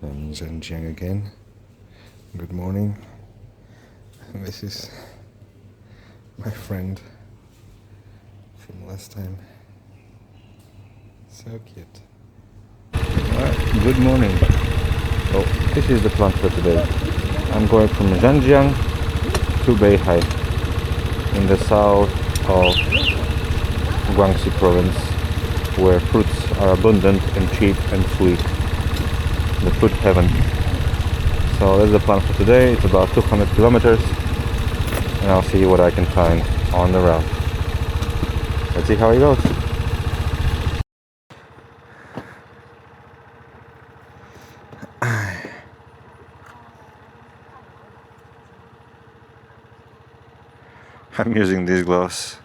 I'm Zhanjiang again. Good morning. This is my friend from last time. So cute. Good morning. So this is the plan for today. I'm going from Zhanjiang to Beihai in the south of Guangxi province, where fruits are abundant and cheap and sweet. The fruit heaven. So that's the plan for today. It's about 200 kilometers, and I'll see what I can find on the route. Let's see how it goes. I'm using these gloves.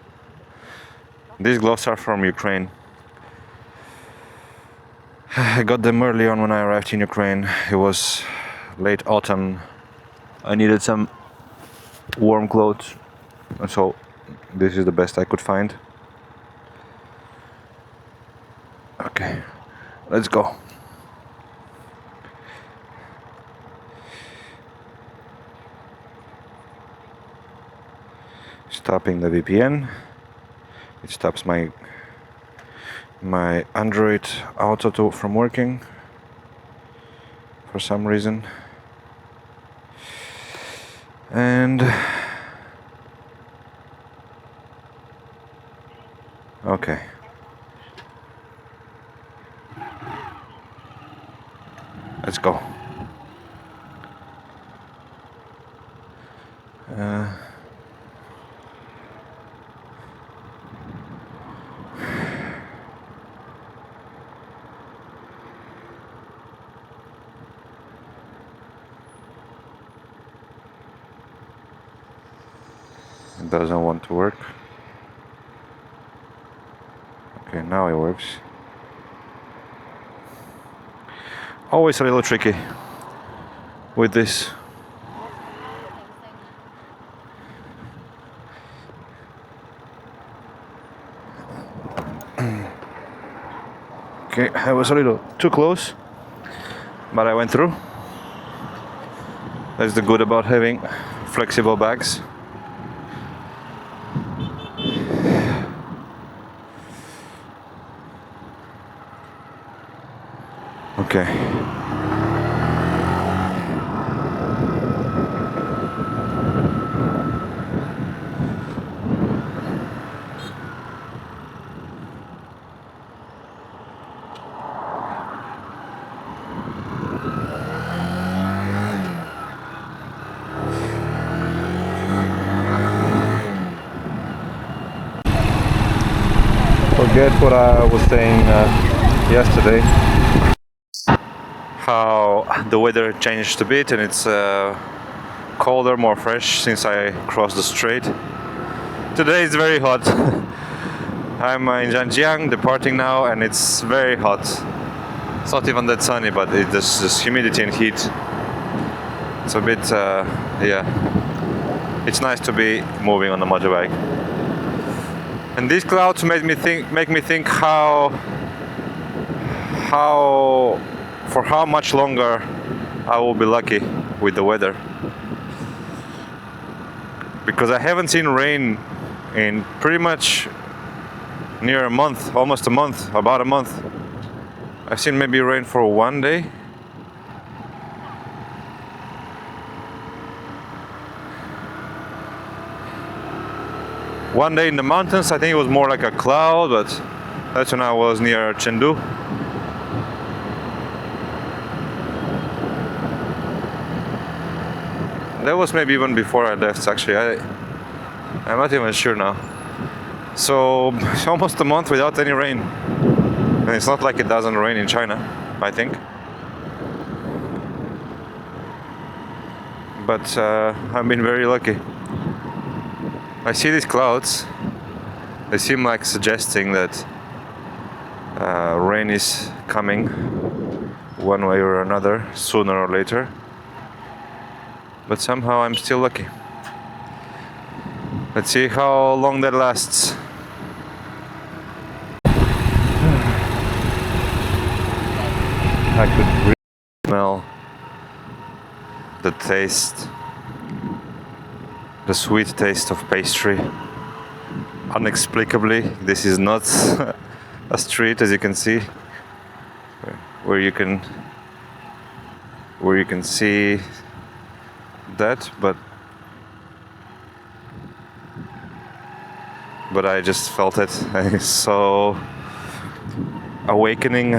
These gloves are from Ukraine. I got them early on when I arrived in Ukraine. It was late autumn. I needed some warm clothes, and so this is the best I could find. Okay, let's go. Stopping the VPN. It stops my Android Auto from working for some reason. And okay. Let's go. It doesn't want to work. Okay, now it works. Always a little tricky with this. Okay, I was a little too close, but I went through. That's the good about having flexible bags. Okay. Forget what I was saying yesterday. How the weather changed a bit and it's colder, more fresh since I crossed the strait. Today it's very hot. I'm in Zhanjiang, departing now, and it's very hot. It's not even that sunny, but there's this humidity and heat. It's a bit, yeah. It's nice to be moving on the motorbike. And these clouds make me think how for how much longer I will be lucky with the weather. Because I haven't seen rain in pretty much near a month, almost a month, about a month. I've seen maybe rain for one day. One day in the mountains, I think it was more like a cloud, but that's when I was near Chengdu. That was maybe even before I left, actually. I'm not even sure now. So, it's almost a month without any rain. And it's not like it doesn't rain in China, I think. But I've been very lucky. I see these clouds. They seem like suggesting that rain is coming one way or another, sooner or later. But somehow I'm still lucky. Let's see how long that lasts. I could smell, the taste, the sweet taste of pastry. Inexplicably, this is not a street, as you can see, where you can see that, but I just felt it. It's so awakening.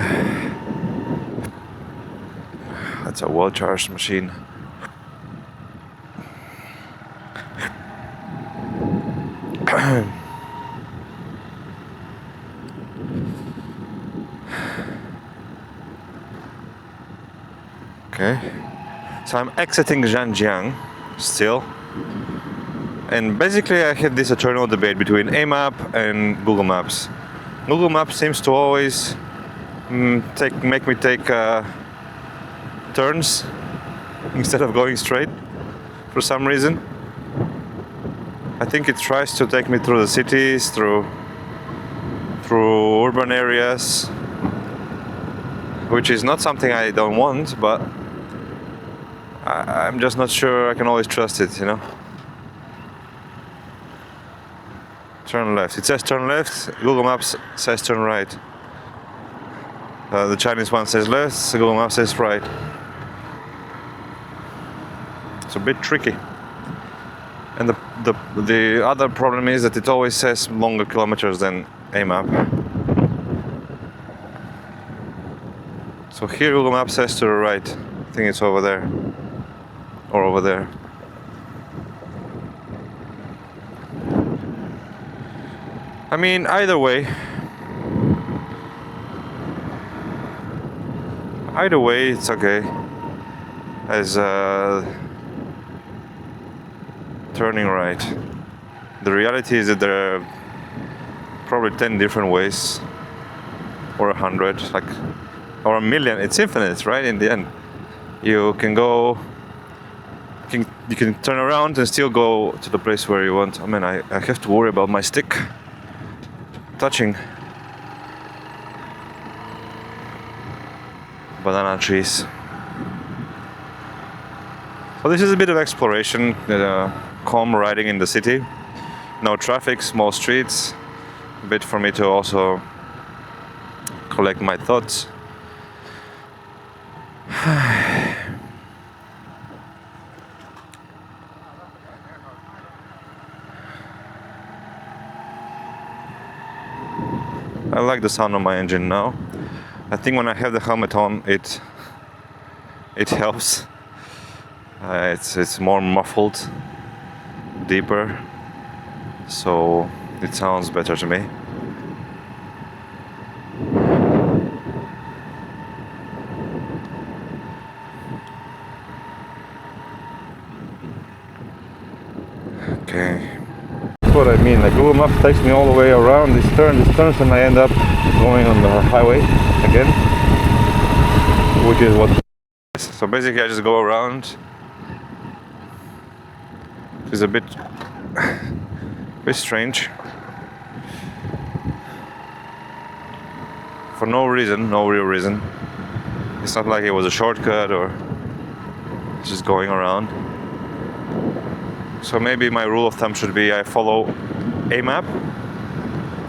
That's a well-charged machine. Okay, so I'm exiting Zhanjiang still, and basically I have this eternal debate between a map and Google Maps. Google Maps seems to always make me take turns instead of going straight for some reason. I think it tries to take me through the cities, through urban areas, which is not something I don't want, but I'm just not sure I can always trust it, you know. Turn left. It says turn left. Google Maps says turn right. The Chinese one says left. Google Maps says right. It's a bit tricky. And the other problem is that it always says longer kilometers than a map. So here Google Maps says to the right. I think it's over there. Or over there. I mean, either way, it's okay. As turning right. The reality is that there are probably 10 different ways, or 100, like, or 1,000,000. It's infinite, right? In the end, you can go. You can turn around and still go to the place where you want. I mean, I have to worry about my stick touching banana trees. So this is a bit of exploration, calm riding in the city. No traffic, small streets. A bit for me to also collect my thoughts. I like the sound of my engine now. I think when I have the helmet on, it helps. It's more muffled, deeper, so it sounds better to me. Okay. That's what I mean. Like Google Maps takes me all the way around this turns, and I end up going on the highway again, which is what. So basically, I just go around. It's a bit strange. For no reason, no real reason. It's not like it was a shortcut or just going around. So maybe my rule of thumb should be I follow a map,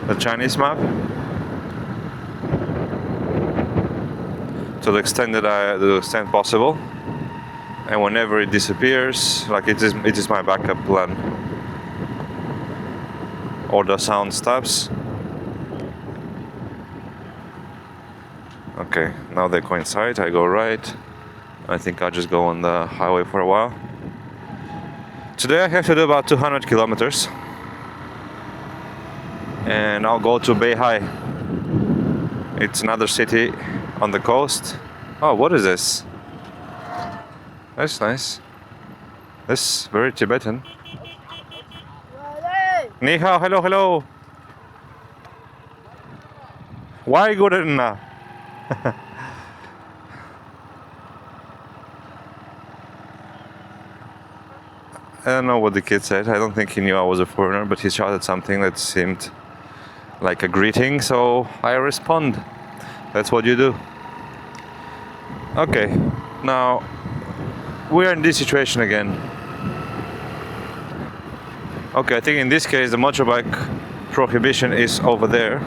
the Chinese map, to the extent possible, and whenever it disappears, like it is my backup plan, or the sound stops. Okay, now they coincide. I go right. I think I'll just go on the highway for a while. Today I have to do about 200 kilometers, and I'll go to Beihai. It's another city on the coast. Oh, what is this? That's nice. This is very Tibetan. Ni hao, hello, hello. Why good enough? I don't know what the kid said. I don't think he knew I was a foreigner, but he shouted something that seemed like a greeting, so I respond. That's what you do. Okay, Now, we're in this situation again. Okay, I think in this case the motorbike prohibition is over there.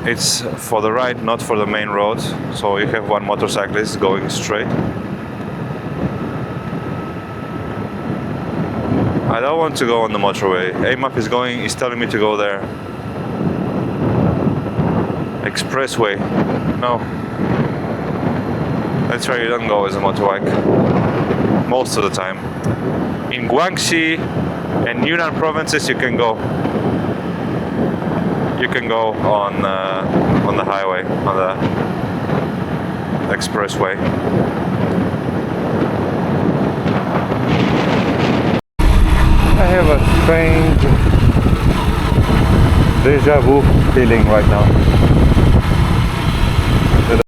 It's for the right, not for the main road. So you have one motorcyclist going straight. I don't want to go on the motorway. AMAP is telling me to go there. Expressway. No. That's where you don't go as a motorbike. Most of the time. In Guangxi and Yunnan provinces you can go. You can go on the highway, on the expressway. I have a strange deja vu feeling right now. I've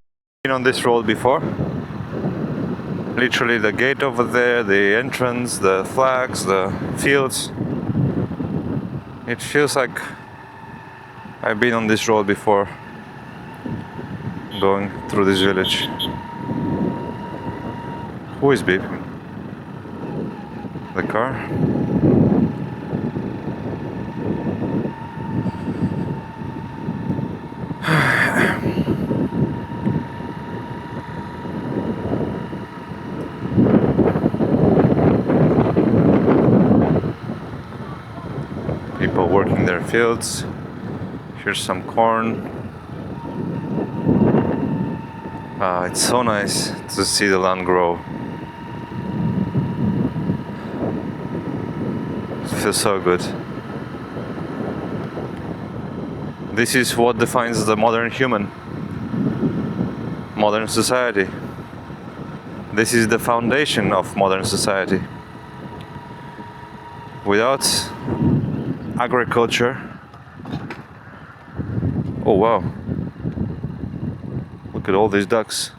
been on this road before. Literally the gate over there, the entrance, the flags, the fields. It feels like I've been on this road before, going through this village. Who is beeping? The car? People working their fields. Here's some corn. It's so nice to see the land grow. It feels so good. This is what defines the modern human, modern society. This is the foundation of modern society. Without agriculture, oh wow, look at all these ducks.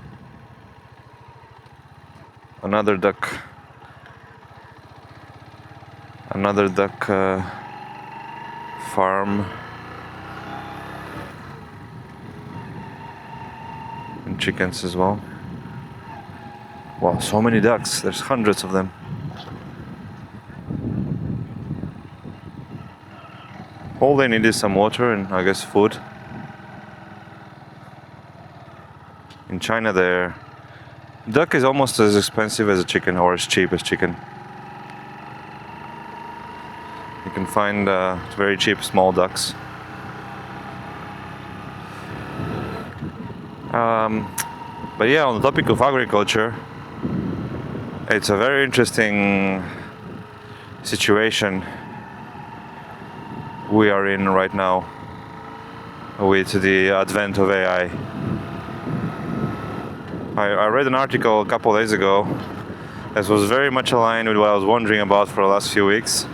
Another duck. Another duck farm. And chickens as well. Wow, so many ducks. There's hundreds of them. All they need is some water and I guess food. In China there, duck is almost as expensive as a chicken or as cheap as chicken. You can find very cheap small ducks. But yeah, on the topic of agriculture, it's a very interesting situation we are in right now with the advent of AI. I read an article a couple days ago that was very much aligned with what I was wondering about for the last few weeks.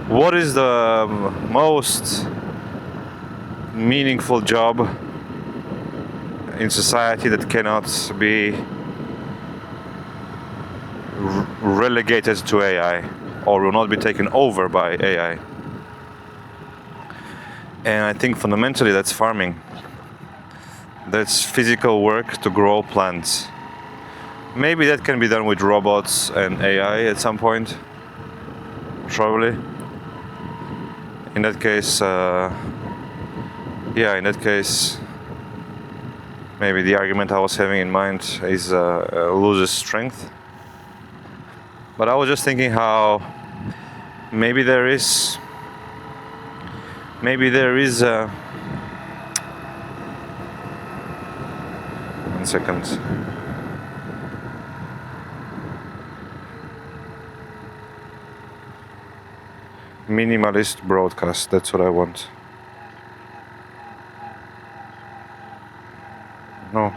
What is the most meaningful job in society that cannot be relegated to AI or will not be taken over by AI? And I think fundamentally that's farming. That's physical work to grow plants. Maybe that can be done with robots and AI at some point. Probably. In that case, maybe the argument I was having in mind is loses strength. But I was just thinking how maybe there is one second. Minimalist broadcast, that's what I want. No.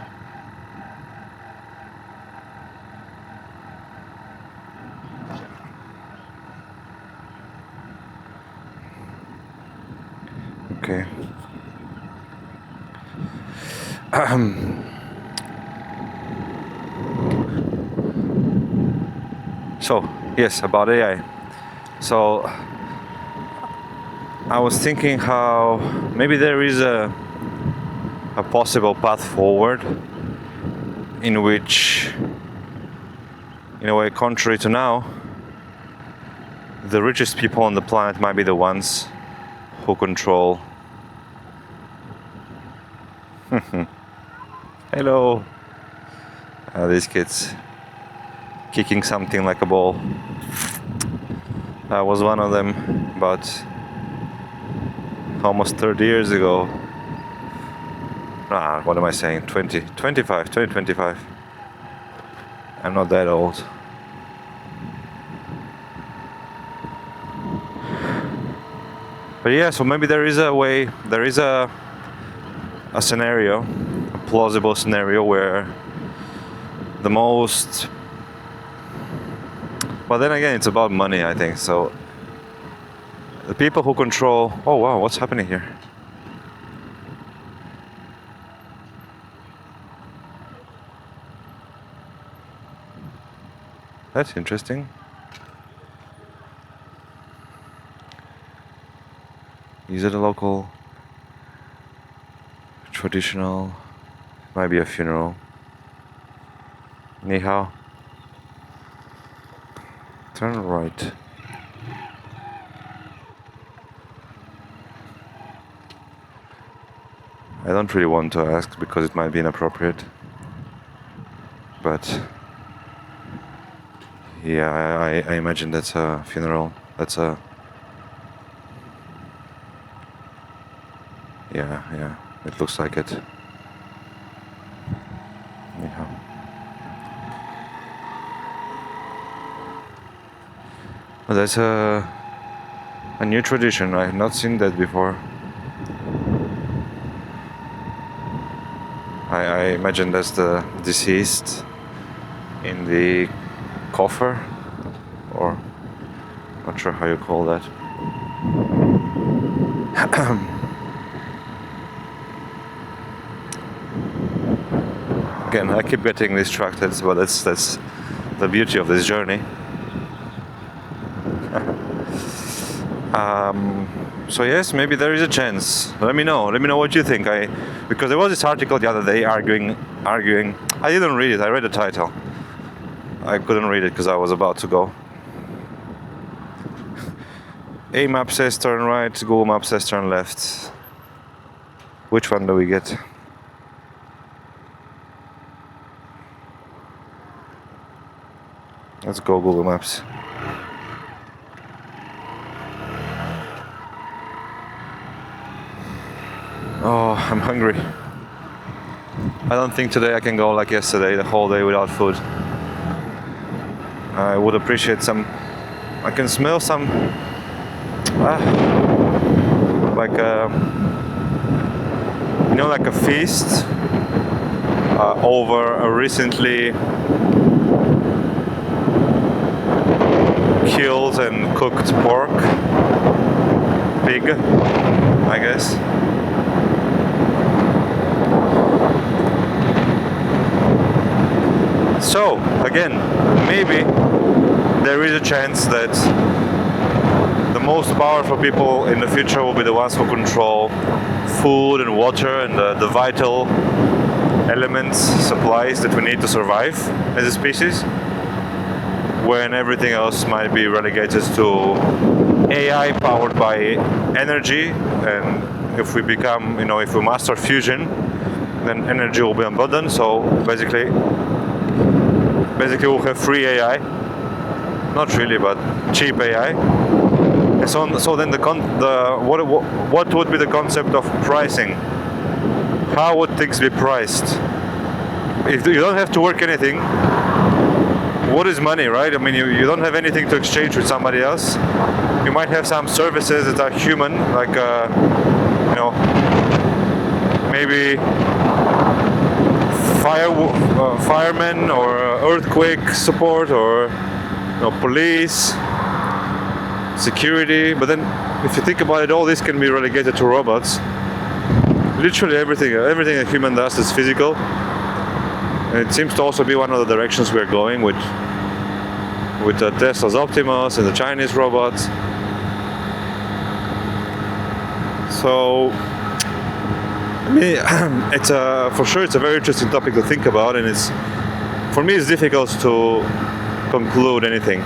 Okay. So, yes, about AI. So, I was thinking how maybe there is a possible path forward in which, in a way, contrary to now, the richest people on the planet might be the ones who control. Hello. These kids kicking something like a ball. I was one of them about almost 30 years ago. What am I saying? 2025. I'm not that old. But yeah, so maybe there is a way, there is a scenario, a plausible scenario where the most... But then again, it's about money, I think. So the people who control... Oh wow, what's happening here? That's interesting. Is it a local, traditional? Might be a funeral. Ni hao. Turn right. I don't really want to ask because it might be inappropriate. But yeah, I imagine that's a funeral. That's a... Yeah, it looks like it. Yeah. Well, that's a new tradition. I have not seen that before. I imagine that's the deceased in the coffer, or not sure how you call that. Again, I keep getting distracted, but that's the beauty of this journey. So yes, maybe there is a chance. Let me know what you think. Because there was this article the other day arguing. I didn't read it. I read the title. I couldn't read it because I was about to go. A map says turn right. Google Map says turn left. Which one do we get? Let's go Google Maps. Oh, I'm hungry. I don't think today I can go like yesterday, the whole day without food. I would appreciate some... I can smell some... like a... You know, like a feast over a recently killed and cooked pork. Pig, I guess. So, again, maybe there is a chance that the most powerful people in the future will be the ones who control food and water and the vital elements, supplies that we need to survive as a species, when everything else might be relegated to AI powered by energy. And if we become, if we master fusion, then energy will be abundant. So basically we'll have free AI, not really, but cheap AI. And so then what would be the concept of pricing? How would things be priced? If you don't have to work anything, what is money, right? I mean, you don't have anything to exchange with somebody else. You might have some services that are human, like maybe firemen or earthquake support, or police, security. But then if you think about it, all this can be relegated to robots. Literally everything a human does is physical. And it seems to also be one of the directions we're going with Tesla's Optimus and the Chinese robots. So, I mean, it's for sure it's a very interesting topic to think about, and for me it's difficult to conclude anything.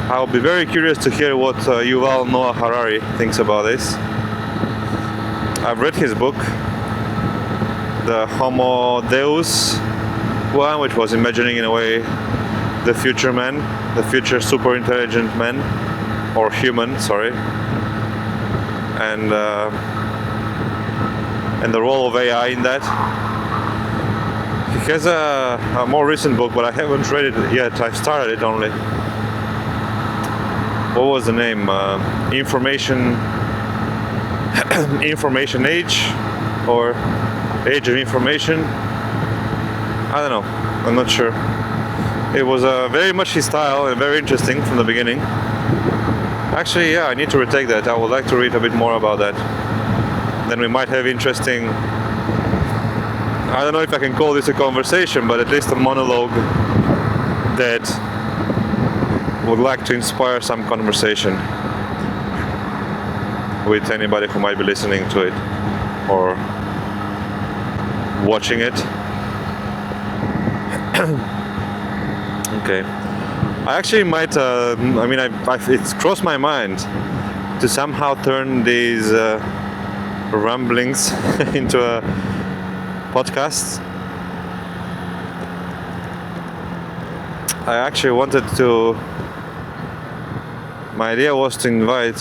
I'll be very curious to hear what Yuval Noah Harari thinks about this. I've read his book, the Homo Deus one, which was imagining in a way the future man, the future super intelligent man, or human, sorry, and the role of AI in that. He has a more recent book, but I haven't read it yet. I've started it only. What was the name? Information Age, or Age of Information. I don't know. I'm not sure. It was very much his style and very interesting from the beginning. Actually, yeah, I need to retake that. I would like to read a bit more about that. Then we might have interesting. I don't know if I can call this a conversation, but at least a monologue that would like to inspire some conversation with anybody who might be listening to it or watching it. Okay, I actually might. It's crossed my mind to somehow turn these ramblings into a podcast. I actually wanted to. My idea was to invite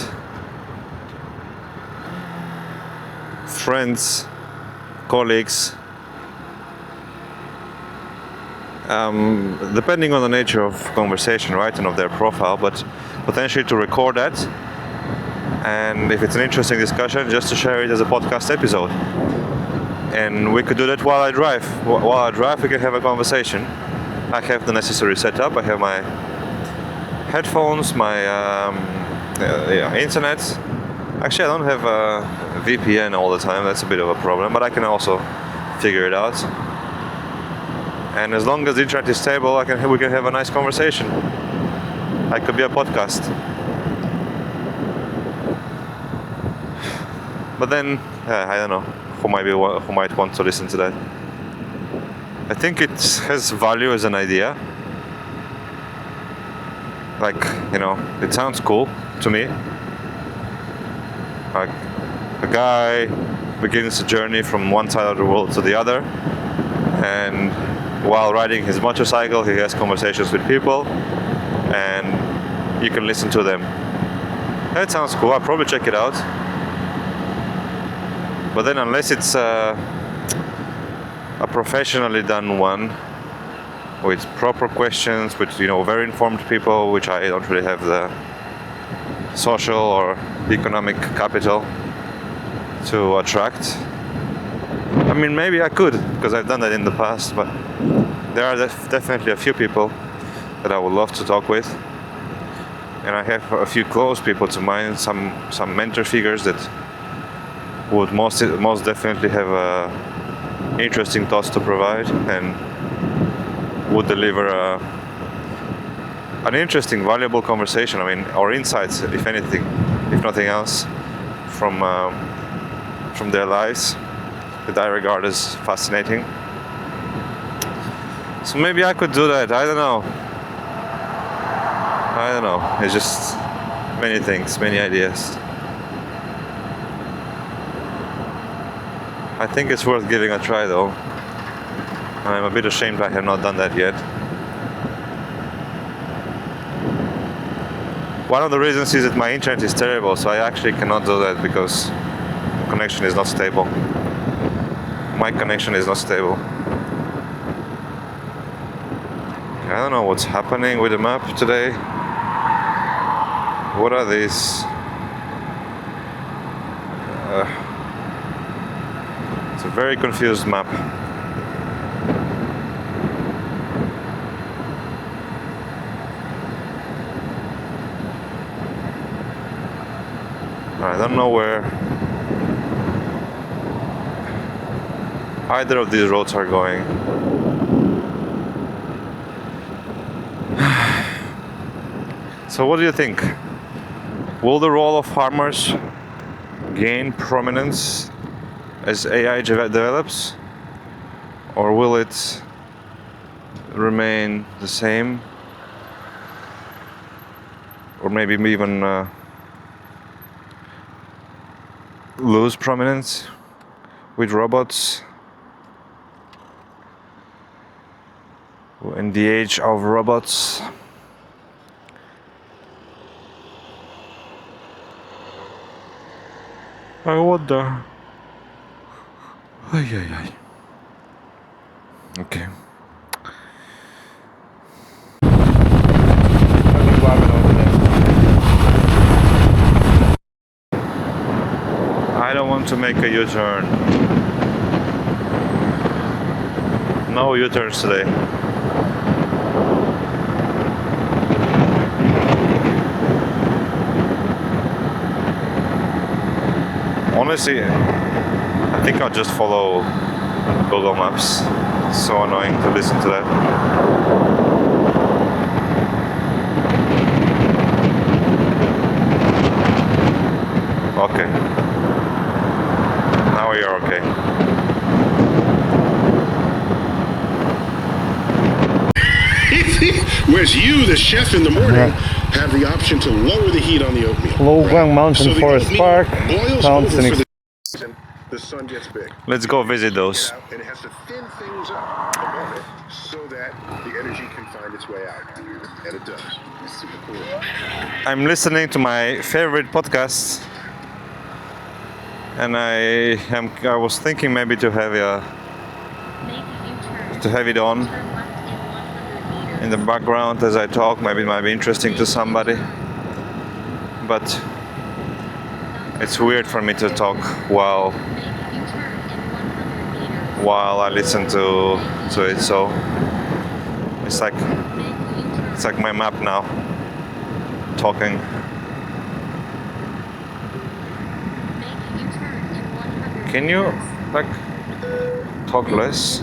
friends, colleagues, depending on the nature of conversation, right, and of their profile, but potentially to record that, and if it's an interesting discussion, just to share it as a podcast episode. And we could do that while I drive. While I drive, we can have a conversation. I have the necessary setup. I have my headphones, my internet. Actually, I don't have a VPN all the time. That's a bit of a problem, but I can also figure it out. And as long as the internet is stable, we can have a nice conversation. I could be a podcast. But then, I don't know who might want to listen to that. I think it has value as an idea. Like, it sounds cool to me. Like, a guy begins a journey from one side of the world to the other, and while riding his motorcycle, he has conversations with people, and you can listen to them. That sounds cool. I'll probably check it out. But then, unless it's a professionally done one with proper questions, with very informed people, which I don't really have the social or economic capital to attract. I mean, maybe I could, because I've done that in the past, but there are definitely a few people that I would love to talk with, and I have a few close people to mind, some mentor figures that would most definitely have interesting thoughts to provide and would deliver an interesting, valuable conversation. I mean, or insights, if anything, if nothing else, from their lives that I regard as fascinating. So maybe I could do that. I don't know. It's just many things, many ideas. I think it's worth giving a try, though. I'm a bit ashamed I have not done that yet. One of the reasons is that my internet is terrible, so I actually cannot do that because the connection is not stable. My connection is not stable. I don't know what's happening with the map today. What are these? It's a very confused map. I don't know where either of these roads are going. So what do you think? Will the role of farmers gain prominence as AI develops, or will it remain the same, or maybe even lose prominence with robots? In the age of robots, I wonder. Ay, ay, ay. Okay. I don't want to make a U-turn. No U-turns today. Honestly, I think I'll just follow Google Maps. It's so annoying to listen to that. Okay. Now we are okay. Whereas you, the chef in the morning, have the option to lower the heat on the oatmeal. Guangdong Mountain the Forest oatmeal Park, boils town over scenic. for the sun gets big. Let's go visit those. And it has to thin things up above it so that the energy can find its way out. And it does. It's super cool. I'm listening to my favorite podcast, and I was thinking maybe to have it on in the background as I talk. Maybe it might be interesting to somebody, but it's weird for me to talk while I listen to it. So it's like my map now, talking. Can you like talk less?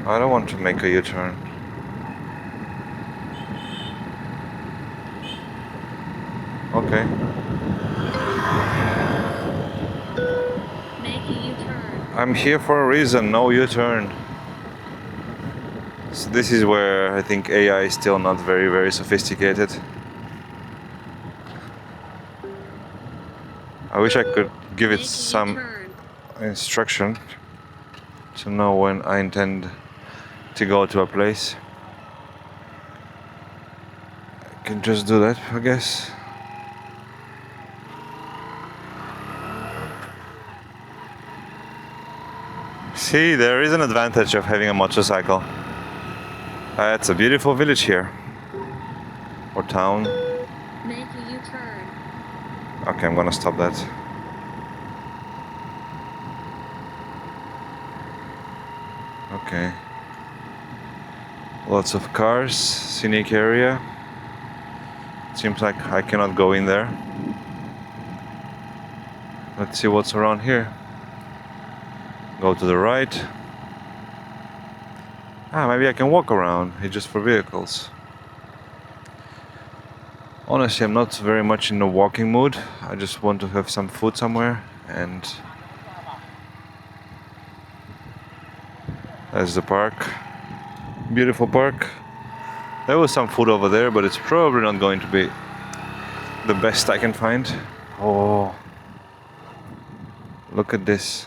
I don't want to make a U-turn. Okay. Make a U-turn. I'm here for a reason, no U-turn. So this is where I think AI is still not very, very sophisticated. I wish I could give it some instruction to know when I intend to go to a place. I can just do that, I guess. See, there is an advantage of having a motorcycle. It's a beautiful village here. Or town. Make a U-turn. Okay, I'm gonna stop that. Okay. Lots of cars, scenic area. Seems like I cannot go in there. Let's see what's around here. Go to the right. Maybe I can walk around. It's just for vehicles. Honestly, I'm not very much in a walking mood. I just want to have some food somewhere, and there's the park. Beautiful park. There was some food over there, but it's probably not going to be the best I can find. Oh, look at this.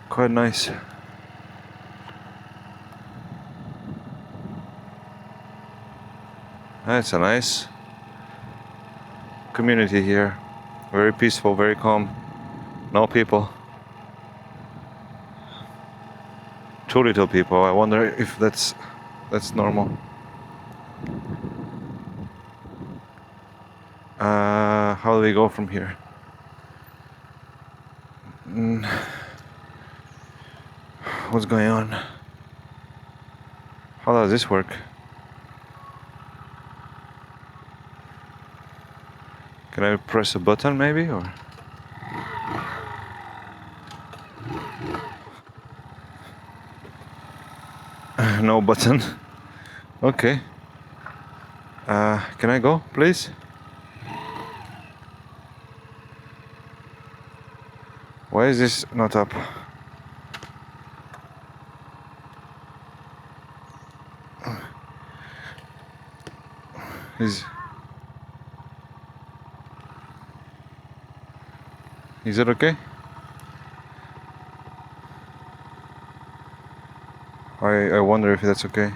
Quite nice. That's a nice community here. Very peaceful, very calm. No people. Too little people. I wonder if that's normal. How do we go from here? What's going on? How does this work? Can I press a button maybe, or? No button. Okay. Can I go, please? Why is this not up? Is it okay? I wonder if that's okay.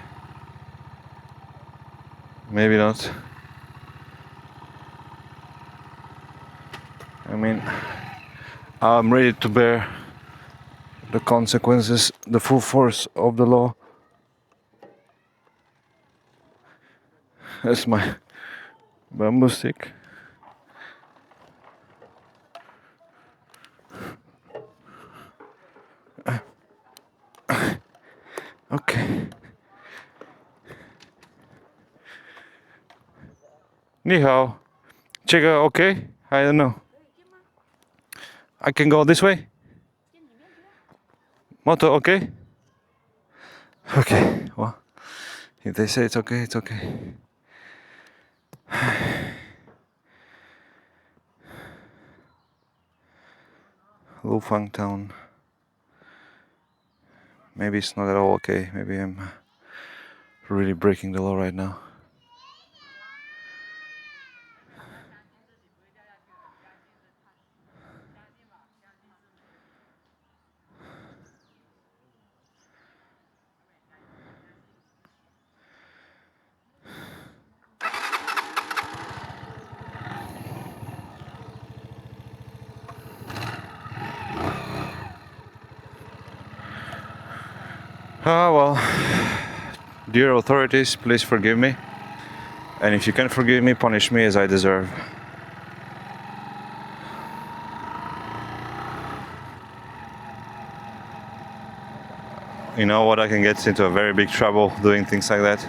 Maybe not. I mean, I'm ready to bear the consequences, the full force of the law. That's my bamboo stick. Okay. 你好，这个 okay? I don't know. I can go this way? Moto okay? Okay, well, if they say it's okay, it's okay. Lufang town. Maybe it's not at all okay. Maybe I'm really breaking the law right now. Ah, well, dear authorities, please forgive me. And if you can forgive me, punish me as I deserve. You know what, I can get into a very big trouble doing things like that.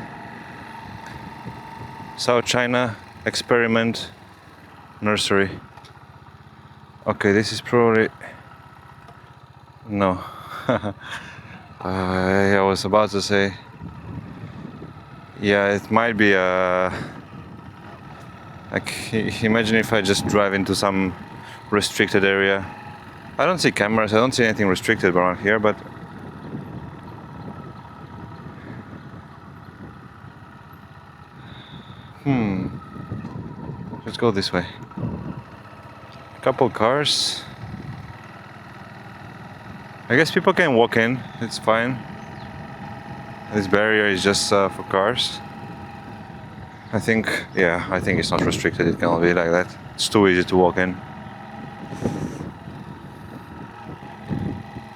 South China Experiment Nursery. Okay, this is probably... No. I was about to say... Yeah, it might be a... Like, imagine if I just drive into some restricted area. I don't see cameras, I don't see anything restricted around here, but... Let's go this way. A couple cars. I guess people can walk in, it's fine. This barrier is just for cars. I think it's not restricted, it cannot be like that. It's too easy to walk in.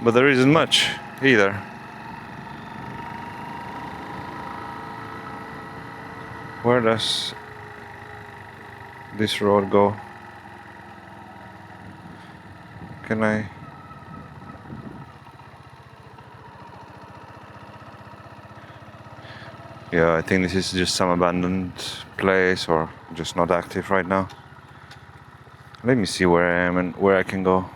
But there isn't much either. Where does this road go? Can I... Yeah, I think this is just some abandoned place or just not active right now. Let me see where I am and where I can go.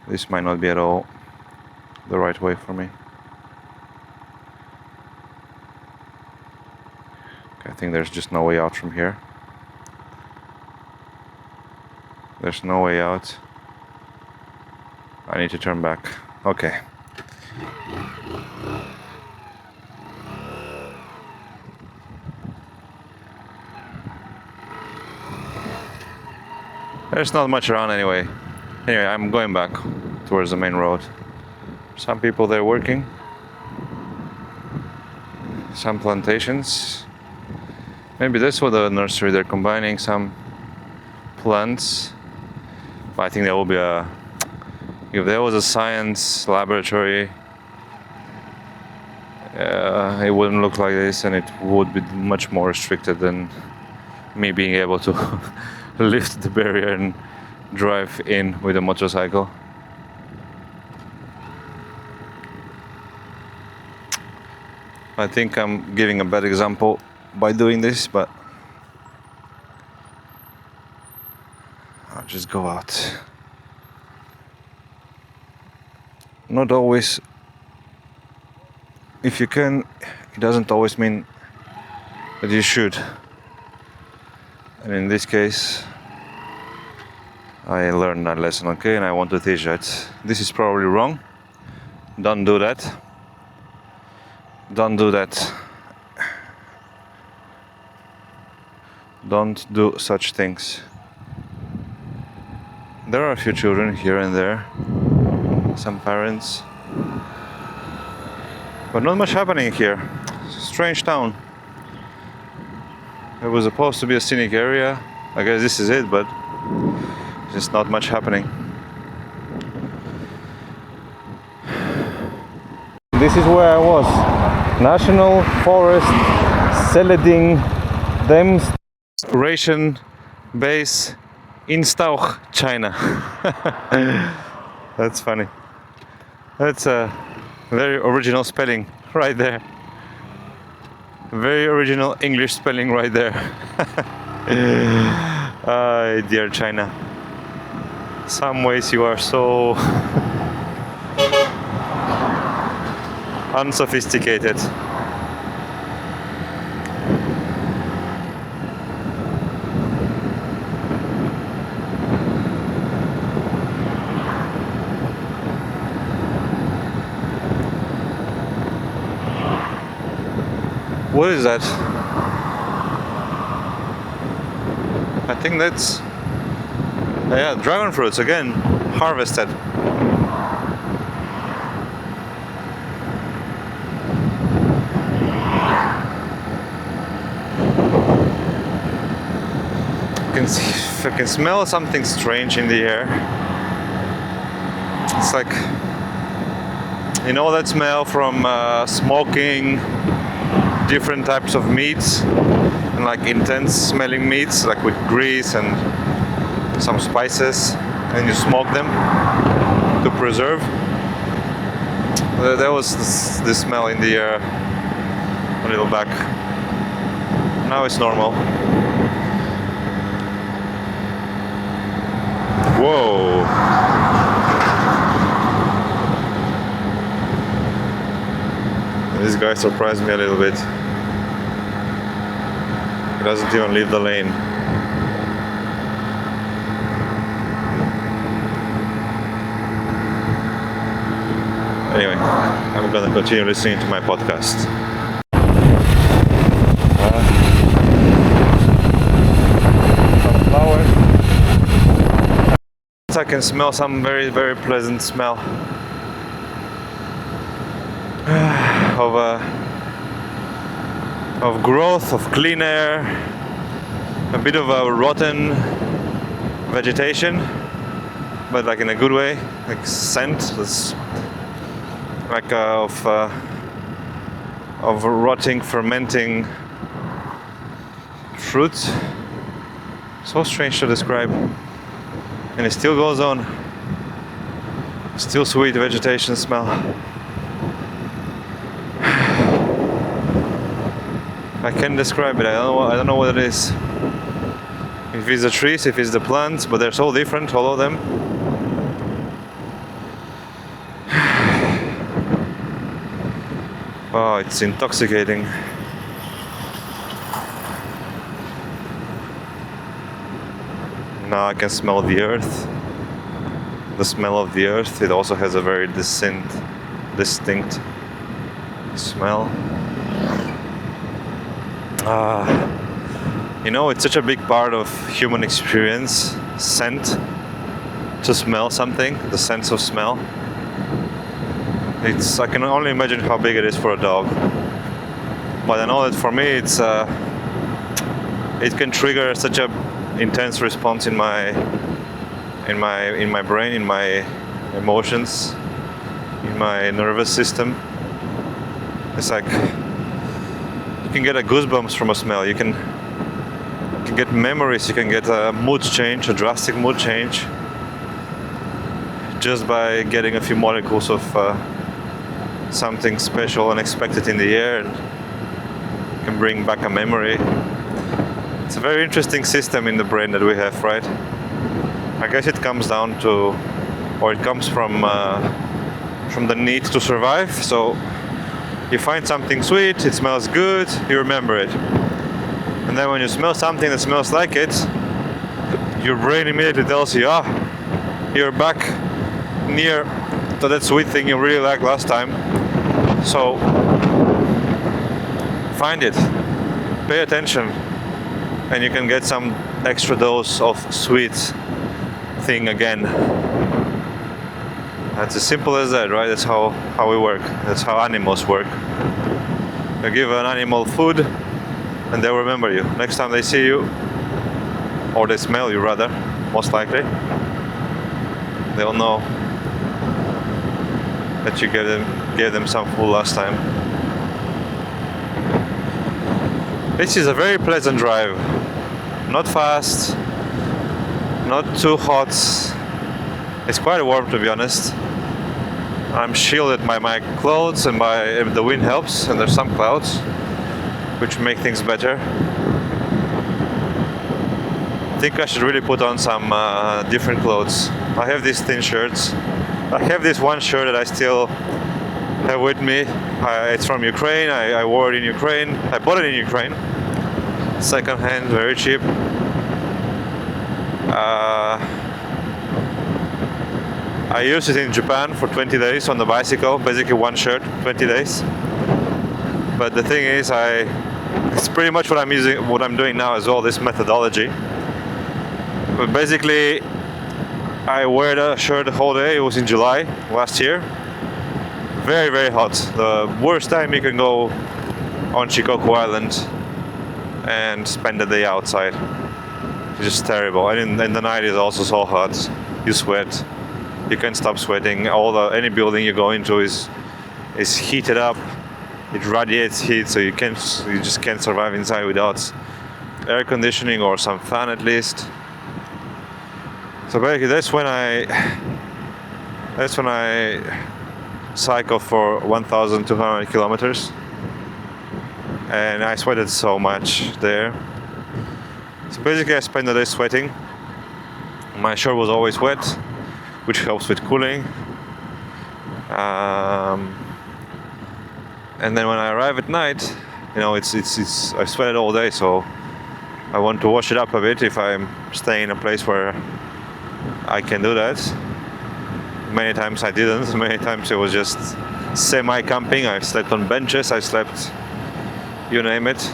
This might not be at all the right way for me. Okay, I think there's just no way out from here. There's no way out. I need to turn back. Okay. There's not much around anyway. Anyway, I'm going back towards the main road. Some people there working. Some plantations. Maybe that's what the nursery, they're combining some plants. But I think there will be a... If there was a science laboratory, it wouldn't look like this, and it would be much more restricted than me being able to lift the barrier and drive in with a motorcycle. I think I'm giving a bad example by doing this, but I'll just go out. Not always, if you can, it doesn't always mean that you should. And in this case, I learned that lesson, okay, and I want to teach that. This is probably wrong. Don't do that. Don't do that. Don't do such things. There are a few children here and there, some parents, but not much happening here. Strange town. It was supposed to be a scenic area. I guess this is it, but there's not much happening. This is where I was. National Forest Seleding Demonstration Base in Stauch, China. That's funny. That's a very original spelling right there. Very original English spelling right there. Dear China. Some ways you are so unsophisticated. What is that? I think that's, yeah, dragon fruits again, harvested. I can smell something strange in the air. It's like, you know that smell from smoking different types of meats, and like intense smelling meats, like with grease and some spices, and you smoke them to preserve. There was this smell in the air a little back. Now it's normal. Whoa! This guy surprised me a little bit. He doesn't even leave the lane. Anyway, I'm gonna continue listening to my podcast. Some flowers. I can smell some very, very pleasant smell of growth, of clean air, a bit of a rotten vegetation, but like in a good way, like scent, like of rotting, fermenting fruit. So strange to describe, and it still goes on. Still sweet vegetation smell. I can't describe it. I don't know what it is. If it's the trees, if it's the plants, but they're so different, all of them. Oh, it's intoxicating. Now I can smell the earth. The smell of the earth. It also has a very distinct smell. You know, it's such a big part of human experience, scent, to smell something, the sense of smell. I can only imagine how big it is for a dog. But I know that for me it can trigger such a intense response in my brain, in my emotions, in my nervous system. It's like you can get a goosebumps from a smell. You can get memories. You can get a mood change, a drastic mood change, just by getting a few molecules of something special, unexpected in the air, and can bring back a memory. It's a very interesting system in the brain that we have, right? I guess it comes down to, or it comes from the need to survive. So you find something sweet, it smells good, you remember it. And then when you smell something that smells like it, your brain immediately tells you, you're back near to that sweet thing you really liked last time. So find it, pay attention, and you can get some extra dose of sweet thing again. That's as simple as that, right? That's how we work. That's how animals work. You give an animal food and they'll remember you. Next time they see you, or they smell you rather, most likely, they'll know that you gave them some food last time. This is a very pleasant drive. Not fast, not too hot. It's quite warm, to be honest. I'm shielded by my clothes, and by the wind helps, and there's some clouds which make things better. I think I should really put on some different clothes. I have these thin shirts. I have this one shirt that I still have with me. It's from Ukraine. I wore it in Ukraine. I bought it in Ukraine. Second hand, very cheap. I used it in Japan for 20 days on the bicycle. Basically one shirt, 20 days. But the thing is, it's pretty much what I'm doing now as well, this methodology. But basically, I wear the shirt the whole day. It was in July last year. Very, very hot. The worst time you can go on Shikoku Island and spend the day outside. It's just terrible. And in the night is also so hot. You sweat. You can't stop sweating. Any building you go into is heated up. It radiates heat, so you just can't survive inside without air conditioning or some fan at least. So basically, that's when I cycled for 1,200 kilometers, and I sweated so much there. So basically, I spent the day sweating. My shirt was always wet, which helps with cooling. And then when I arrive at night, I sweated all day, so I want to wash it up a bit if I'm staying in a place where I can do that. Many times I didn't. Many times it was just semi-camping. I slept on benches. I slept, you name it.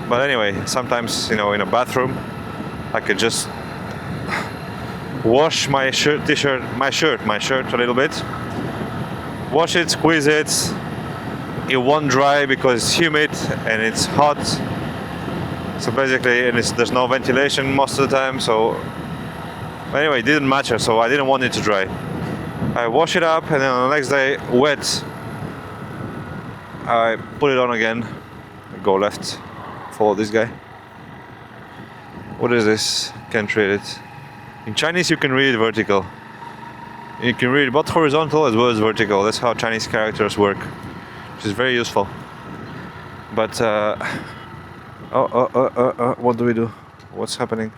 But anyway, sometimes, in a bathroom, I could just wash my shirt a little bit. Wash it, squeeze it. It won't dry because it's humid and it's hot. So basically, there's no ventilation most of the time. So anyway, it didn't matter. So I didn't want it to dry. I wash it up, and then on the next day, wet, I put it on again. I go left, follow this guy. What is this? Can't read it. In Chinese, you can read vertical. You can read both horizontal as well as vertical. That's how Chinese characters work, which is very useful. But what do we do? What's happening?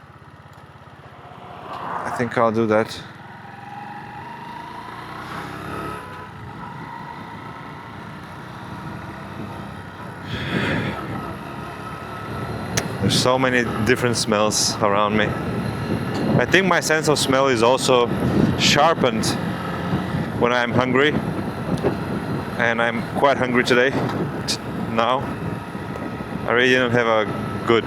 I think I'll do that. There's so many different smells around me. I think my sense of smell is also sharpened when I'm hungry, and I'm quite hungry today. Now, I really didn't have a good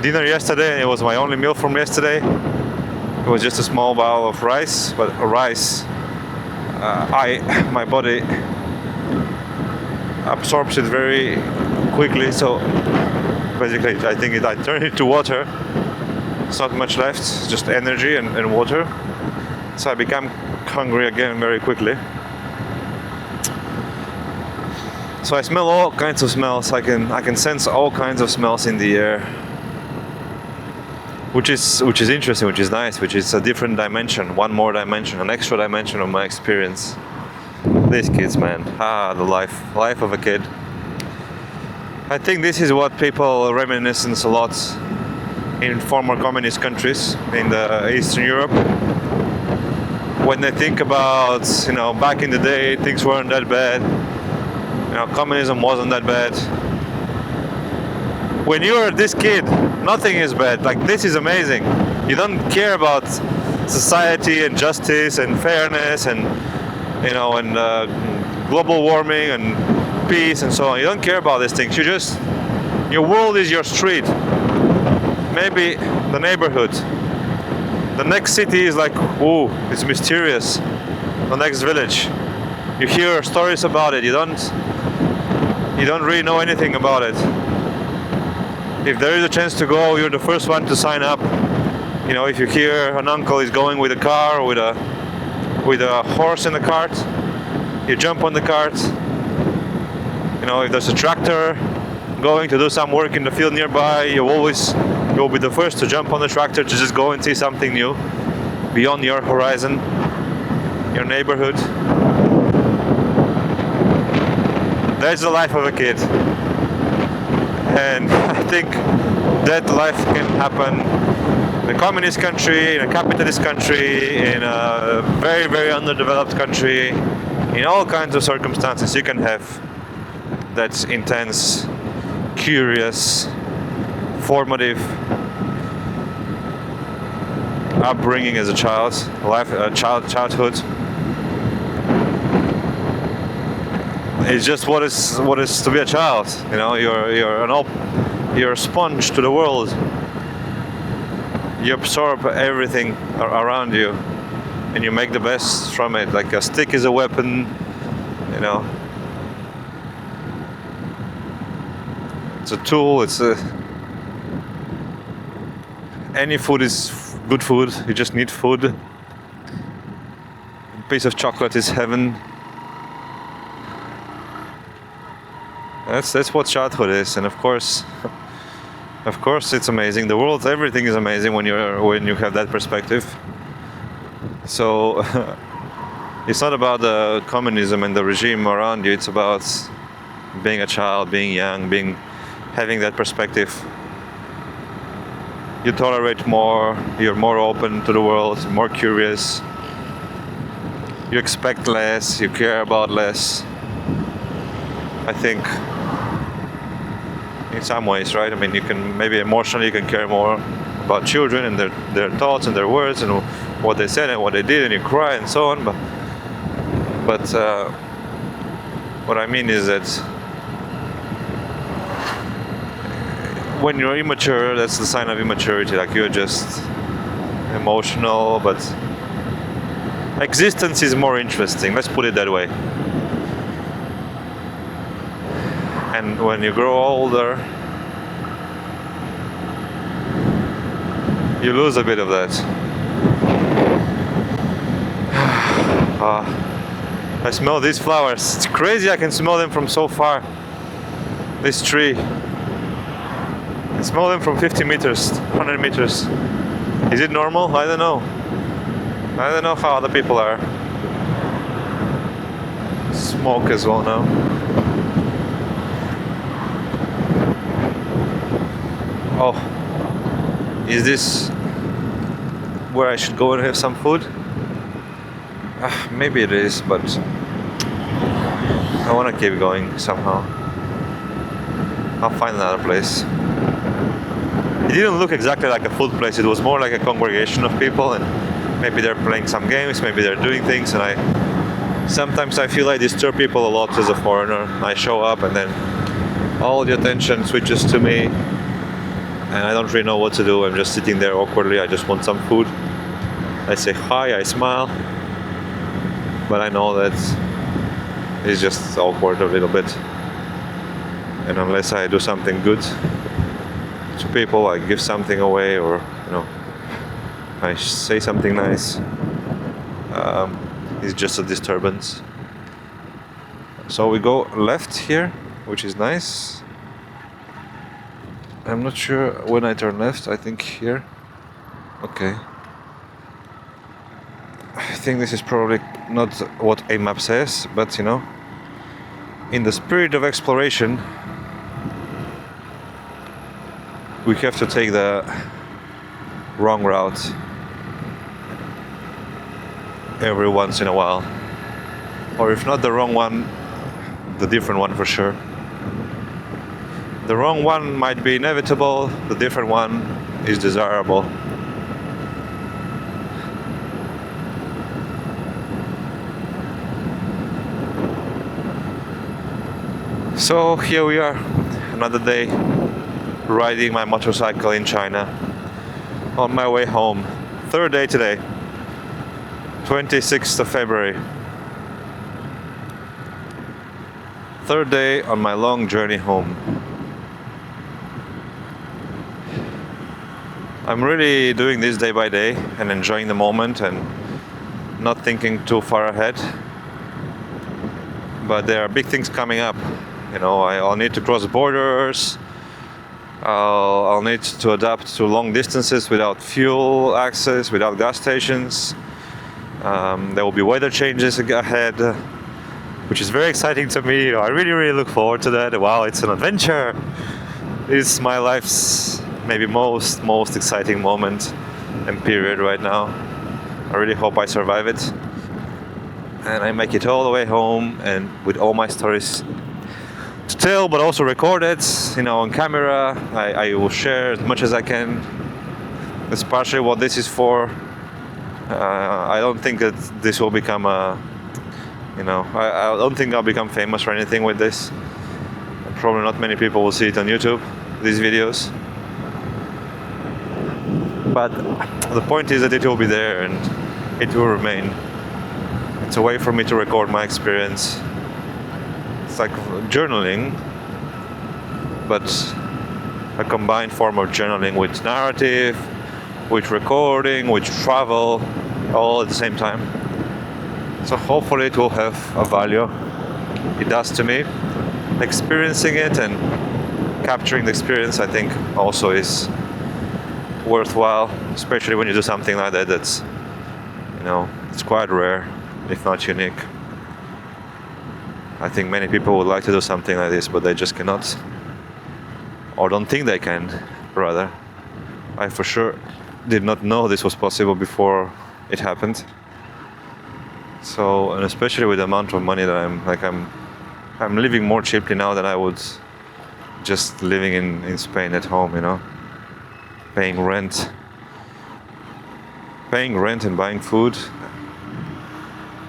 dinner yesterday, and it was my only meal from yesterday. It was just a small bowl of rice, but rice, my body absorbs it very quickly, so basically I think I turn it to water. It's not much left, just energy and water. So I become hungry again very quickly. So I smell all kinds of smells. I can sense all kinds of smells in the air, which is interesting, which is nice, which is a different dimension, one more dimension, an extra dimension of my experience. These kids, man, the life of a kid. I think this is what people reminisce a lot in former communist countries in the Eastern Europe. When they think about, back in the day, things weren't that bad. Communism wasn't that bad. when you're this kid, nothing is bad. Like, this is amazing. You don't care about society and justice and fairness and, you know, and global warming and peace and so on. You don't care about these things. Your world is your street. Maybe the neighborhood. The next city is like, ooh, it's mysterious. The next village. You hear stories about it. You don't really know anything about it. If there is a chance to go, you're the first one to sign up. You know, if you hear an uncle is going with a car or with a horse in the cart, you jump on the cart. You know, if there's a tractor going to do some work in the field nearby, you'll be the first to jump on the tractor to just go and see something new beyond your horizon, your neighborhood. That's the life of a kid. And I think that life can happen in a communist country, in a capitalist country, in a very, very underdeveloped country. In all kinds of circumstances, you can have that intense, curious, formative upbringing as a child, childhood. It's just what is to be a child. You know, you're a sponge to the world. You absorb everything around you, and you make the best from it. Like a stick is a weapon, you know. It's a tool. Any food is good food. You just need food. A piece of chocolate is heaven. That's what childhood is, and of course, it's amazing. The world, everything is amazing when you have that perspective. So it's not about the communism and the regime around you. It's about being a child, being young, having that perspective. You tolerate more. You're more open to the world, more curious. You expect less. You care about less. I think. In some ways, right? I mean, you can maybe emotionally you can care more about children and their thoughts and their words and what they said and what they did, and you cry and so on. But what I mean is that when you're immature, that's the sign of immaturity. Like, you're just emotional, but existence is more interesting. Let's put it that way. And when you grow older, you lose a bit of that. I smell these flowers. It's crazy, I can smell them from so far. This tree. I smell them from 50 meters, 100 meters. Is it normal? I don't know. I don't know how other people are. Smoke as well now. Oh, is this where I should go and have some food? Maybe it is, but I want to keep going somehow. I'll find another place. It didn't look exactly like a food place. It was more like a congregation of people, and maybe they're playing some games, maybe they're doing things, and sometimes I feel I disturb people a lot as a foreigner. I show up and then all the attention switches to me. And I don't really know what to do. I'm just sitting there awkwardly. I just want some food. I say hi, I smile. But I know that it's just awkward a little bit. And unless I do something good to people, I give something away, or, you know, I say something nice, it's just a disturbance. So we go left here, which is nice. I'm not sure when I turn left. I think here. Okay. I think this is probably not what a map says, but you know, in the spirit of exploration, we have to take the wrong route every once in a while. Or if not the wrong one, the different one for sure. The wrong one might be inevitable, the different one is desirable. So here we are, another day riding my motorcycle in China on my way home. Third day today, 26th of February. Third day on my long journey home. I'm really doing this day by day and enjoying the moment and not thinking too far ahead. But there are big things coming up. You know, I'll need to cross borders. I'll need to adapt to long distances without fuel access, without gas stations. There will be weather changes ahead, which is very exciting to me. You know, I really look forward to that. Wow, it's an adventure. It's my life's maybe most exciting moment and period right now. I really hope I survive it and I make it all the way home, and with all my stories to tell, but also record it, you know, on camera. I will share as much as I can. That's partially what this is for. I don't think that this will become a, you know, I don't think I'll become famous or anything with this. Probably not many people will see it on YouTube, these videos. But the point is that it will be there and it will remain. It's a way for me to record my experience. It's like journaling, but a combined form of journaling with narrative, with recording, with travel, all at the same time. So hopefully it will have a value. It does to me. Experiencing it and capturing the experience, I think, also is worthwhile, especially when you do something like that that's, you know, it's quite rare, if not unique. I think many people would like to do something like this, but they just cannot, or don't think they can, rather. I for sure did not know this was possible before it happened. So, and especially with the amount of money that I'm living more cheaply now than I would just living in Spain at home, you know. Paying rent and buying food.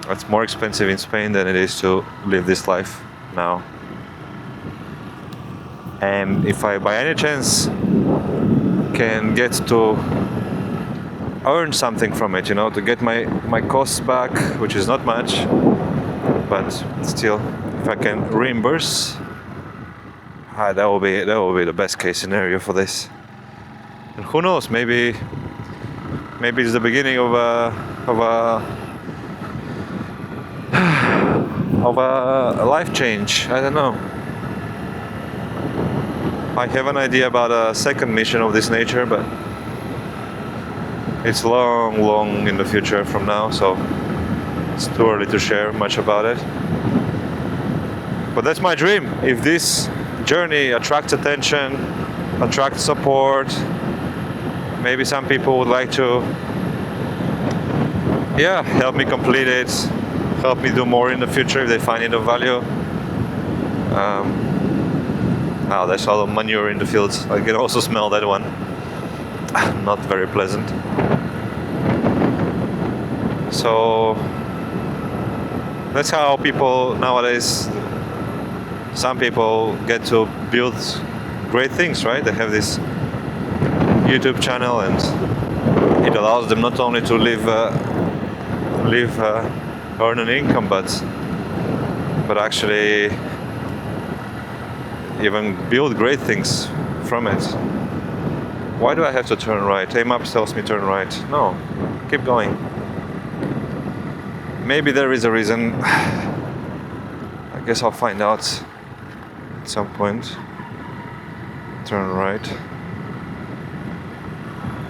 It's more expensive in Spain than it is to live this life now. And if I by any chance can get to earn something from it, you know, to get my costs back, which is not much, but still, if I can reimburse, that will be the best case scenario for this. And who knows? Maybe it's the beginning of a life change. I don't know. I have an idea about a second mission of this nature, but it's long in the future from now, so it's too early to share much about it. But that's my dream. If this journey attracts attention, attracts support, maybe some people would like to, help me complete it, help me do more in the future if they find it of value. There's a lot of manure in the fields. I can also smell that one. Not very pleasant. So that's how people nowadays, some people get to build great things, right? They have this YouTube channel and it allows them not only to earn an income, but actually even build great things from it. Why do I have to turn right? A-Maps tells me turn right. No, keep going. Maybe there is a reason. I guess I'll find out at some point. Turn right.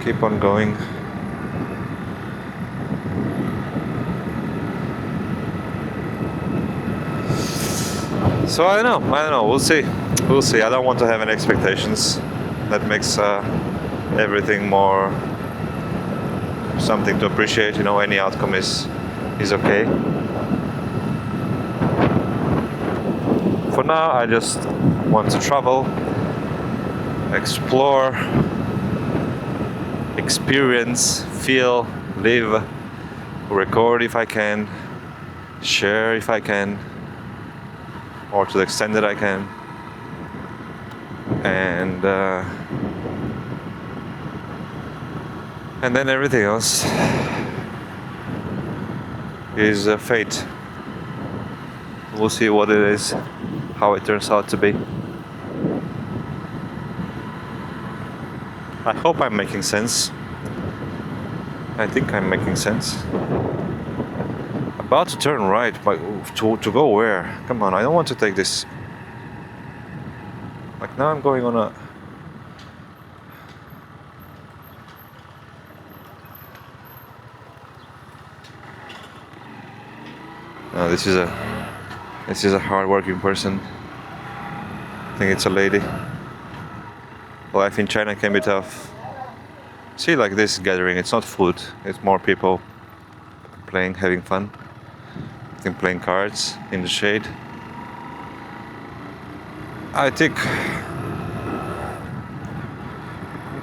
Keep on going. So I don't know. We'll see. I don't want to have any expectations. That makes everything more something to appreciate. You know, any outcome is okay. For now, I just want to travel, explore, experience, feel, live, record if I can, share if I can, or to the extent that I can, and then everything else is fate. We'll see what it is, how it turns out to be. I hope I'm making sense. I think I'm making sense. About to turn right, but to go where? Come on, I don't want to take this. Like now I'm going on a... No, this is a hard-working person. I think it's a lady. Life in China can be tough. See, like this gathering, it's not food. It's more people playing, having fun. I think playing cards in the shade. I think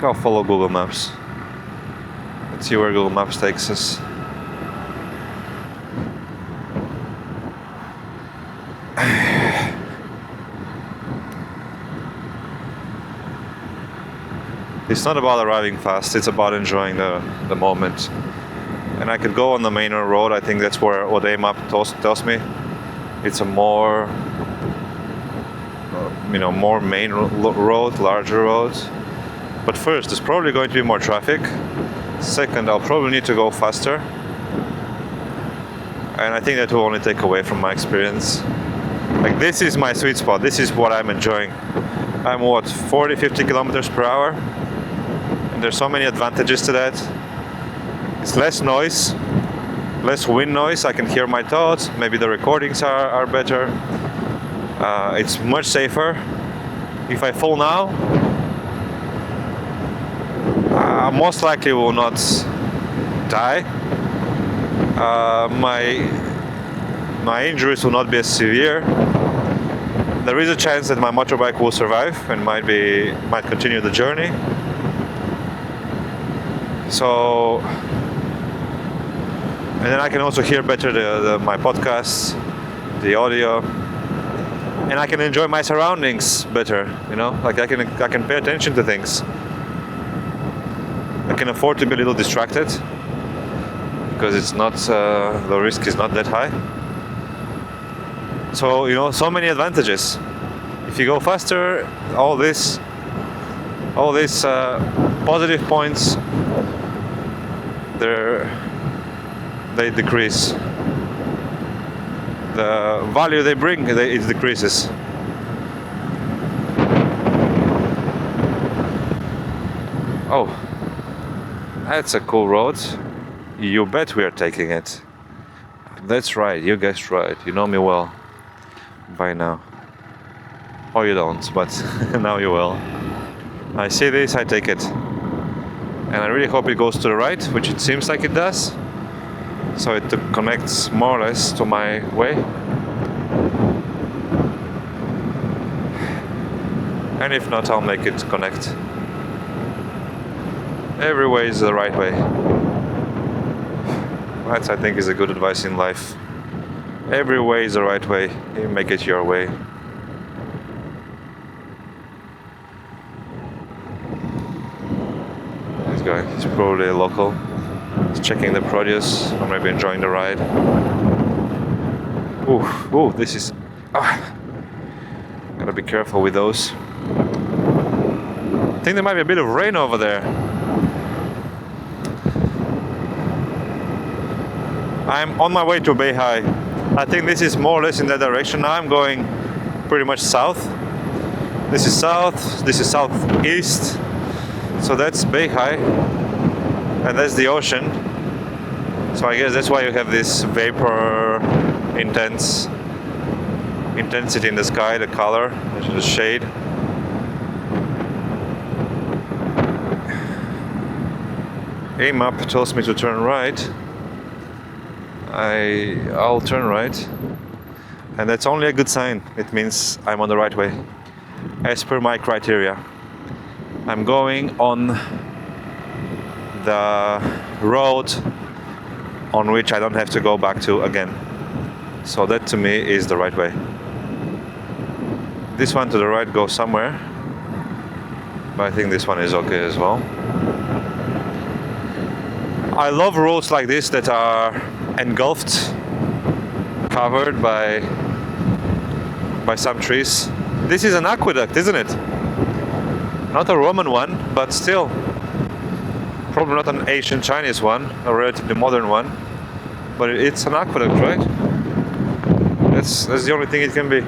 I'll follow Google Maps. Let's see where Google Maps takes us. It's not about arriving fast, it's about enjoying the moment. And I could go on the main road. I think that's where what A map tells me. It's a more, more main road, larger road. But first, there's probably going to be more traffic. Second, I'll probably need to go faster. And I think that will only take away from my experience. Like this is my sweet spot. This is what I'm enjoying. I'm 40, 50 kilometers per hour. And there's so many advantages to that. It's less noise, less wind noise. I can hear my thoughts. Maybe the recordings are better. It's much safer. If I fall now, I most likely will not die. My injuries will not be as severe. There is a chance that my motorbike will survive and might continue the journey. So, and then I can also hear better my podcasts, the audio, and I can enjoy my surroundings better. Like I can pay attention to things. I can afford to be a little distracted because it's not the risk is not that high. So so many advantages. If you go faster, all these positive points, they decrease. The value they bring, it decreases. Oh, that's a cool road. You bet we are taking it. That's right, you guessed right. You know me well by now. Or you don't, but now you will. I see this, I take it. And I really hope it goes to the right, which it seems like it does. So it connects more or less to my way. And if not, I'll make it connect. Every way is the right way. That, I think, is a good advice in life. Every way is the right way. You make it your way. This guy is probably a local. He's checking the produce, or maybe enjoying the ride. Ooh, this is... Gotta be careful with those. I think there might be a bit of rain over there. I'm on my way to Beihai. I think this is more or less in that direction. Now I'm going pretty much south. This is south, this is southeast. So that's Beihai. And that's the ocean. So I guess that's why you have this vapor intensity in the sky, the color, the shade. A-map tells me to turn right. I'll turn right, and that's only a good sign. It means I'm on the right way, as per my criteria. I'm going on the road on which I don't have to go back to again. So that to me is the right way. This one to the right goes somewhere, but I think this one is okay as well. I love roads like this that are engulfed, covered by some trees. This is an aqueduct, isn't it? Not a Roman one, but still. Probably not an ancient Chinese one, a relatively modern one. But it's an aqueduct, right? That's the only thing it can be.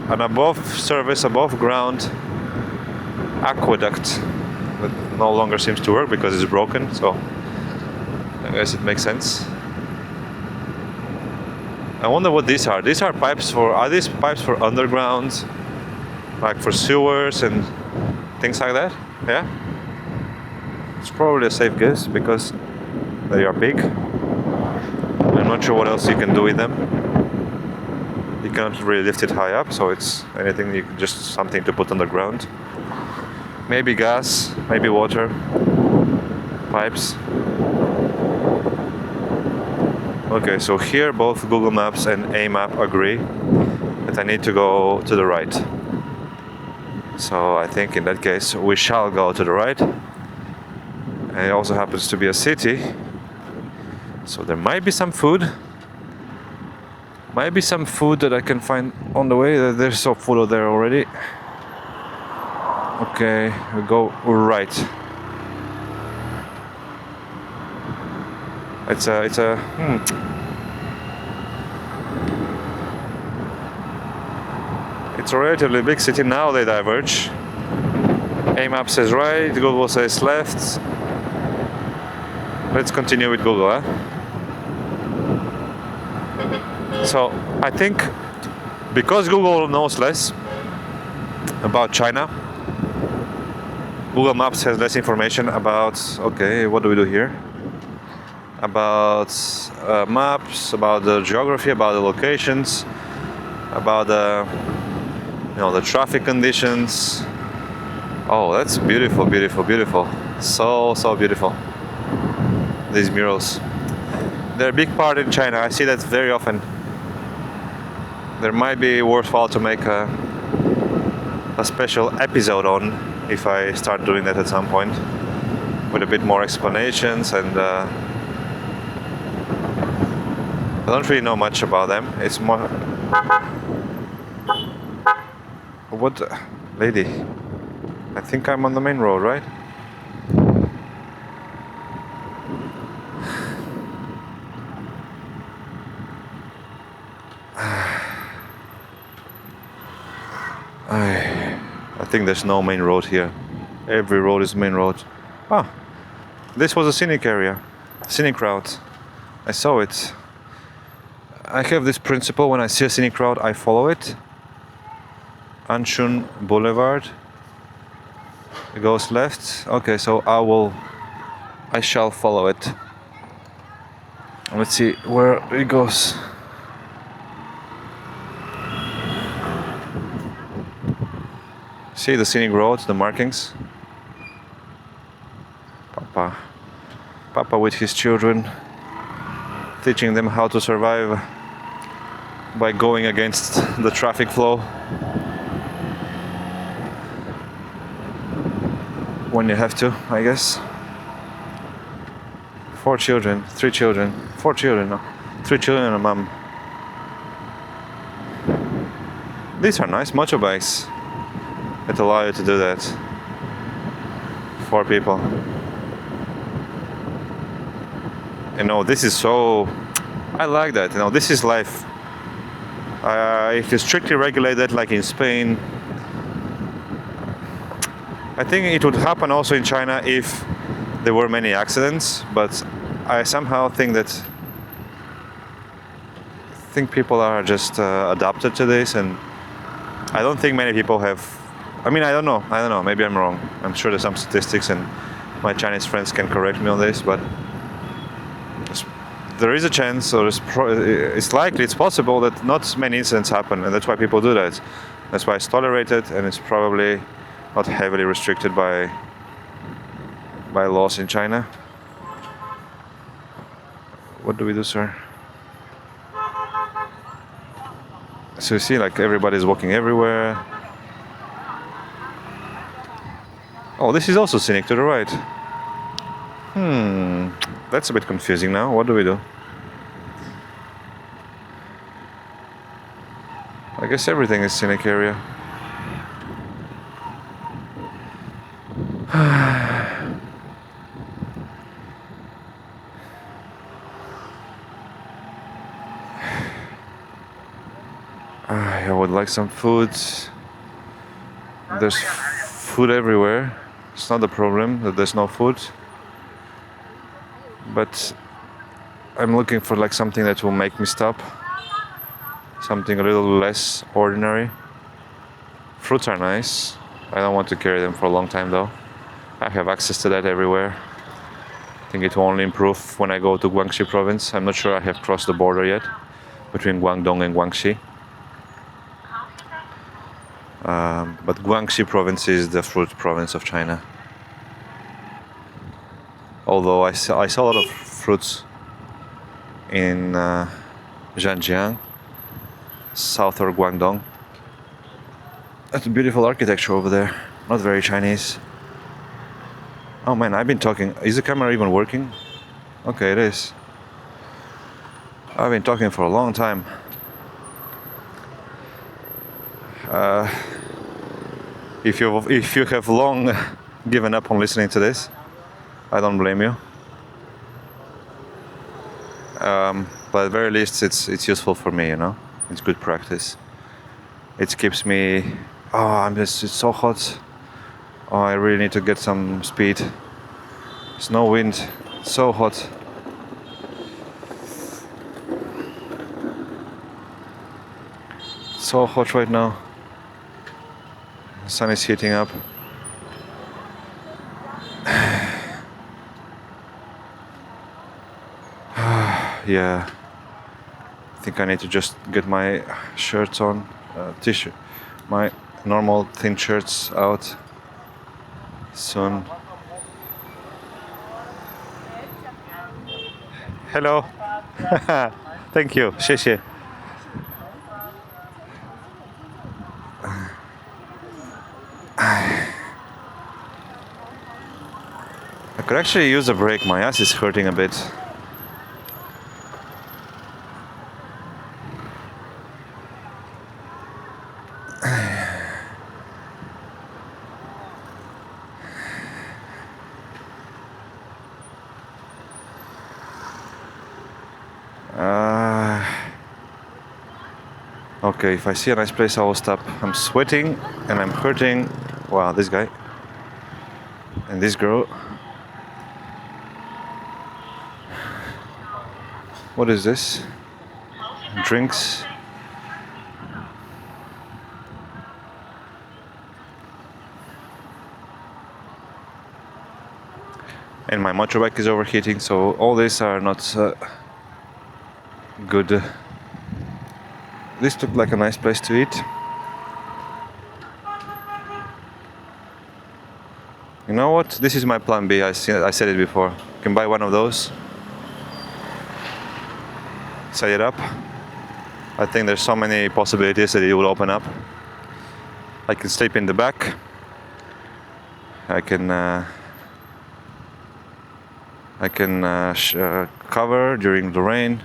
An above ground aqueduct that no longer seems to work because it's broken, so I guess it makes sense. I wonder what these are. These are pipes are these pipes for underground, like for sewers and things like that? Yeah? It's probably a safe guess because they are big. I'm not sure what else you can do with them. You cannot really lift it high up, so it's anything, just something to put underground. Maybe gas, maybe water, pipes. Okay, so here both Google Maps and AMap agree that I need to go to the right. So I think in that case we shall go to the right. And it also happens to be a city. So there might be some food. Might be some food that I can find on the way. There's some food there already. Okay, we go right. It's a relatively big city. Now they diverge. AMap says right, Google says left. Let's continue with Google, huh? So I think because Google knows less about China, Google Maps has less information about, okay, what do we do here? About maps, about the geography, about the locations, about the traffic conditions. Oh, that's beautiful, beautiful, beautiful. So beautiful. These murals. They're a big part in China. I see that very often. There might be worthwhile to make a special episode on if I start doing that at some point with a bit more explanations, and I don't really know much about them. It's more what lady, I think I'm on the main road, right? I think there's no main road here. Every road is main road. Ah, this was a scenic area, scenic route. I saw it. I have this principle: when I see a scenic route, I follow it. Anshun Boulevard. It goes left. Okay, so I shall follow it. Let's see where it goes. See the scenic roads, the markings. Papa with his children, teaching them how to survive by going against the traffic flow. When you have to, I guess. 3 children and a mom. These are nice motorbikes that allow you to do that. 4 people. This is so... I like that. This is life. If you strictly regulate that, like in Spain, I think it would happen also in China if there were many accidents, but I somehow think people are just adapted to this, and I don't think many people have... I don't know, maybe I'm wrong. I'm sure there's some statistics and my Chinese friends can correct me on this, but there is a chance, or it's likely, it's possible that not many incidents happen, and that's why people do that. That's why it's tolerated, and it's probably not heavily restricted by laws in China. What do we do, sir? So you see, like, everybody's walking everywhere. Oh, this is also scenic to the right. That's a bit confusing now. What do we do? I guess everything is scenic area. I would like some food. There's food everywhere. It's not a problem that there's no food. But I'm looking for like something that will make me stop. Something a little less ordinary. Fruits are nice. I don't want to carry them for a long time though. I have access to that everywhere. I think it will only improve when I go to Guangxi province. I'm not sure I have crossed the border yet between Guangdong and Guangxi. But Guangxi province is the fruit province of China. Although I saw a lot of fruits in Zhanjiang, south of Guangdong. That's beautiful architecture over there. Not very Chinese. Oh man, I've been talking. Is the camera even working? Okay, it is. I've been talking for a long time. If you have long given up on listening to this, I don't blame you. But at the very least, it's useful for me, you know. It's good practice. It keeps me. Oh, it's so hot. Oh, I really need to get some speed. There's no wind. It's so hot. So hot right now. The sun is heating up. Yeah. I think I need to just get my shirts on, t-shirt, my normal thin shirts out soon. Hello. Thank you. 谢谢. I could actually use a break. My ass is hurting a bit. Okay, if I see a nice place, I will stop. I'm sweating and I'm hurting. Wow, this guy and this girl. What is this? Drinks. And my motorbike is overheating, so all these are not good. This looked like a nice place to eat. You know what? This is my plan B. I said it before. You can buy one of those. Set it up. I think there's so many possibilities that it will open up. I can sleep in the back. I can cover during the rain.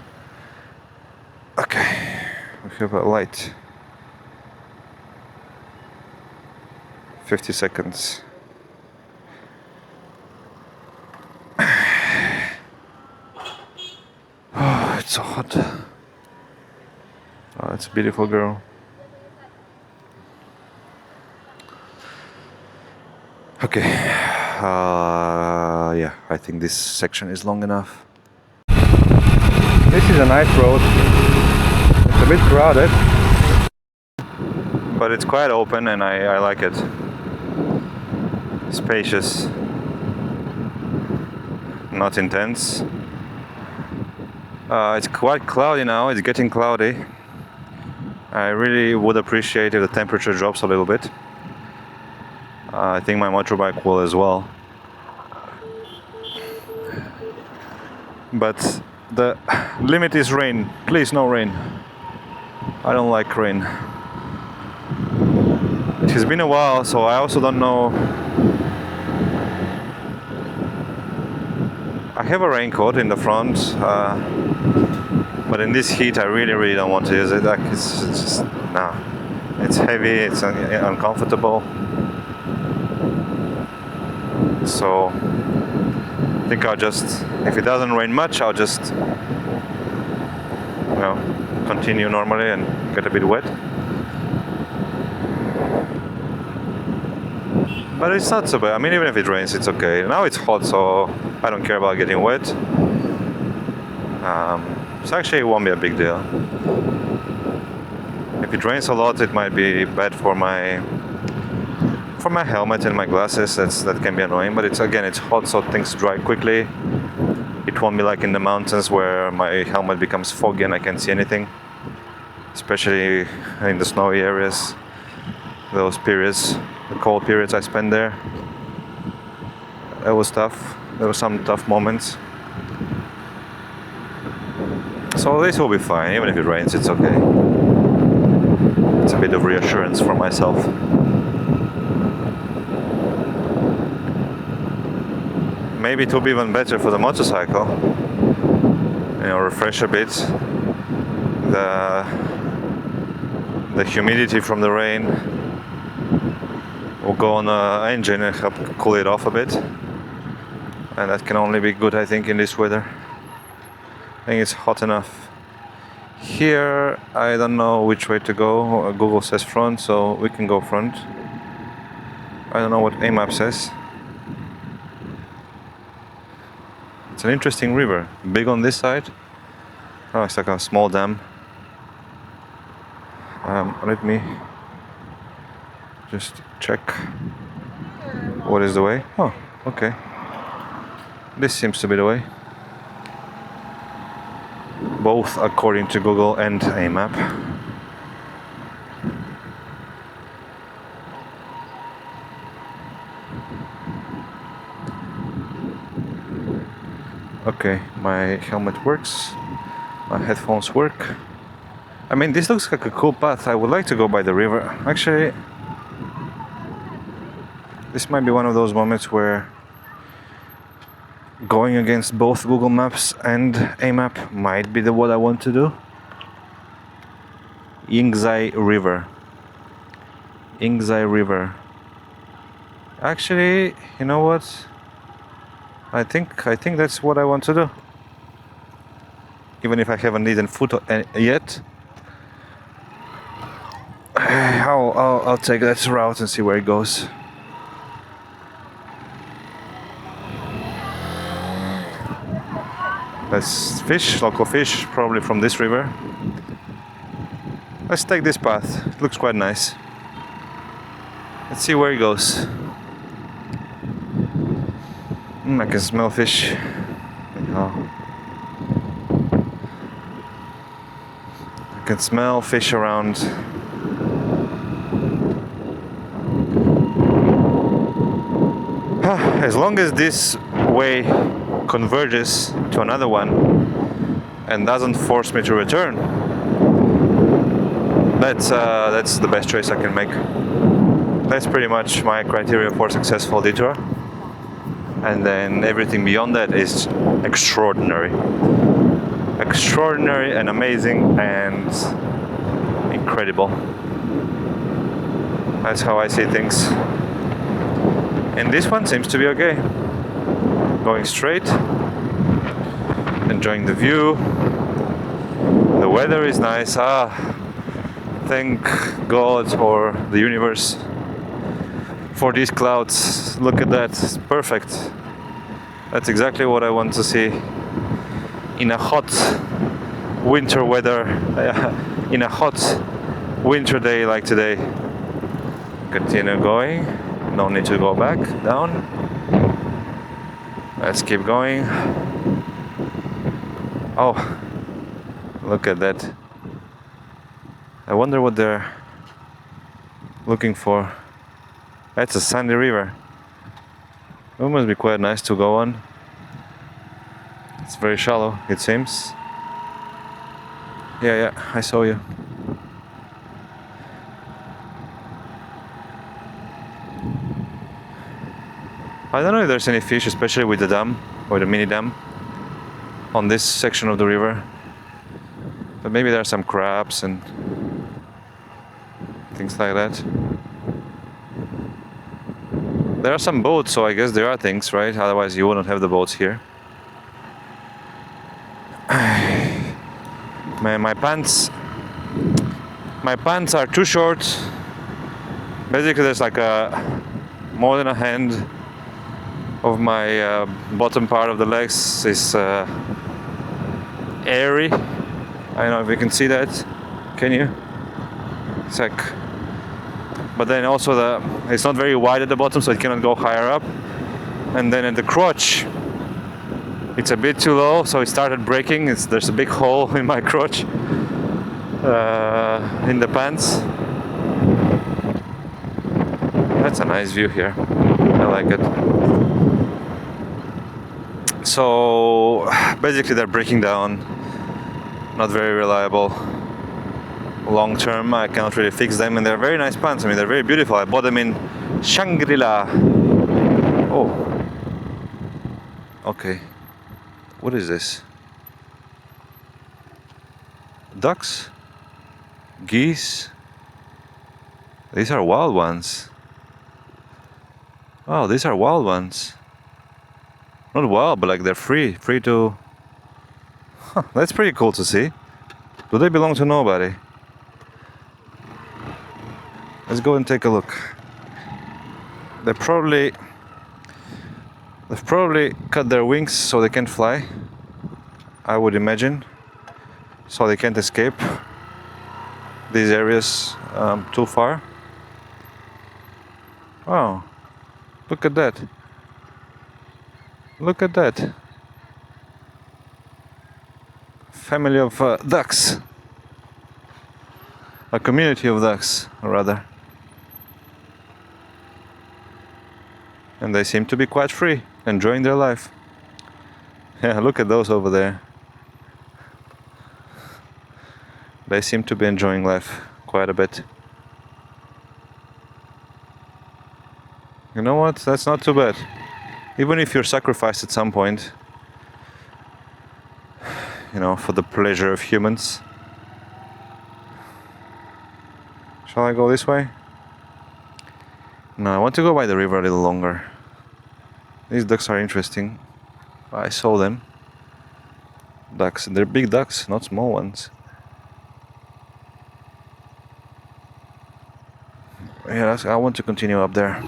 Okay. We have a light. 50 seconds. Oh, it's so hot. Oh, it's a beautiful girl. Okay. Yeah, I think this section is long enough. This is a nice road. It's a bit crowded, but it's quite open and I like it. Spacious, not intense. It's quite cloudy now, it's getting cloudy. I really would appreciate if the temperature drops a little bit. I think my motorbike will as well. But the limit is rain. Please, no rain. I don't like rain. It has been a while, so I also don't know. I have a raincoat in the front, but in this heat I really don't want to use it. Like, it's just, nah. It's heavy, it's uncomfortable. So I think I'll just, if it doesn't rain much, I'll just, continue normally and get a bit wet. But it's not so bad. I mean, even if it rains, it's okay. Now it's hot, so I don't care about getting wet. So actually, it won't be a big deal. If it rains a lot, it might be bad for my helmet and my glasses. That can be annoying. But it's hot, so things dry quickly. It won't be like in the mountains where my helmet becomes foggy and I can't see anything. Especially in the snowy areas. Those periods, the cold periods I spent there. It was tough. There were some tough moments. So this will be fine. Even if it rains, it's okay. It's a bit of reassurance for myself. Maybe it will be even better for the motorcycle. Refresh a bit. The humidity from the rain will go on the engine and help cool it off a bit. And that can only be good, I think, in this weather. I think it's hot enough. Here, I don't know which way to go. Google says front, so we can go front. I don't know what AMAP says. It's an interesting river. Big on this side. Oh, it's like a small dam. Let me just check. What is the way? Oh, okay. This seems to be the way. Both according to Google and AMAP. Okay, my helmet works. My headphones work. I mean, this looks like a cool path. I would like to go by the river. Actually, this might be one of those moments where going against both Google Maps and AMAP might be what I want to do. Yingzai River. Yingzai River. Actually, you know what? I think that's what I want to do. Even if I haven't eaten food yet. I'll take that route and see where it goes. That's fish, local fish, probably from this river. Let's take this path. It looks quite nice. Let's see where it goes. I can smell fish. I can smell fish around. As long as this way converges to another one and doesn't force me to return, that's the best choice I can make. That's pretty much my criteria for successful detour. And then everything beyond that is extraordinary. Extraordinary and amazing and incredible. That's how I see things. And this one seems to be okay. Going straight, enjoying the view. The weather is nice. Thank God or the universe for these clouds. Look at that, it's perfect. That's exactly what I want to see in a hot winter weather, in a hot winter day like today. Continue going, no need to go back down. Let's keep going. Oh, look at that. I wonder what they're looking for. That's a sandy river. It must be quite nice to go on. It's very shallow, it seems. Yeah, I saw you. I don't know if there's any fish, especially with the dam, or the mini dam, on this section of the river. But maybe there are some crabs and things like that. There are some boats, so I guess there are things, right? Otherwise you wouldn't have the boats here. Man, my pants are too short. Basically there's like more than a hand of my bottom part of the legs is airy. I don't know if you can see that. Can you? It's like, but then also it's not very wide at the bottom, so it cannot go higher up. And then at the crotch, it's a bit too low, so it started breaking. There's a big hole in my crotch in the pants. That's a nice view here. I like it. So basically they're breaking down. Not very reliable. Long term, I cannot really fix them, and they're very nice pants. I mean, they're very beautiful. I bought them in Shangri-La. Oh. Okay. What is this? Ducks? Geese? These are wild ones. Wow, these are wild ones. Not wild, but like they're free to... Huh, that's pretty cool to see. Do they belong to nobody? Let's go and take a look. They've probably cut their wings so they can't fly, I would imagine. So they can't escape these areas too far. Wow, look at that. Look at that. Family of ducks. A community of ducks, rather. And they seem to be quite free, enjoying their life. Yeah, look at those over there. They seem to be enjoying life quite a bit. You know what? That's not too bad. Even if you're sacrificed at some point, you know, for the pleasure of humans. Shall I go this way? No, I want to go by the river a little longer. These ducks are interesting. I saw them. Ducks. They're big ducks, not small ones. Yeah, I want to continue up there.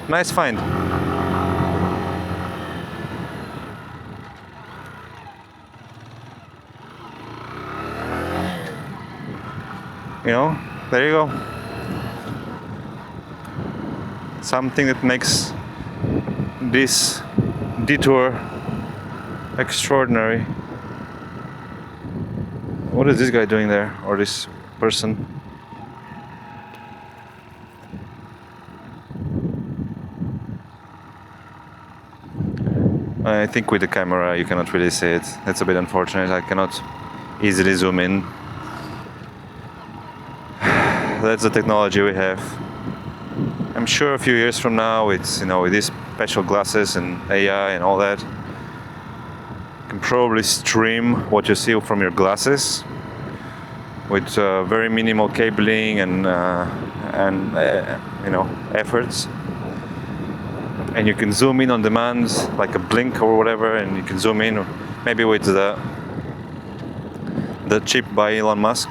Nice find. You know, there you go. Something that makes this detour extraordinary. What is this guy doing there, or this person? I think with the camera you cannot really see it. It's a bit unfortunate. I cannot easily zoom in. That's the technology we have. I'm sure a few years from now, it's, you know, with these special glasses and AI and all that, you can probably stream what you see from your glasses with very minimal cabling and you know, efforts. And you can zoom in on demand, like a blink or whatever, and you can zoom in, maybe with the chip by Elon Musk,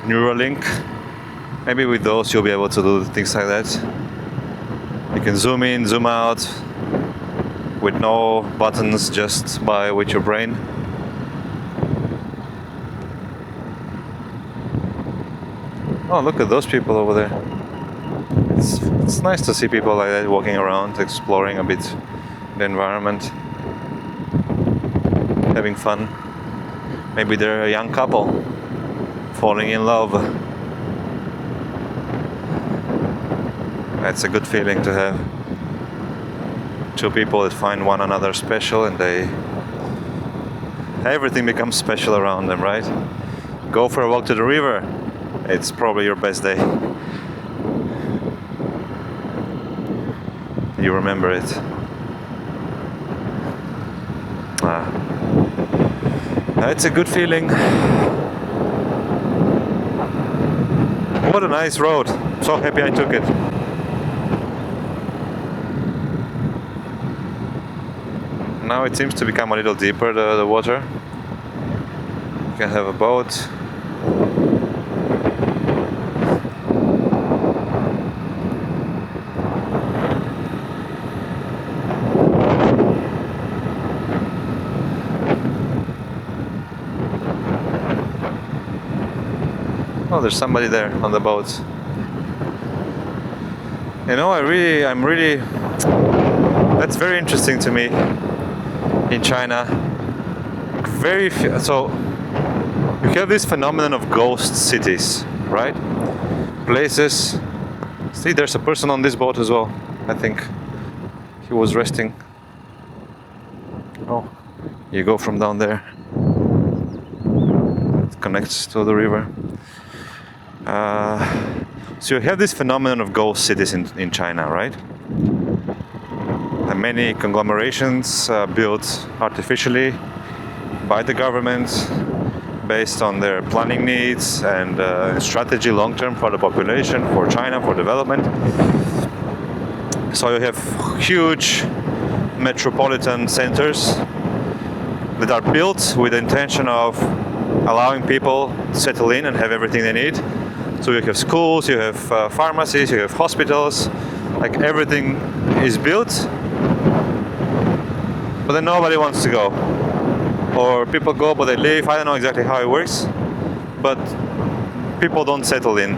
Neuralink. Maybe with those you'll be able to do things like that. You can zoom in, zoom out, with no buttons, just with your brain. Oh, look at those people over there. It's nice to see people like that walking around, exploring a bit the environment. having fun. Maybe they're a young couple falling in love. That's a good feeling to have. Two people that find one another special, and everything becomes special around them, right? Go for a walk to the river. It's probably your best day. You remember it. It's a good feeling. What a nice road. So happy I took it. Now it seems to become a little deeper, the water. You can have a boat. Oh, there's somebody there on the boat. You know, I'm really, that's very interesting to me in China. Very few, so you have this phenomenon of ghost cities, right? Places. See, there's a person on this boat as well. I think he was resting. Oh, you go from down there. It connects to the river. So you have this phenomenon of ghost cities in China, right? And many conglomerations built artificially by the government based on their planning needs and strategy long-term for the population, for China, for development. So you have huge metropolitan centers that are built with the intention of allowing people to settle in and have everything they need. So you have schools, you have pharmacies, you have hospitals, like everything is built, but then nobody wants to go. Or people go but they leave, I don't know exactly how it works, but people don't settle in.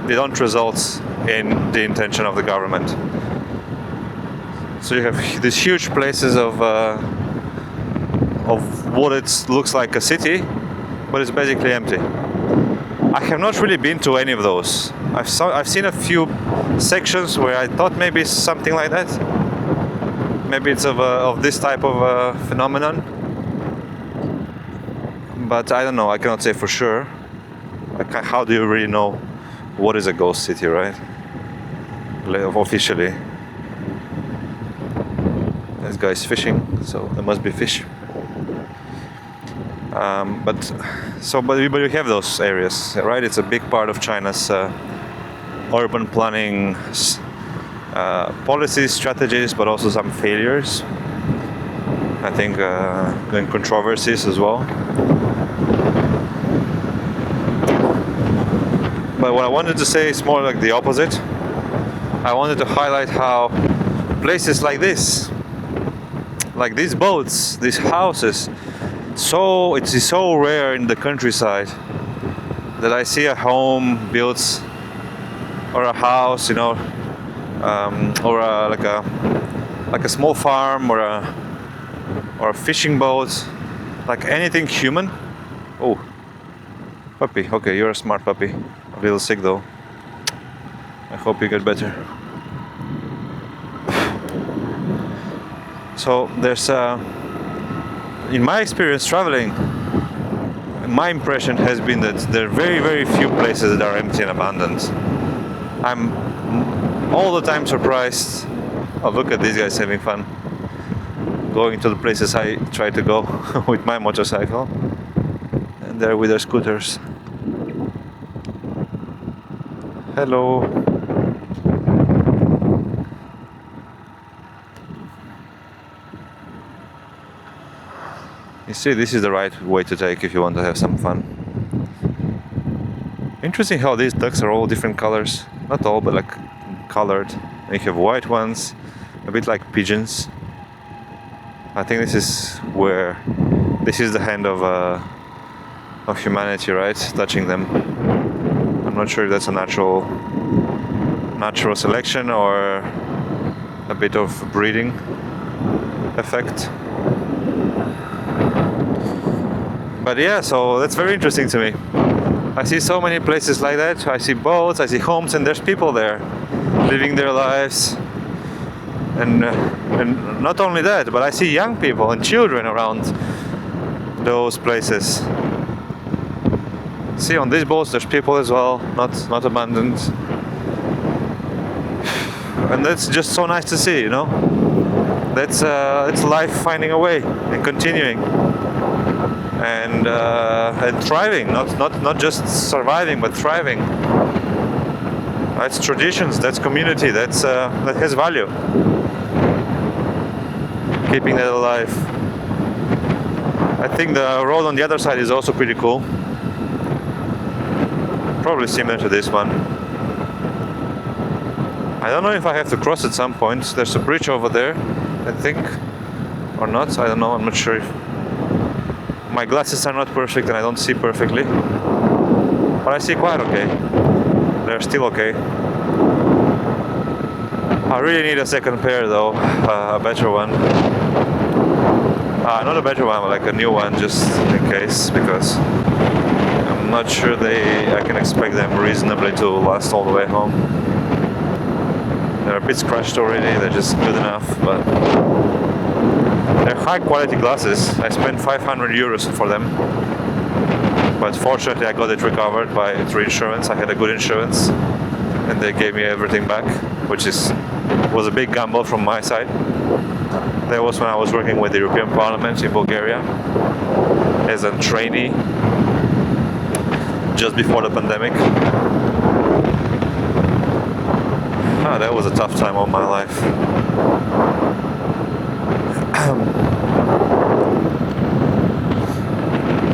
They don't result in the intention of the government. So you have these huge places of what it looks like a city, but it's basically empty. I have not really been to any of those. I've seen a few sections where I thought maybe it's something like that. Maybe it's of this type of phenomenon. But I don't know, I cannot say for sure. Like, how do you really know what is a ghost city, right? Officially. This guy's fishing, so there must be fish. But you have those areas, right? It's a big part of China's urban planning policies, strategies, but also some failures. I think and controversies as well. But what I wanted to say is more like the opposite. I wanted to highlight how places like this, like these boats, these houses, it is so rare in the countryside that I see a home built or a house, or like a small farm or a fishing boat, like anything human. Oh, puppy. Okay, you're a smart puppy. A little sick though. I hope you get better. So there's in my experience traveling, my impression has been that there are very, very few places that are empty and abandoned. I'm all the time surprised. Oh, look at these guys having fun. Going to the places I try to go with my motorcycle. And they're with their scooters. Hello. You see, this is the right way to take if you want to have some fun. Interesting how these ducks are all different colors. Not all, but like colored. And you have white ones, a bit like pigeons. I think this is the hand of humanity, right? Touching them. I'm not sure if that's a natural selection or a bit of breeding effect. But yeah, so that's very interesting to me. I see so many places like that. I see boats, I see homes, and there's people there living their lives. And not only that, but I see young people and children around those places. See, on these boats there's people as well, not abandoned. And that's just so nice to see, you know. That's life finding a way and continuing. And thriving, not just surviving, but thriving. That's traditions, that's community, that has value. Keeping that alive. I think the road on the other side is also pretty cool. Probably similar to this one. I don't know if I have to cross at some point. There's a bridge over there, I think, or not. I don't know. I'm not sure if my glasses are not perfect and I don't see perfectly, but I see quite okay. They're still okay. I really need a second pair though, a better one. Not a better one, but like a new one, just in case, because I'm not sure I can expect them reasonably to last all the way home. They're a bit scratched already, they're just good enough, but they're high quality glasses. I spent 500 euros for them, but fortunately I got it recovered through insurance. I had a good insurance and they gave me everything back, which was a big gamble from my side. That was when I was working with the European Parliament in Bulgaria as a trainee just before the pandemic. That was a tough time of my life.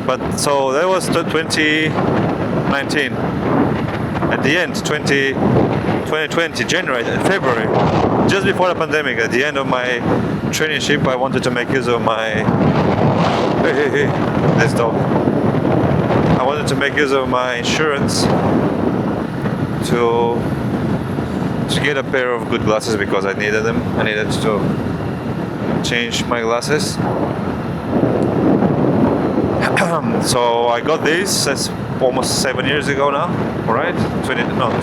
But so that was 2019. At the end, 2020, January, February, just before the pandemic, at the end of my traineeship, I wanted to make use of my this dog. I wanted to make use of my insurance to get a pair of good glasses because I needed them. I needed to change my glasses. So I got these. That's almost 7 years ago now, right?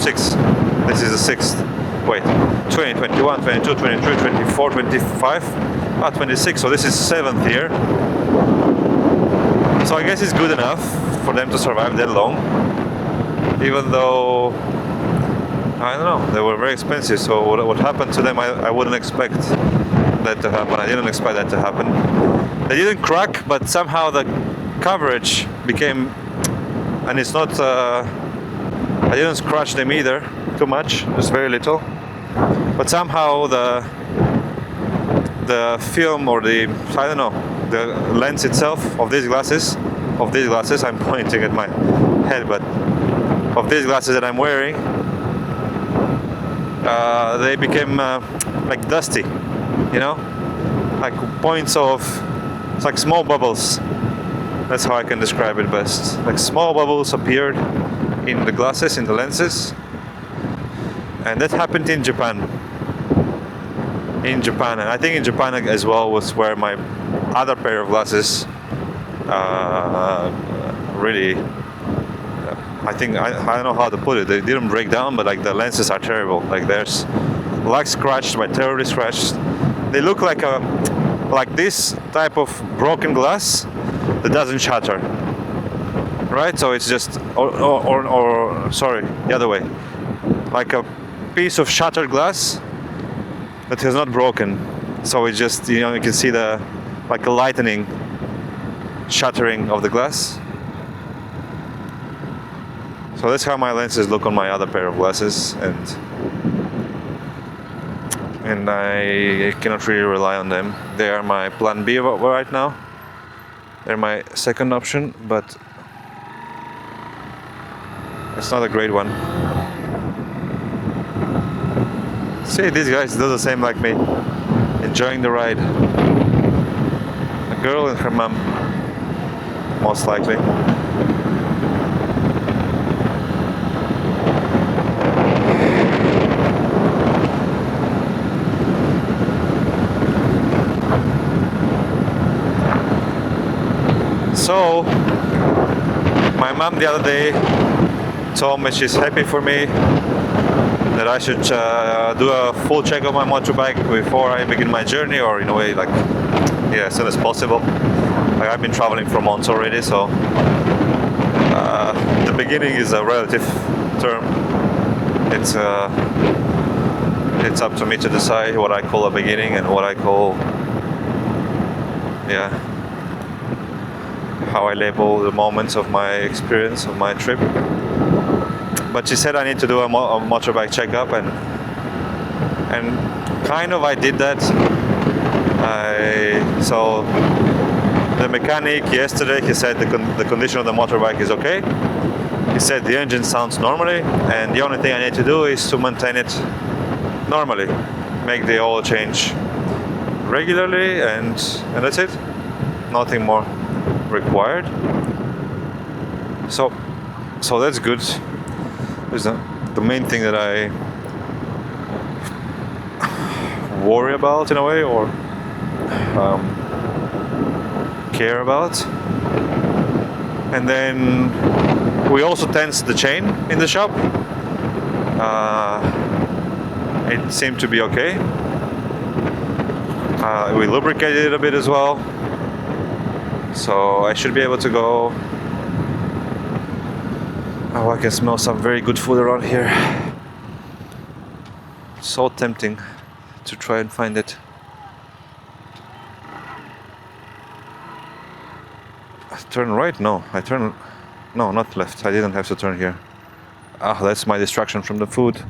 6. This is the 6th. Wait, 20, 21, 22, 23, 24, 25, 26. So this is 7th year. So I guess it's good enough for them to survive that long. Even though, I don't know, they were very expensive. So what happened to them, I wouldn't expect that to happen. I didn't expect that to happen. They didn't crack, but somehow the coverage became, and it's not, I didn't scratch them either too much, just very little, but somehow the film or I don't know, the lens itself of these glasses, I'm pointing at my head, but of these glasses that I'm wearing, they became like dusty, you know, like points of, it's like small bubbles. That's how I can describe it best. Like small bubbles appeared in the glasses, in the lenses. And that happened in Japan. And I think in Japan as well was where my other pair of glasses really, I think, I don't know how to put it. They didn't break down, but like the lenses are terrible. Like there's like scratched, but terribly scratched. They look like this type of broken glass that doesn't shatter, right? So it's just, or sorry, the other way, like a piece of shattered glass that has not broken. So it's just, you know, you can see like a lightning shattering of the glass. So that's how my lenses look on my other pair of glasses, and I cannot really rely on them. They are my plan B right now. They're my second option, but it's not a great one. See, these guys do the same like me, enjoying the ride. A girl and her mom, most likely. So, my mom the other day told me she's happy for me, that I should do a full check of my motorbike before I begin my journey, or in a way, like, yeah, as soon as possible. Like, I've been traveling for months already, so the beginning is a relative term. It's up to me to decide what I call a beginning and what I call, yeah, how I label the moments of my experience of my trip. But she said I need to do a motorbike checkup, and kind of I did that. So the mechanic yesterday, he said the condition of the motorbike is okay. He said the engine sounds normally, and the only thing I need to do is to maintain it normally, make the oil change regularly, and that's it. Nothing more required. So that's good. Is the main thing that I worry about in a way, or care about. And then we also tensed the chain in the shop. It seemed to be okay. We lubricated it a bit as well, so I should be able to go. Oh, I can smell some very good food around here. So tempting to try and find it. I turn right? No, no, not left. I didn't have to turn here. Ah, that's my distraction from the food.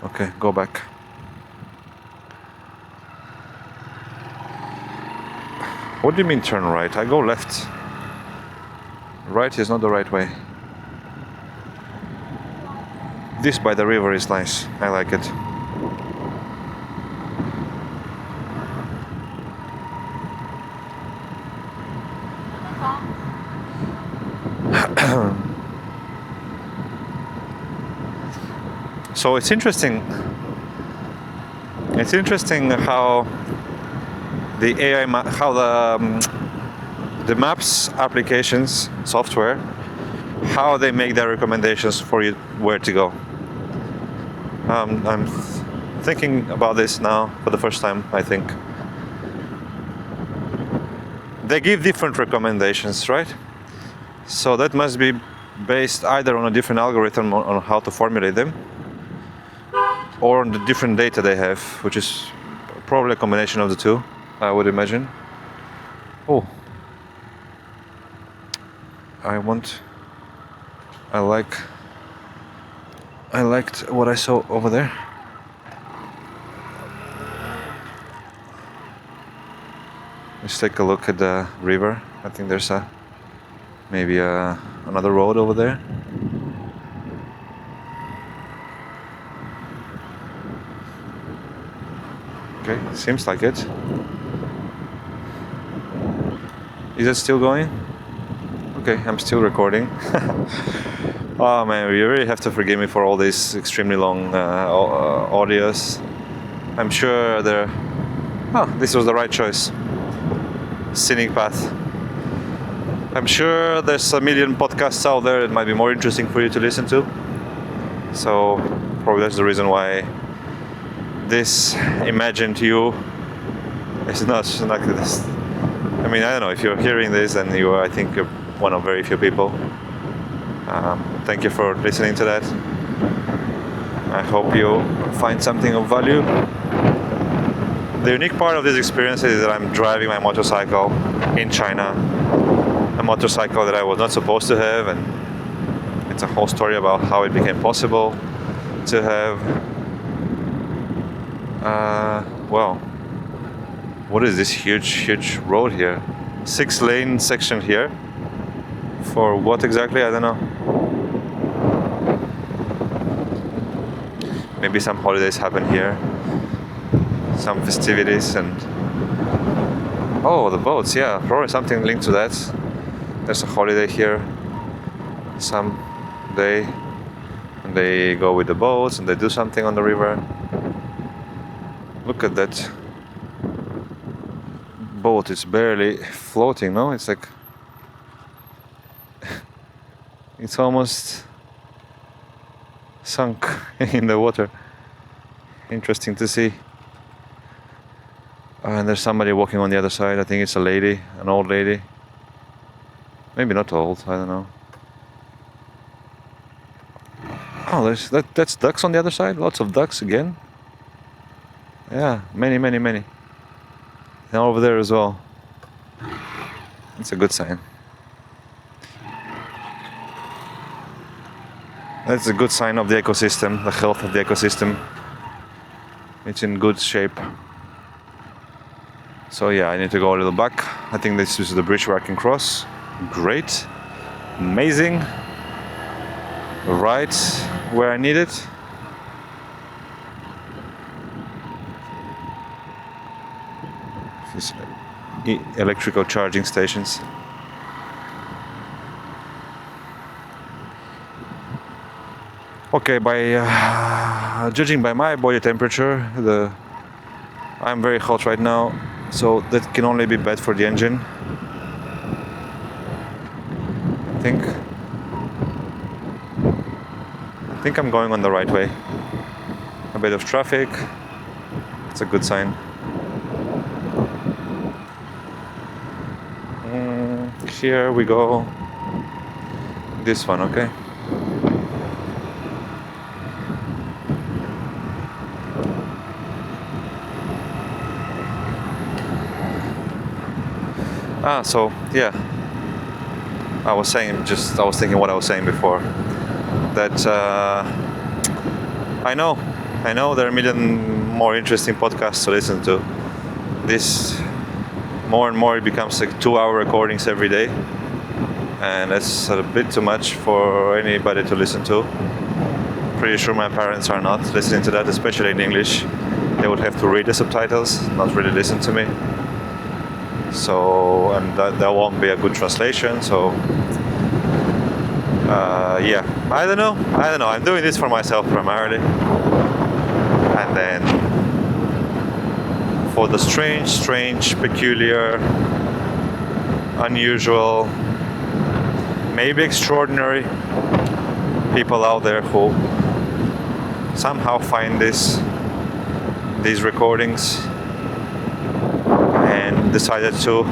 Okay, go back. What do you mean turn right? I go left. Right is not the right way. This by the river is nice. I like it. So it's interesting. It's interesting how the AI, how the maps applications software, how they make their recommendations for you where to go. I'm thinking about this now for the first time, I think. They give different recommendations, right? So that must be based either on a different algorithm on how to formulate them, or on the different data they have, which is probably a combination of the two, I would imagine. Oh, I liked what I saw over there. Let's take a look at the river. I think there's maybe another road over there. Okay, seems like it. Is it still going? Okay, I'm still recording. Oh man, you really have to forgive me for all these extremely long audios. I'm sure this was the right choice. Scenic path. I'm sure there's a million podcasts out there that might be more interesting for you to listen to. So probably that's the reason why this imagined you is not like this. I mean, I don't know, if you're hearing this, then I think you're one of very few people. Thank you for listening to that. I hope you find something of value. The unique part of this experience is that I'm driving my motorcycle in China, a motorcycle that I was not supposed to have, and it's a whole story about how it became possible to have. Well, what is this huge road here? 6-lane section here. For what exactly? I don't know. Maybe some holidays happen here. Some festivities and... Oh, the boats, yeah. Probably something linked to that. There's a holiday here. Some day. And they go with the boats and they do something on the river. Look at that boat. It's barely floating, no? It's like It's almost sunk in the water. Interesting to see. And there's somebody walking on the other side. I think it's a lady, an old lady. Maybe not old, I don't know. Oh, that's ducks on the other side. Lots of ducks again. Yeah, many. And over there as well. It's a good sign. That's a good sign of the ecosystem, the health of the ecosystem. It's in good shape. So yeah, I need to go a little back. I think this is the bridge where I can cross. Great. Amazing. Right where I need it. These electrical charging stations. Okay, by judging by my body temperature, I'm very hot right now, so that can only be bad for the engine. I think I'm going on the right way. A bit of traffic. It's a good sign. Here we go. This one, okay. So yeah, I was thinking what I was saying before, that I know there are a million more interesting podcasts to listen to. This more and more it becomes like 2-hour recordings every day, and that's a bit too much for anybody to listen to. Pretty sure my parents are not listening to that, especially in English. They would have to read the subtitles, not really listen to me. So, and that won't be a good translation. So, yeah, I don't know. I'm doing this for myself primarily, and then for the strange, peculiar, unusual, maybe extraordinary people out there who somehow find these recordings and decided to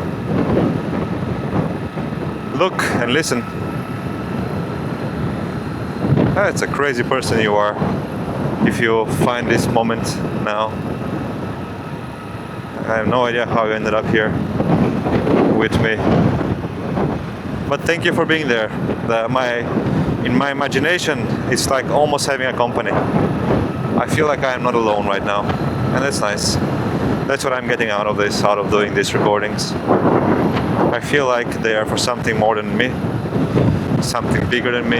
look and listen. That's a crazy person you are if you find this moment now. I have no idea how you ended up here with me, but thank you for being there. In my imagination, it's like almost having a company. I feel like I am not alone right now, and that's nice. That's what I'm getting out of this, out of doing these recordings. I feel like they are for something more than me, something bigger than me,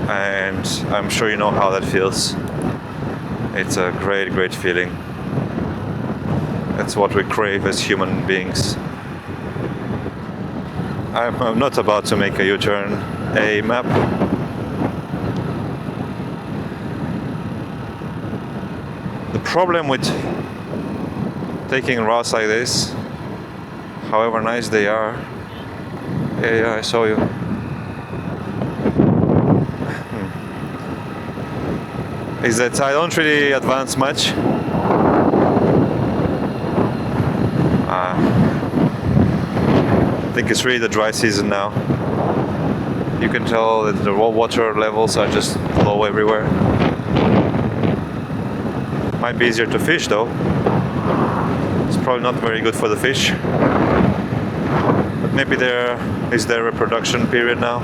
and I'm sure you know how that feels. It's a great feeling. That's what we crave as human beings. I'm not about to make a U-turn. A map. The problem with taking routes like this, however nice they are, yeah, I saw you. Is that I don't really advance much. I think it's really the dry season now. You can tell that the raw water levels are just low everywhere. Might be easier to fish though. It's probably not very good for the fish. But maybe there is their reproduction period now.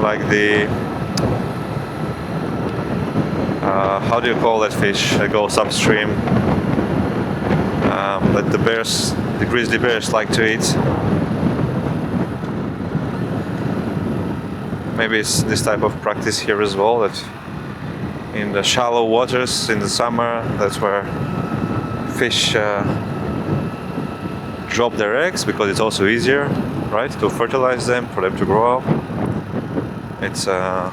Like the how do you call that fish that goes upstream? That the grizzly bears like to eat. Maybe it's this type of practice here as well, that in the shallow waters in the summer, that's where fish drop their eggs, because it's also easier, right, to fertilize them, for them to grow up. It's a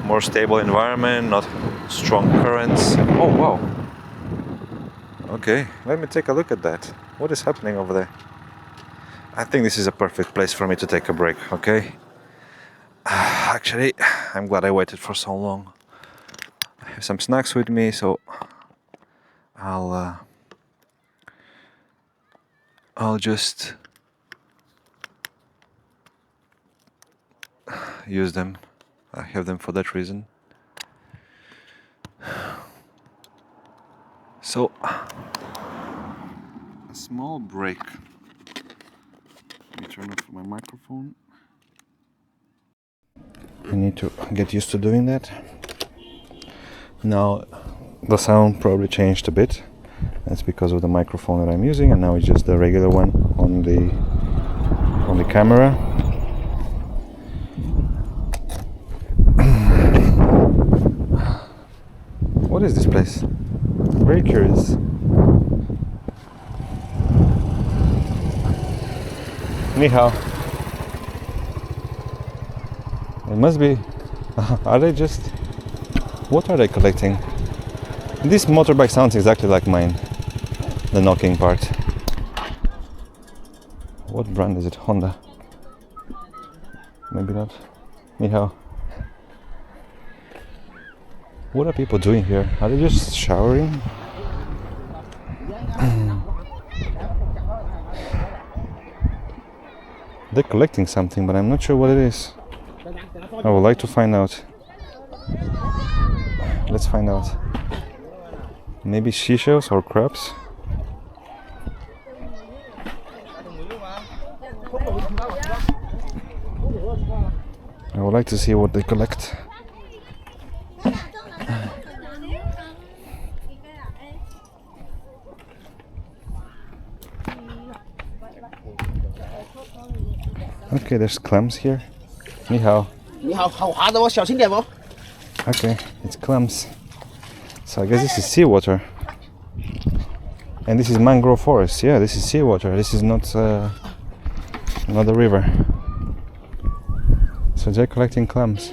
more stable environment, not strong currents. Oh wow. Okay, let me take a look at that. What is happening over there? I think this is a perfect place for me to take a break, okay? Actually, I'm glad I waited for so long. I have some snacks with me, so I'll just use them. I have them for that reason. So, a small break. Let me turn off my microphone. I need to get used to doing that. Now, the sound probably changed a bit. That's because of the microphone that I'm using, and now it's just the regular one on the camera. What is this place? I'm very curious. Ni hao. It must be. Are they just? What are they collecting? This motorbike sounds exactly like mine. The knocking part. What brand is it? Honda? Maybe not. Ni hao. What are people doing here? Are they just showering? They're collecting something, but I'm not sure what it is. I would like to find out. Let's find out. Maybe seashells or crabs? I would like to see what they collect. Okay, there's clams here. Ni hao. Okay, it's clams. So I guess this is seawater. And this is mangrove forest. Yeah, this is seawater. This is not a river. So they're collecting clams.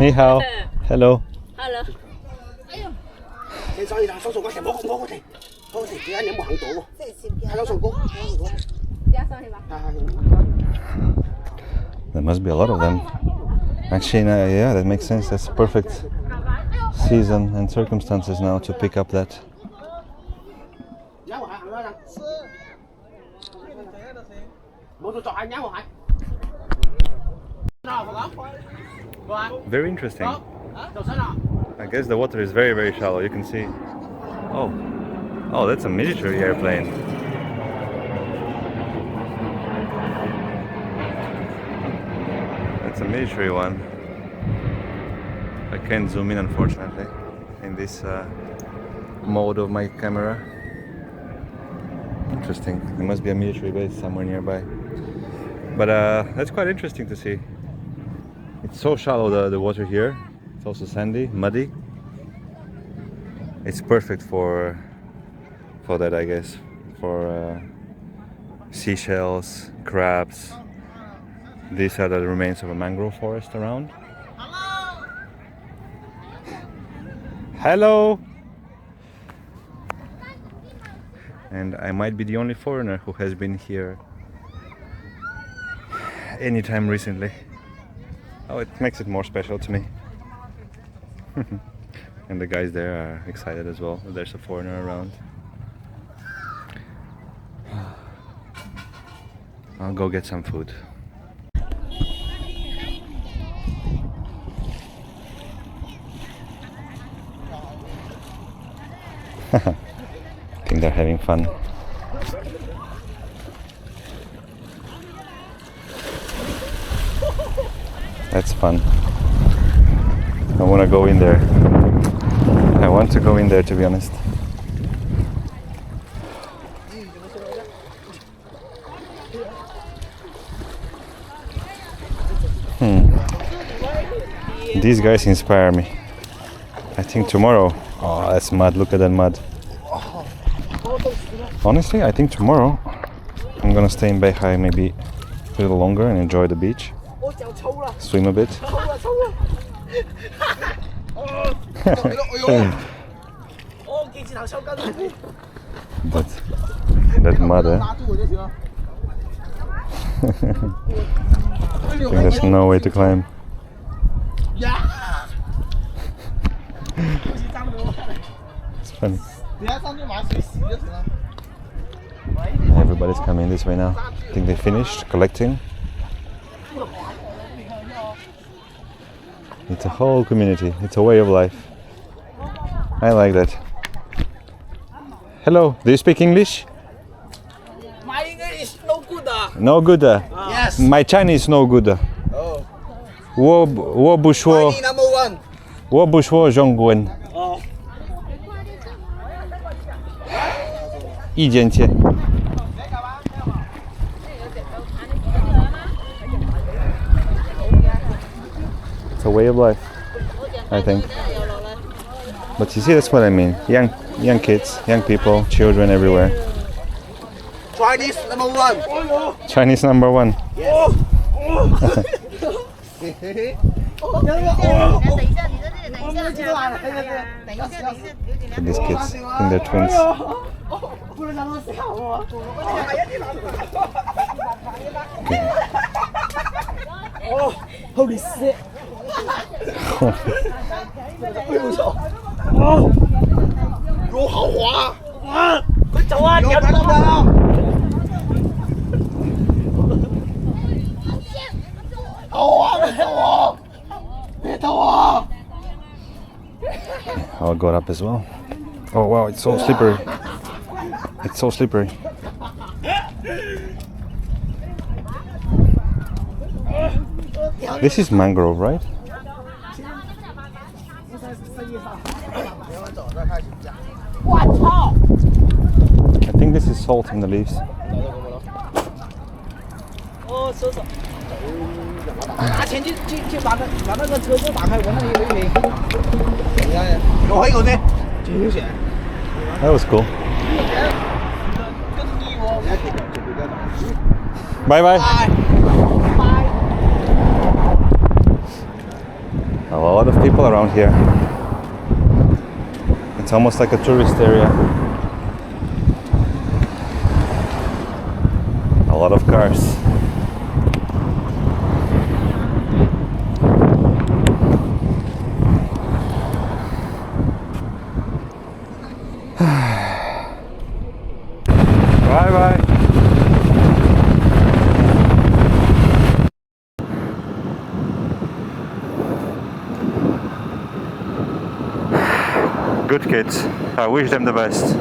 Ni hao. Hello. Hello. There must be a lot of them. Actually, yeah, that makes sense. That's perfect season and circumstances now to pick up that. Very interesting. I guess the water is very, very shallow. You can see. Oh, that's a military airplane. That's a military one. I can't zoom in, unfortunately, in this mode of my camera. Interesting. There must be a military base somewhere nearby. But that's quite interesting to see. It's so shallow, the water here. It's also sandy, muddy. It's perfect for that, I guess. For seashells, crabs. These are the remains of a mangrove forest around. Hello! And I might be the only foreigner who has been here anytime recently. Oh, it makes it more special to me. And the guys there are excited as well. There's a foreigner around. I'll go get some food. I think they're having fun. That's fun. I want to go in there. I want to go in there, to be honest. These guys inspire me. I think tomorrow. Oh, that's mud. Look at that mud. Honestly, I think tomorrow I'm gonna stay in Beihai maybe a little longer and enjoy the beach. Swim a bit. But that mother. I think there's no way to climb. It's funny. Everybody's coming this way now. I think they finished collecting. It's a whole community. It's a way of life. I like that. Hello, do you speak English? My English is no good. No good. Yes. My Chinese no good. Oh. 我不说 Chinese number one. 我不说中文。哦。一件钱。It's a way of life, I think. But you see, that's what I mean. Young kids, young people, children everywhere. Chinese number one. Chinese number one. Yes. Look at these kids. I think they're twins. Holy shit. 路好滑啊！快走啊！你要看到没有？偷啊！别偷我！别偷我！ I'll go up as well. Oh wow, it's so slippery. It's so slippery. This is mangrove, right? I think this is salt in the leaves. 哦，收手。拿钱去把那个车子打开，我那里有一瓶。我喺度啫，最险。 That was cool. 跟住我。Bye bye. 拜。 A lot of people around here. It's almost like a tourist area. A lot of cars. Bye bye. Good kids. I wish them the best.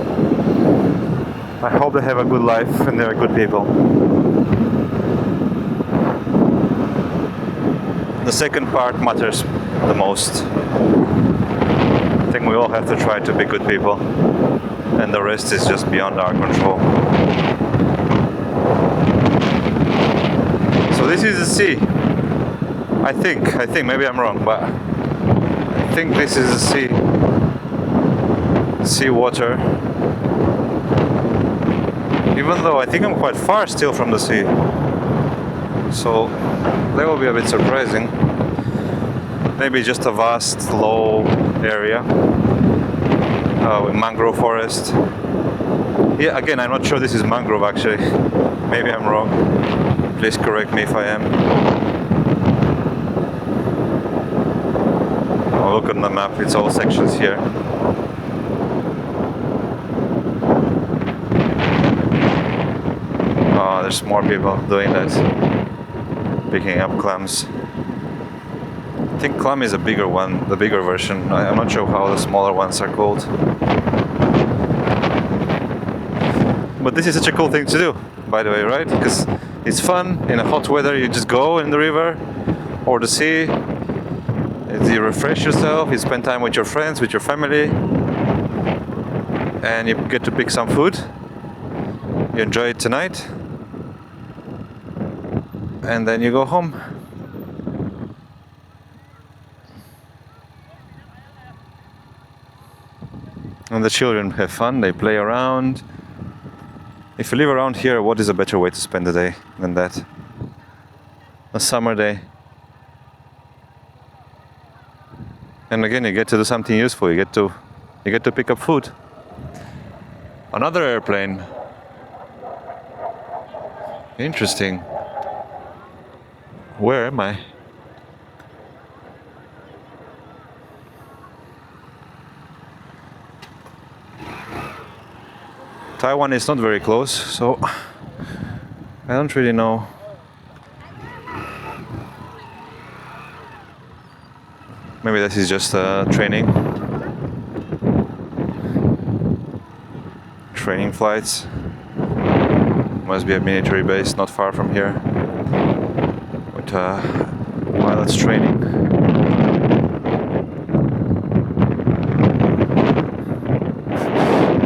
I hope they have a good life and they're good people. The second part matters the most. I think we all have to try to be good people, and the rest is just beyond our control. So this is the sea. I think, maybe I'm wrong, but I think this is the sea. Sea water. Even though I think I'm quite far still from the sea. So that will be a bit surprising. Maybe just a vast, low area with mangrove forest. Yeah, again, I'm not sure this is mangrove actually. Maybe I'm wrong. Please correct me if I am. Oh, look on the map, it's all sections here. Oh, there's more people doing that. Picking up clams. I think clam is a bigger one, the bigger version. I'm not sure how the smaller ones are called. But this is such a cool thing to do, by the way, right? Because it's fun. In a hot weather, you just go in the river or the sea. You refresh yourself, you spend time with your friends, with your family, and you get to pick some food. You enjoy it tonight, and then you go home. And the children have fun, they play around. If you live around here, what is a better way to spend the day than that? A summer day. And again, you get to do something useful. You get to pick up food. Another airplane. Interesting. Where am I? Taiwan is not very close, so I don't really know. Maybe this is just training flights. Must be a military base not far from here with pilots training.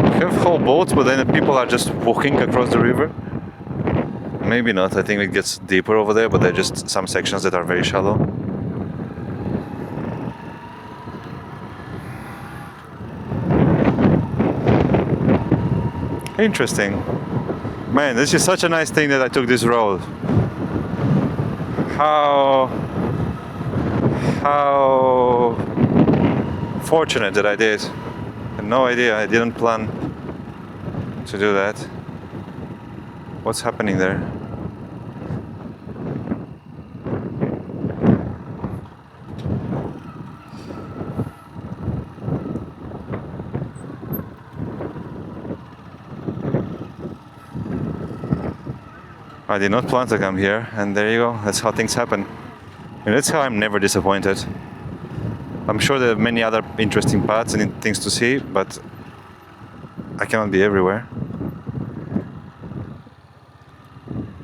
We have whole boats, but then the people are just walking across the river. Maybe not. I think it gets deeper over there, but there are just some sections that are very shallow. Interesting. Man, this is such a nice thing that I took this road. How fortunate that I did. I had no idea. I didn't plan to do that. What's happening there? I did not plan to come here, and there you go. That's how things happen. And that's how I'm never disappointed. I'm sure there are many other interesting paths and things to see, but I cannot be everywhere.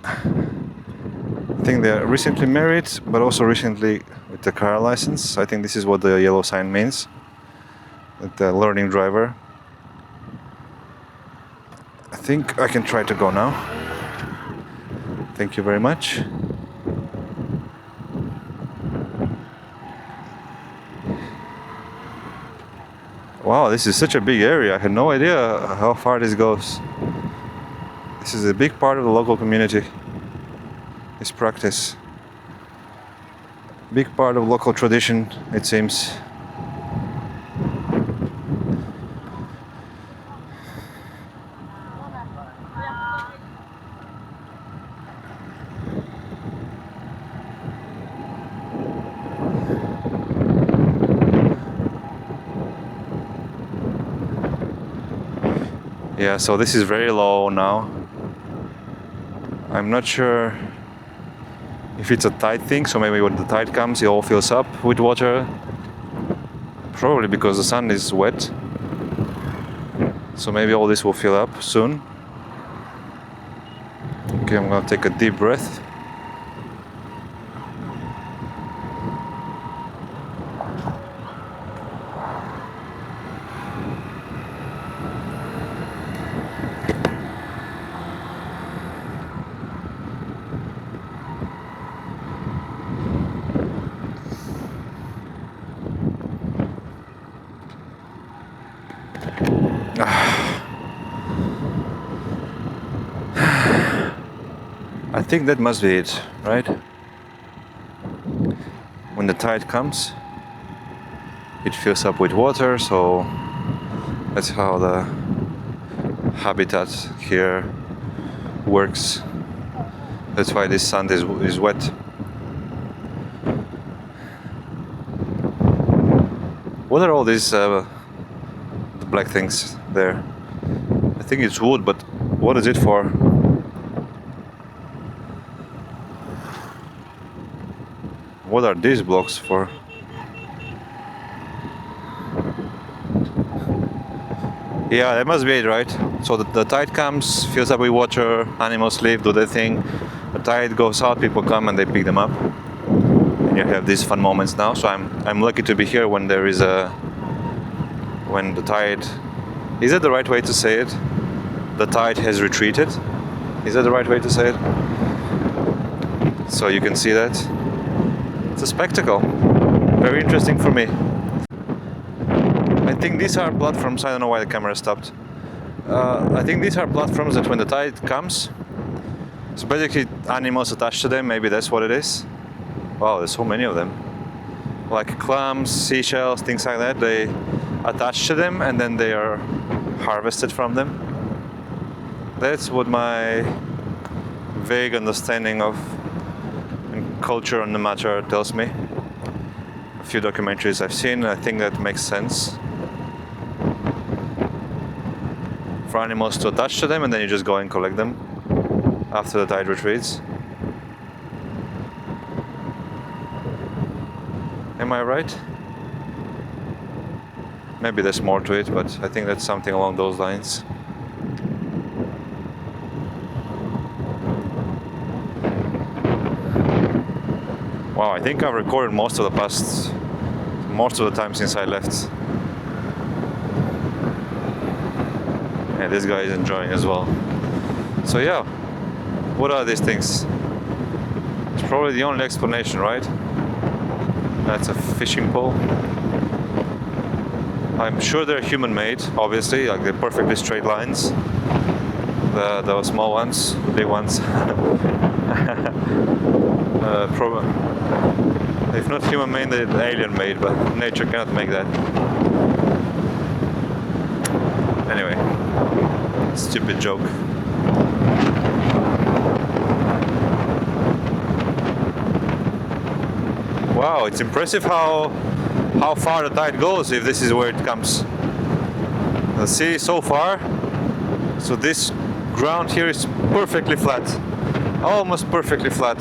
I think they're recently married, but also recently with the car license. I think this is what the yellow sign means. The learning driver. I think I can try to go now. Thank you very much. Wow, this is such a big area. I had no idea how far this goes. This is a big part of the local community. This practice. Big part of local tradition, it seems. Yeah, so this is very low now. I'm not sure if it's a tide thing, so maybe when the tide comes it all fills up with water. Probably because the sun is wet. So maybe all this will fill up soon. Okay, I'm gonna take a deep breath. I think that must be it, right? When the tide comes, it fills up with water, so that's how the habitat here works. That's why this sand is wet. What are all these black things there? I think it's wood, but what is it for? What are these blocks for? Yeah, that must be it, right? So the tide comes, fills up with water, animals leave, do their thing. The tide goes out, people come and they pick them up. And you have these fun moments now. So I'm lucky to be here when there is when the tide. Is that the right way to say it? The tide has retreated. Is that the right way to say it? So you can see that. It's a spectacle. Very interesting for me. I think these are platforms. I don't know why the camera stopped. I think these are platforms that when the tide comes, it's basically animals attached to them. Maybe that's what it is. Wow, there's so many of them. Like clams, seashells, things like that. They attach to them and then they are harvested from them. That's what my vague understanding of culture on the matter tells me. A few documentaries I've seen, I think that makes sense. For animals to attach to them and then you just go and collect them after the tide retreats. Am I right? Maybe there's more to it, but I think that's something along those lines. Wow, I think I've recorded most of the time since I left. And this guy is enjoying as well. So yeah, what are these things? It's probably the only explanation, right? That's a fishing pole. I'm sure they're human-made, obviously, like they're perfectly straight lines. The small ones, the big ones. If not human-made, they're alien-made, but nature cannot make that. Anyway, stupid joke. Wow, it's impressive how far the tide goes if this is where it comes. See, so far, so this ground here is perfectly flat, almost perfectly flat.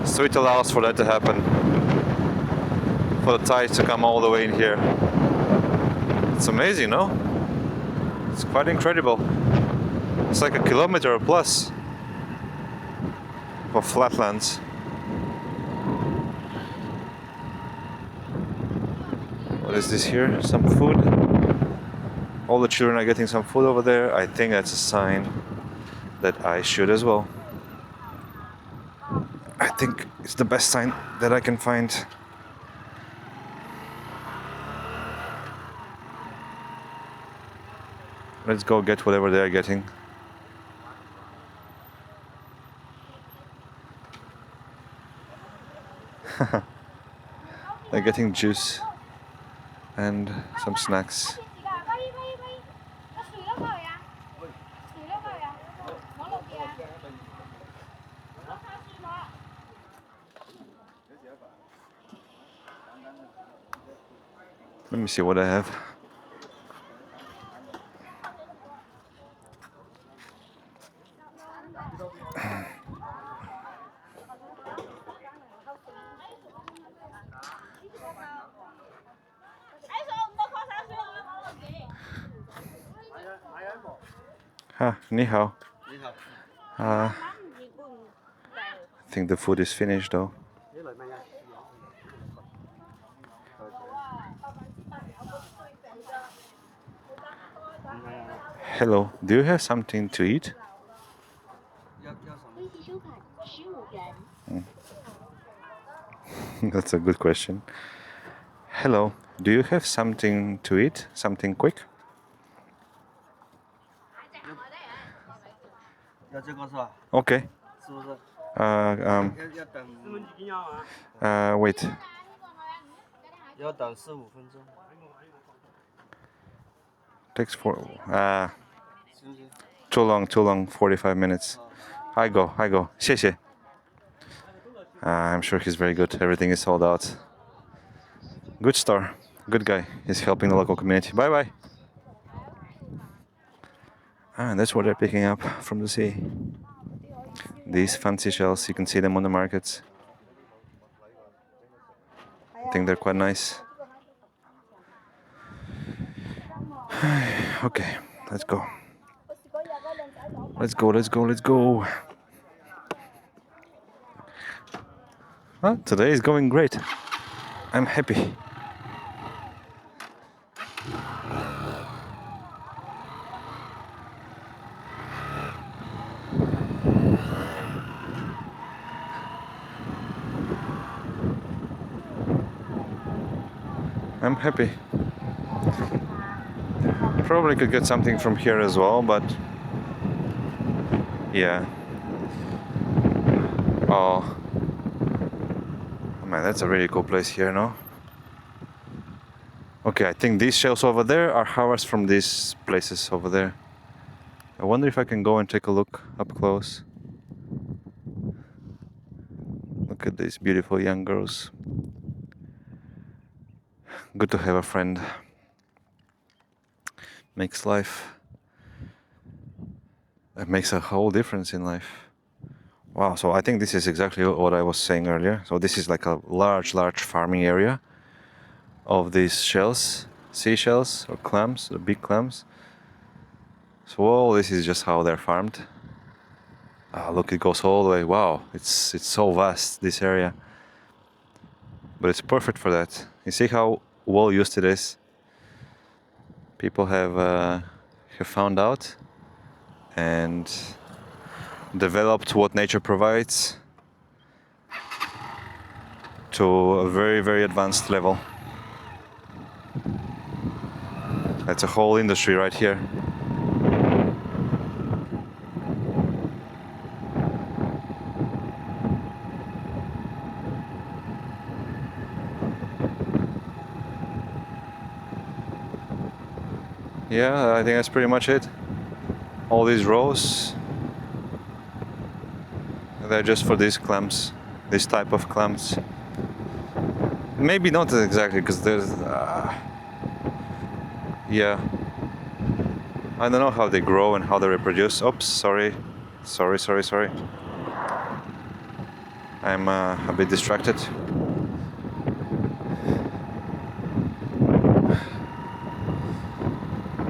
So it allows for that to happen, for the tide to come all the way in here. It's amazing, no? It's quite incredible. It's like a kilometer plus of flatlands. What is this here? Some food. All the children are getting some food over there. I think that's a sign that I should as well. I think it's the best sign that I can find. Let's go get whatever they're getting. They're getting juice and some snacks. Let me see what I have. Ni hao. I think the food is finished though. Hello, do you have something to eat? That's a good question. Hello, do you have something to eat? Something quick? Okay. Wait. Takes too long, 45 minutes. I go. 谢谢. I'm sure he's very good. Everything is sold out. Good store. Good guy. He's helping the local community. Bye bye. And that's what they're picking up from the sea. These fancy shells, you can see them on the markets. I think they're quite nice. Okay, let's go. Let's go. Well, today is going great. I'm happy. I'm happy. Probably could get something from here as well, but yeah. Oh man, that's a really cool place here, no? Okay, I think these shells over there are harvested from these places over there. I wonder if I can go and take a look up close. Look at these beautiful young girls. Good to have a friend. Makes life. It makes a whole difference in life. Wow, so I think this is exactly what I was saying earlier. So this is like a large farming area of these shells, seashells or clams, the big clams. So all this is just how they're farmed. Ah, look, it goes all the way. Wow, it's so vast, this area. But it's perfect for that. You see how well used it is? People have found out and developed what nature provides to a very advanced level. That's a whole industry right here. Yeah, I think that's pretty much it. All these rows, they're just for these clams, this type of clams. Maybe not exactly, because there's yeah, I don't know how they grow and how they reproduce. Oops, sorry. I'm a bit distracted.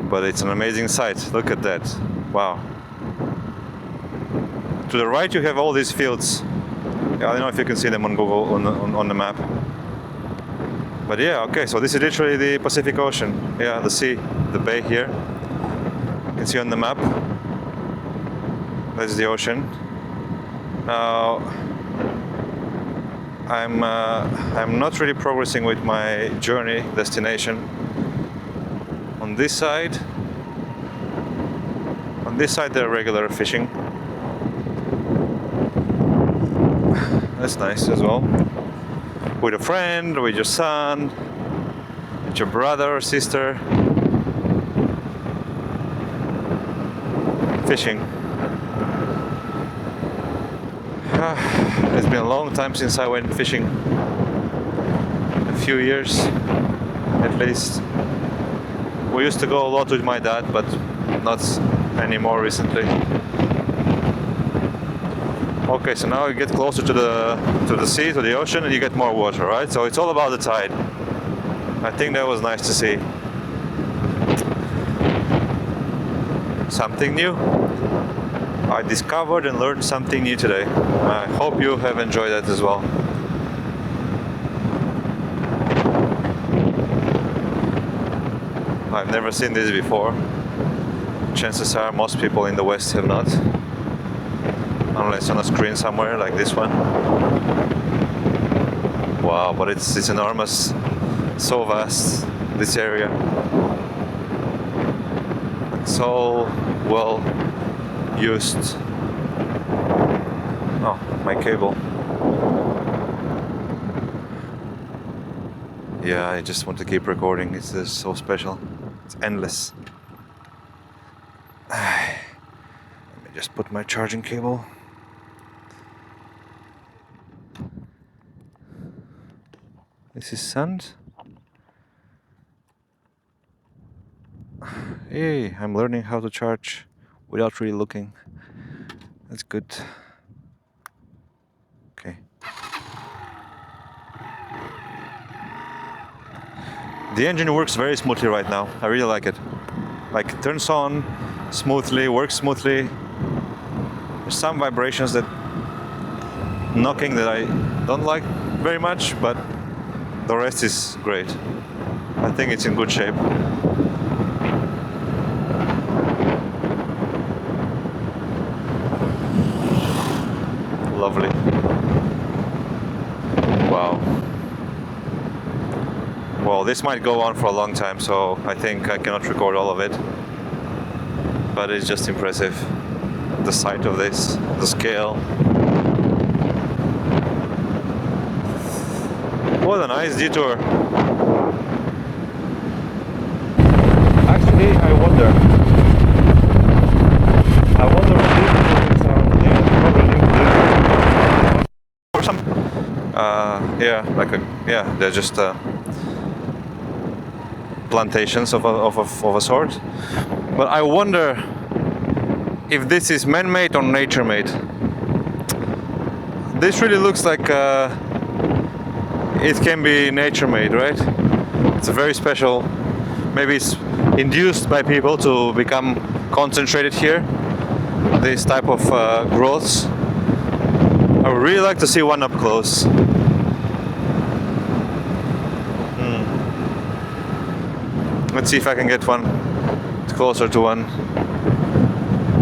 But it's an amazing sight. Look at that. Wow. To the right you have all these fields. Yeah, I don't know if you can see them on Google on the map. But yeah, okay, so this is literally the Pacific Ocean. Yeah, the sea, the bay here. You can see on the map. That's the ocean. Now, I'm not really progressing with my journey destination. On this side they're regular fishing. That's nice as well. With a friend, with your son, with your brother or sister. Fishing. It's been a long time since I went fishing. A few years, at least. We used to go a lot with my dad, but not anymore recently. Okay, so now you get closer to the sea, to the ocean, and you get more water, right? So it's all about the tide. I think that was nice to see. Something new. I discovered and learned something new today. I hope you have enjoyed that as well. I've never seen this before. Chances are most people in the West have not. Unless on a screen somewhere like this one. Wow, but it's enormous. So vast, this area. So well used. Oh, my cable. Yeah, I just want to keep recording. It's just so special. It's endless. Let me just put my charging cable. This is sand. Hey, I'm learning how to charge without really looking. That's good. Okay. The engine works very smoothly right now. I really like it. Like, it turns on smoothly, works smoothly. There's some vibrations that knocking that I don't like very much, but the rest is great. I think it's in good shape. Lovely. Wow. Well, this might go on for a long time, so I think I cannot record all of it. But it's just impressive. The sight of this, the scale. What a nice detour. Actually, I wonder. Yeah, they're just plantations of a sort. But I wonder if this is man-made or nature-made. This really looks like it can be nature-made, right? It's a very special. Maybe it's induced by people to become concentrated here. This type of growths. I would really like to see one up close. Let's see if I can get one closer to one.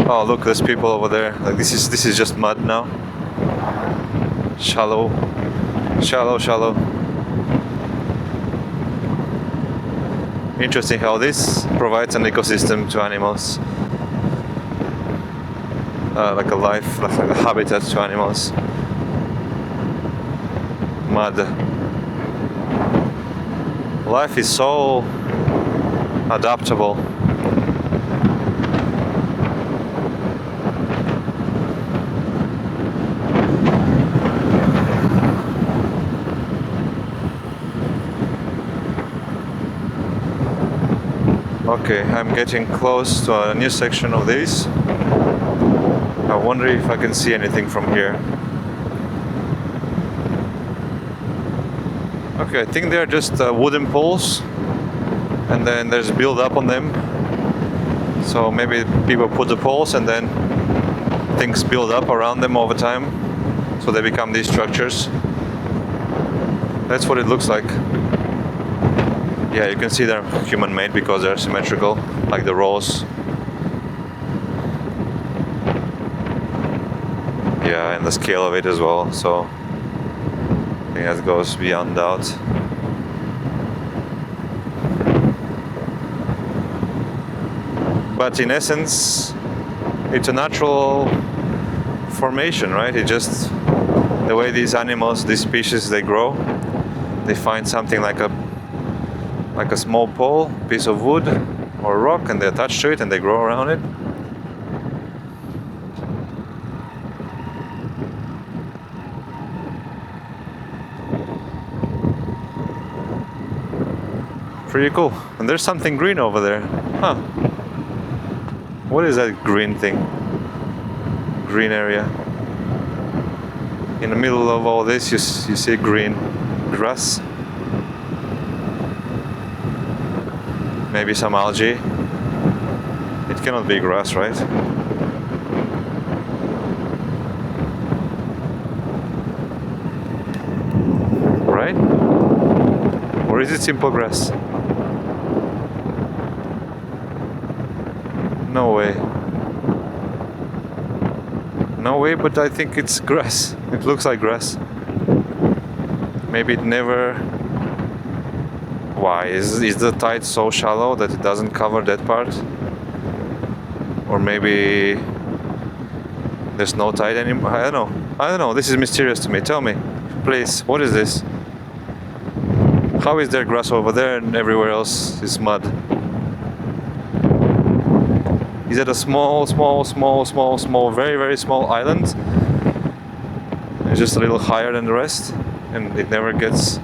Oh, look, there's people over there. Like this is just mud now. Shallow. Interesting how this provides an ecosystem to animals. Like a life, like a habitat to animals. Mud. Life is so adaptable. Okay, I'm getting close to a new section of this. I wonder if I can see anything from here. Okay, I think they're just wooden poles, and then there's build up on them. So maybe people put the poles and then things build up around them over time, so they become these structures. That's what it looks like. Yeah, you can see they're human-made because they're symmetrical, like the rows. Yeah, and the scale of it as well, so I think that goes beyond doubt. But in essence, it's a natural formation, right? It just, the way these animals, these species, they grow, they find something like a small pole, piece of wood or rock, and they attach to it and they grow around it. Pretty cool. And there's something green over there. Huh. What is that green thing? Green area. In the middle of all this, you see green grass. Maybe some algae. It cannot be grass, right? Right? Or is it simple grass? No way. No way, but I think it's grass. It looks like grass. Maybe it never... Why? Is the tide so shallow that it doesn't cover that part? Or maybe there's no tide anymore? I don't know. This is mysterious to me. Tell me, please, what is this? How is there grass over there and everywhere else is mud? Is it a small, very, very small island? It's just a little higher than the rest and it never gets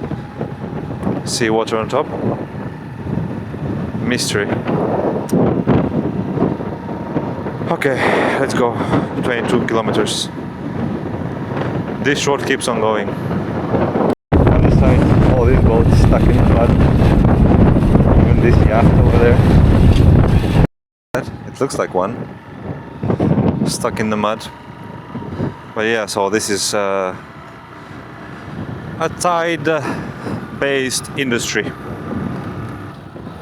seawater on top? Mystery. Okay, let's go. 22 kilometers. This road keeps on going. On the side, all these boats stuck in the mud. Even this yacht over there. It looks like one. Stuck in the mud. But yeah, so this is a tide-based industry.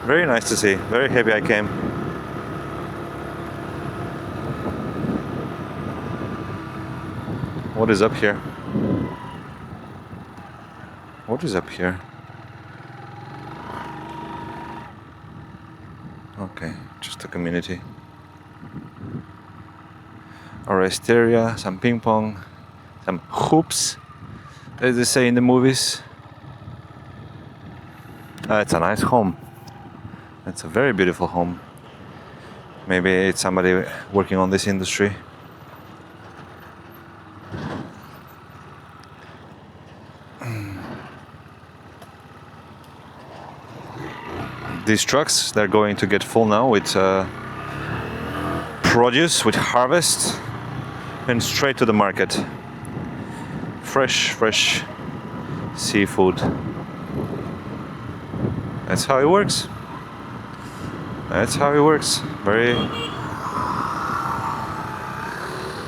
Very nice to see. Very happy I came. What is up here? What is up here? Okay, just a community. A rest area, some ping pong, some hoops, as they say in the movies. It's a nice home. It's a very beautiful home. Maybe it's somebody working on this industry. these trucks, they're going to get full now with produce, with harvest, and straight to the market. Fresh seafood. That's how it works. That's how it works.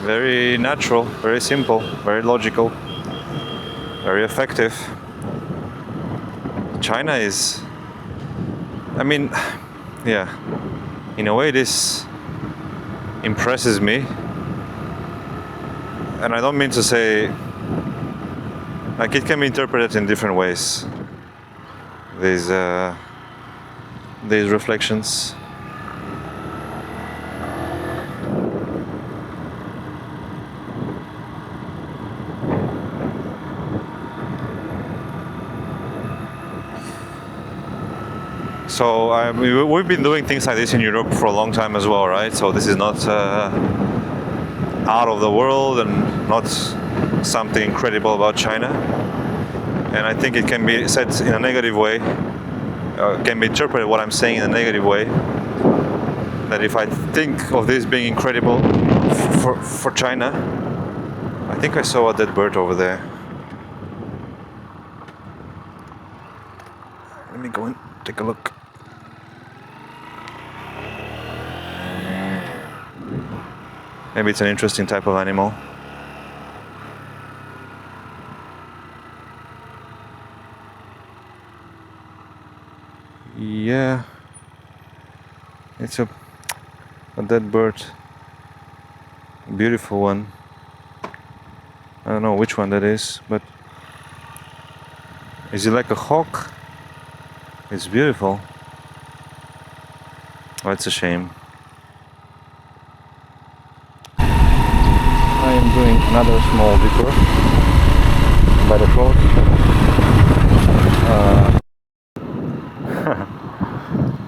Very natural, very simple, very logical, very effective. China is, I mean, yeah, in a way this impresses me. And I don't mean to say, like, it can be interpreted in different ways. These reflections. So we've been doing things like this in Europe for a long time as well, right? So this is not out of the world and not something incredible about China. And I think it can be said in a negative way, can be interpreted what I'm saying in a negative way. That if I think of this being incredible for China, I think I saw a dead bird over there. Let me go and take a look. Maybe it's an interesting type of animal. Yeah, it's a dead bird. Beautiful one. I don't know which one that is, but is it like a hawk? It's beautiful. Oh, it's a shame. I am doing another small detour by the road.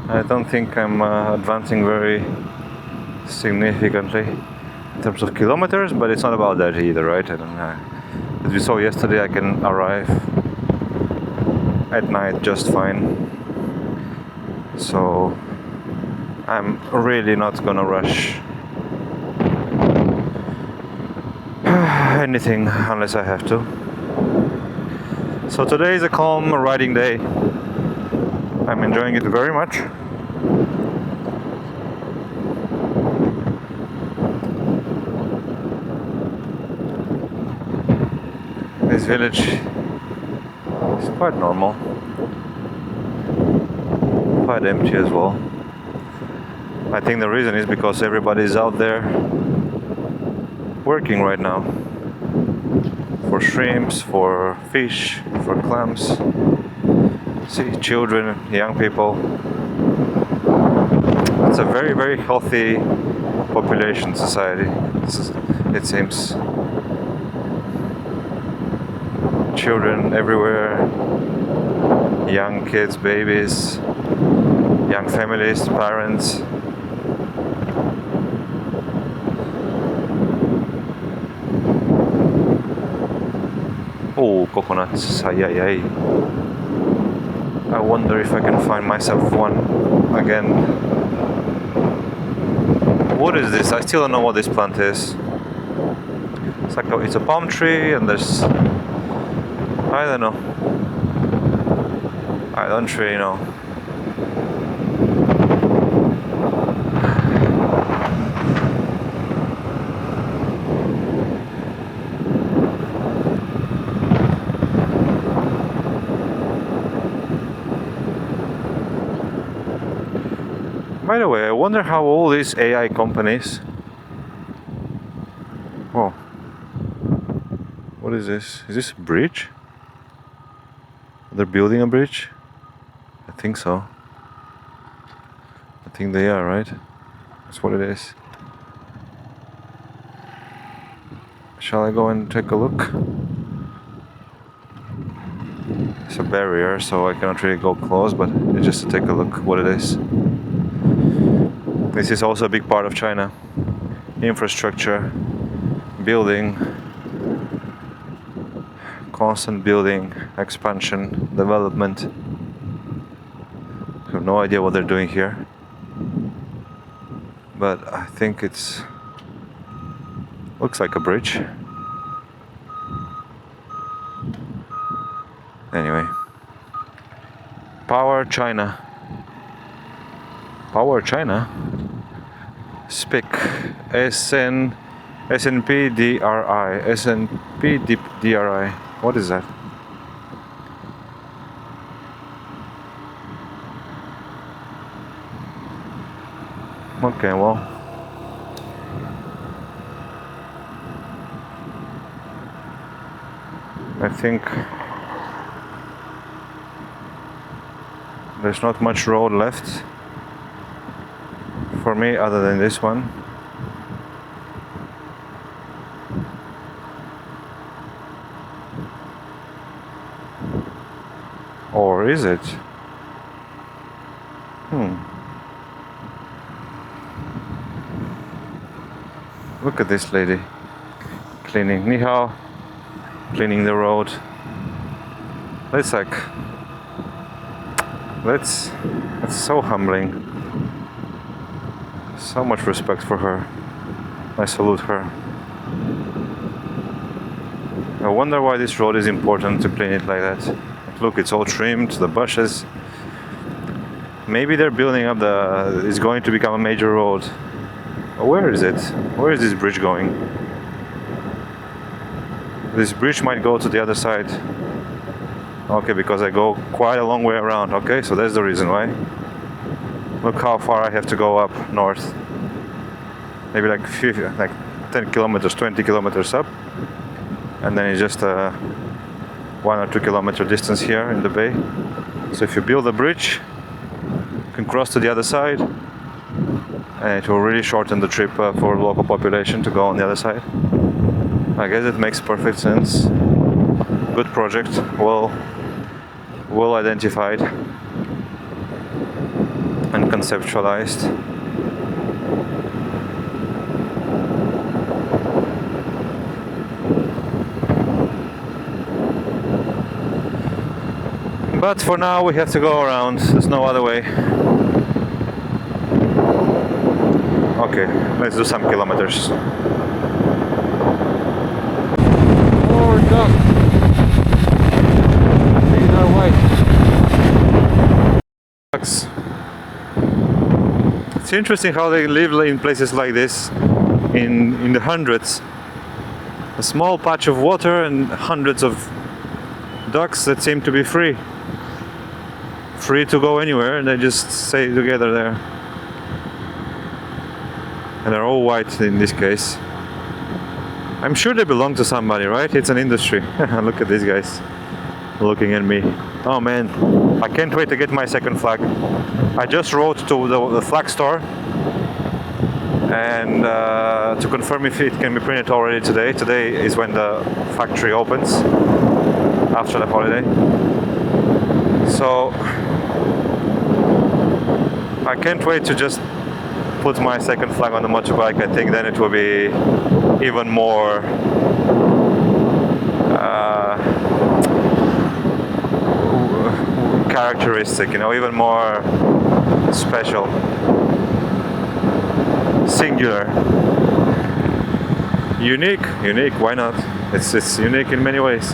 I don't think I'm advancing very significantly in terms of kilometers, but it's not about that either, right? I don't know. As we saw yesterday, I can arrive at night just fine. So I'm really not gonna rush anything unless I have to. So today is a calm riding day. I'm enjoying it very much. This village is quite normal, quite empty as well. I think the reason is because everybody's out there working right now. For shrimps, for fish, for clams. See, children, young people. It's a very healthy population society, it seems. Children everywhere, young kids, babies, young families, parents. Oh, coconuts, ay. I wonder if I can find myself one again. What is this? I still don't know what this plant is. It's like it's a palm tree and there's, I don't know. I don't really know. By the way, I wonder how all these AI companies... Oh. What is this? Is this a bridge? They're building a bridge? I think so. I think they are, right? That's what it is. Shall I go and take a look? It's a barrier, so I cannot really go close, but just to take a look what it is. This is also a big part of China. Infrastructure, building, constant building, expansion, development. have no idea what they're doing here. But I think it's looks like a bridge. Anyway. Power China. Power China? SPIC. SNP DRI. SNP DRI. What is that? Okay, well. I think there's not much road left for me other than this one. Or is it? Look at this lady cleaning. Ni hao. Cleaning the road. That's so humbling. So much respect for her. I salute her. I wonder why this road is important to clean it like that. Look, it's all trimmed, the bushes. Maybe they're building up it's going to become a major road. Where is it? Where is this bridge going? This bridge might go to the other side. Okay, because I go quite a long way around. Okay, so that's the reason why. Look how far I have to go up north. Maybe like 10 kilometers, 20 kilometers up. And then it's just a 1 or 2 kilometer distance here in the bay. So if you build a bridge, you can cross to the other side. And it will really shorten the trip for local population to go on the other side. I guess it makes perfect sense. Good project, well identified and conceptualized. But for now we have to go around, there's no other way. Okay, let's do some kilometers. More duck. These are white. Ducks. It's interesting how they live in places like this, in the hundreds. A small patch of water and hundreds of ducks that seem to be free to go anywhere, and they just stay together there. And they're all white in this case. I'm sure they belong to somebody, right? It's an industry. Look at these guys looking at me. Oh man, I can't wait to get my second flag. I just wrote to the flag store and to confirm if it can be printed already today. Today is when the factory opens after the holiday. So I can't wait to just put my second flag on the motorbike. I think then it will be even more characteristic, you know, even more special, singular, unique. Why not? It's unique in many ways.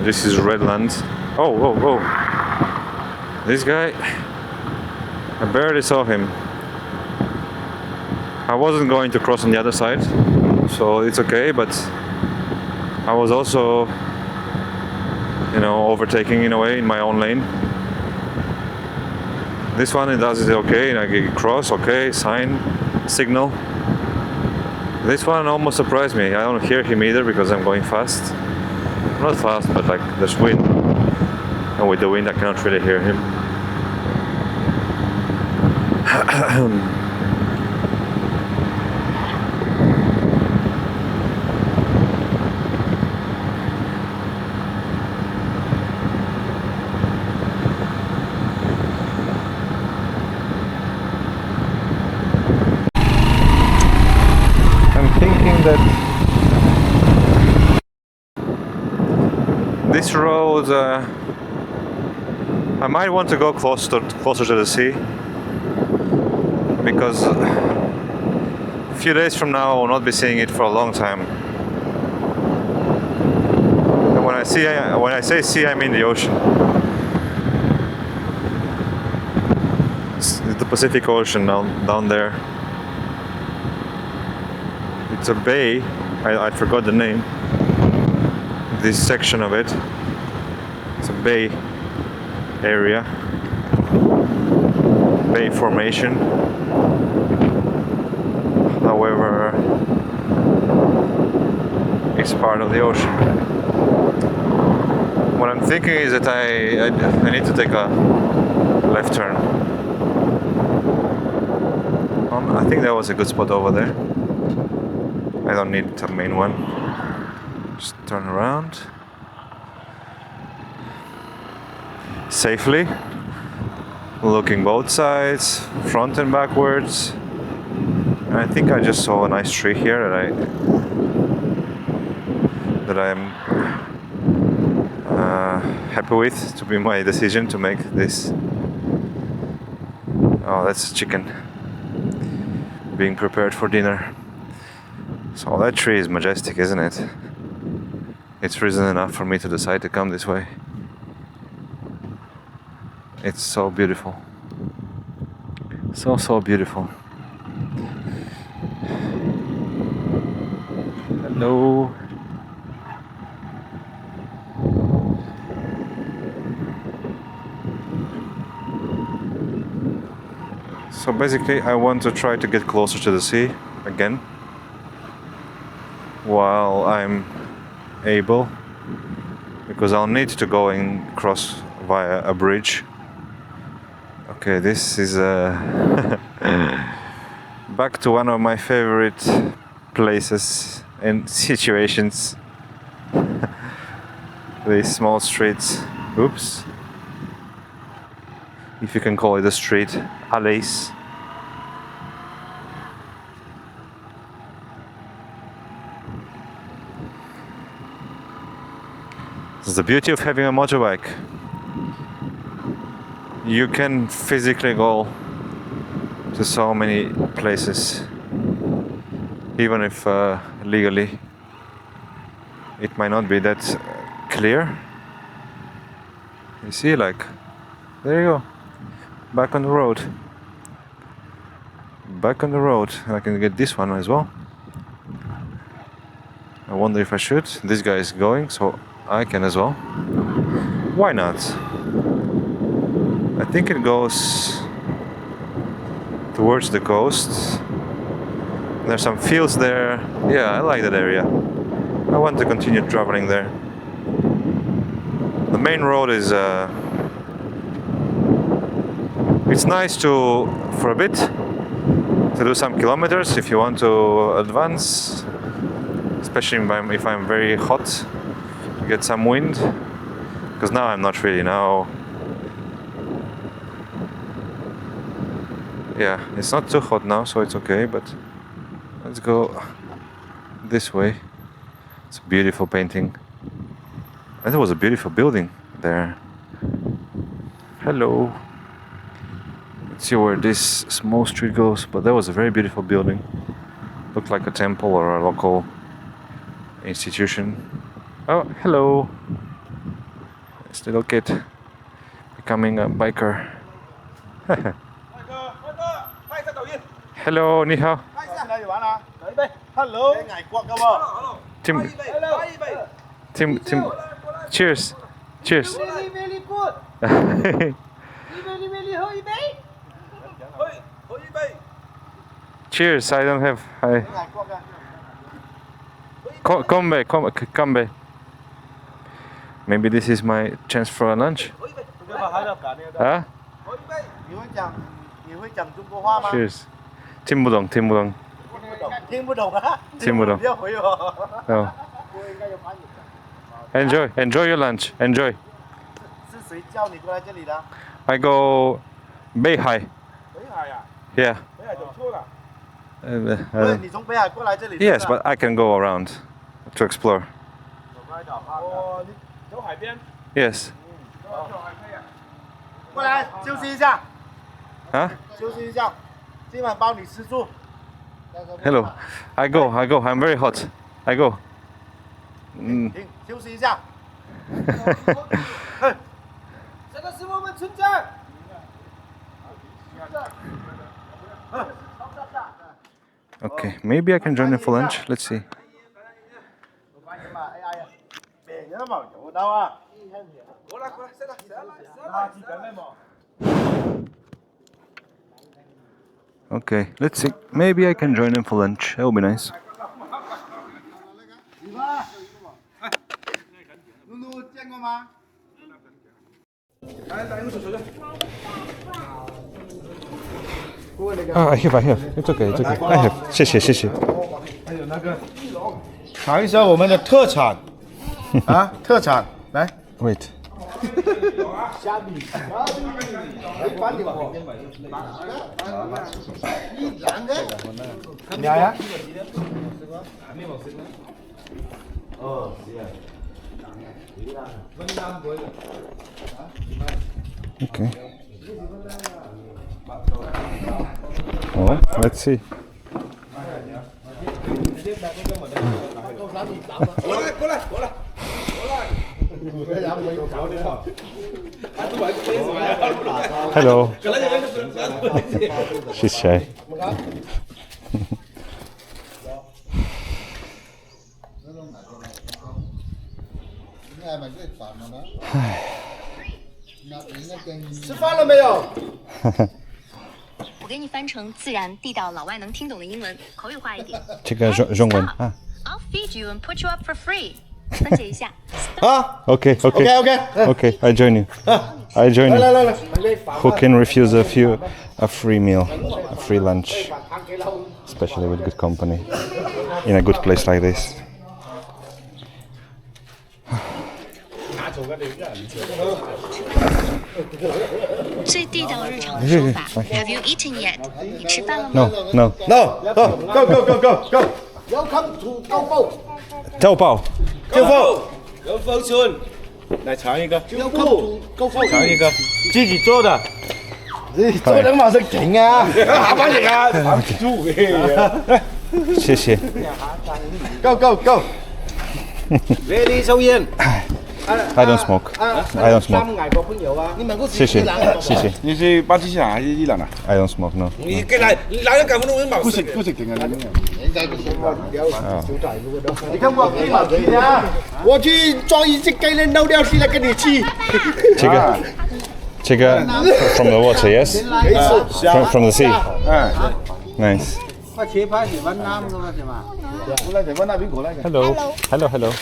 This is Redland. Oh. This guy, I barely saw him. I wasn't going to cross on the other side, so it's okay, but I was also, you know, overtaking in a way in my own lane. This one, it does it okay, I cross, okay, sign, signal. This one almost surprised me. I don't hear him either because I'm going fast. Not fast, but like there's wind, and with the wind I cannot really hear him. I'm thinking that this road, I might want to go closer to the sea, because a few days from now I will not be seeing it for a long time. And when I say sea, I mean the ocean. It's the Pacific Ocean down there. It's a bay. I forgot the name. This section of it. It's a bay area. Bay formation. However, it's part of the ocean. What I'm thinking is that I need to take a left turn. I think that was a good spot over there. I don't need the main one. Just turn around safely, looking both sides, front and backwards. And I think I just saw a nice tree here that I'm happy with, to be my decision to make this. Oh, that's a chicken being prepared for dinner. So that tree is majestic, isn't it? It's reason enough for me to decide to come this way. It's so beautiful. So beautiful. Hello. So basically I want to try to get closer to the sea again while I'm able, because I'll need to go and cross via a bridge. Okay, this is back to one of my favorite places and situations. These small streets. Oops. If you can call it a street. Alleys. This is the beauty of having a motorbike. You can physically go to so many places, even if legally it might not be that clear. You see, like, there you go, back on the road. Back on the road. I can get this one as well. I wonder if I should. This guy is going, so I can as well. Why not? I think it goes towards the coast. There's some fields there. Yeah, I like that area. I want to continue traveling there. The main road is it's nice for a bit to do some kilometers if you want to advance, especially if I'm very hot, get some wind, because now I'm not really. Now, yeah, it's not too hot now, so it's okay, but let's go this way. It's a beautiful painting, and there was a beautiful building there. Hello. Let's see where this small street goes, but that was a very beautiful building. Looked like a temple or a local institution. Oh, hello. This little kid becoming a biker. Hello, ni hao. Hello. Tim, cheers. Cheers. Very, very good. Cheers. I don't have. Come back. Maybe this is my chance for a lunch. Huh? Cheers. Tim Budong. Oh. Enjoy your lunch. Enjoy. I go Beihai. Yeah. Yes, but I can go around to explore. Yes. 过来休息一下， Huh? 休息一下，今晚包你吃住。 Hello. I go. I'm very hot. I go. 停，休息一下。这个是我们村长。 Okay, maybe I can join them for lunch. Let's see. Okay, let's see. Maybe I can join them for lunch. That would be nice. I have. It's okay. I have. 谢谢。尝一下我们的特产啊，特产，来。 Wait. 俩呀？ Okay. Oh, let's see. 过来。 Hello. 谢谢。吃饭了没有？我给你翻成自然、地道、老外能听懂的英文，口语化一点。这个中文啊。 I'll feed you and put you up for free。分解一下。啊 Okay. Okay, I join you. I join you. 来。 Who can refuse a free meal, a free lunch, especially with good company, in a good place like this? 最地道日常的说法 ，Have you eaten yet？ 你吃饭了吗 No. Go！ Welcome to 豆包。有丰村，来尝一个。尝一个，自己做的。自己做的马上停啊！下班型啊，藏住嘅。谢谢。 Go！ Ready 抽烟。 I don't smoke. I don't smoke. 谢谢。你是巴基斯坦还是伊朗啊？ I don't smoke. No. 你来咗9分鐘冇食。不食定啊？你看我可以买鸡啊！我去抓一只鸡来弄掉起来给你吃。这个 from the water, yes? From the sea. Nice. 我切拍是揾啱噶嘛，係嘛？ 過嚟，台灣那邊過嚟嘅。 Hello.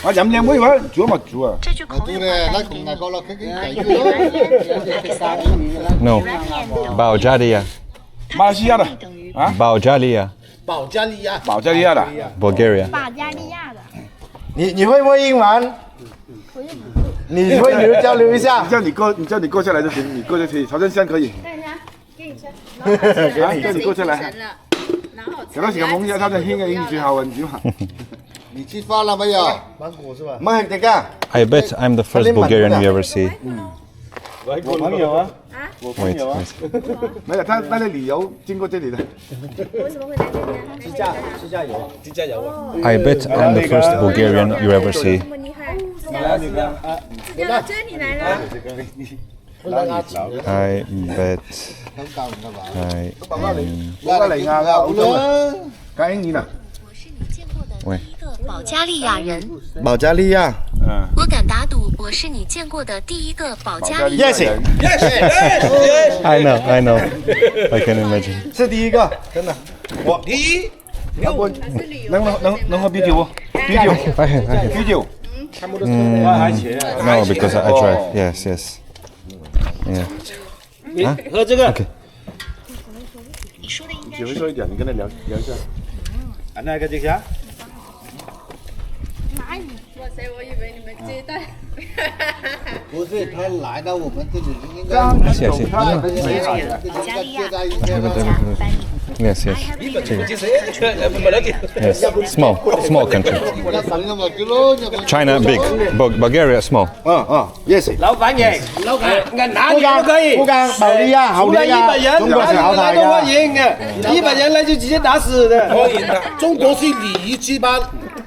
我飲兩杯喎，煮乜煮啊？这句口语化 No. Bulgaria. 馬來西亞的啊？ Bulgaria. 保加利亞。保加利亞的。 Bulgaria. 保加利亚的。你會唔會英文？你會你交流一下。叫你過下來就行，你過就可以，潮汕香可以。大家给你吃，啊，叫你過下來。有嗰時個懵嘢，潮汕香嘅英語最好啊，唔知嘛？你吃飯了沒有？芒果是吧？唔係㗎。 I bet I'm the first Bulgarian you ever see. 我朋友啊， Wait. 沒有，他帶你旅遊經過這裡的。为什么会在这边？自駕遊。 I bet I'm the first Bulgarian you ever see. 这么厉害？要到这里来了。 I bet I 我嚟亞㗎，好多啊，介英語啊。我是你见过的第一个保加利亞人。保加利亞。我敢打赌，我是你见过的第一个保加利亞人。 I know. I can imagine. 是第一個，真的。我第一，能喝啤酒不？啤酒， I have. 啤酒。 No, because I drive. Yes. Yeah. 喝這個。 Okay. 你说的应该只會說一點，你跟他聊一下。那個這個。哇塞，我以为你们接待。不是他来到我们这里应该谢谢。保加利亚国家翻译。Yes, yes. Yes. Small country. China big, Bulgaria small. Yes. 老反应，哪里都可以。不干，保利亚、好除了利亚， 100人，中国是豪哪里都台的。欢迎的，100人来就直接打死的。中国是礼仪之邦，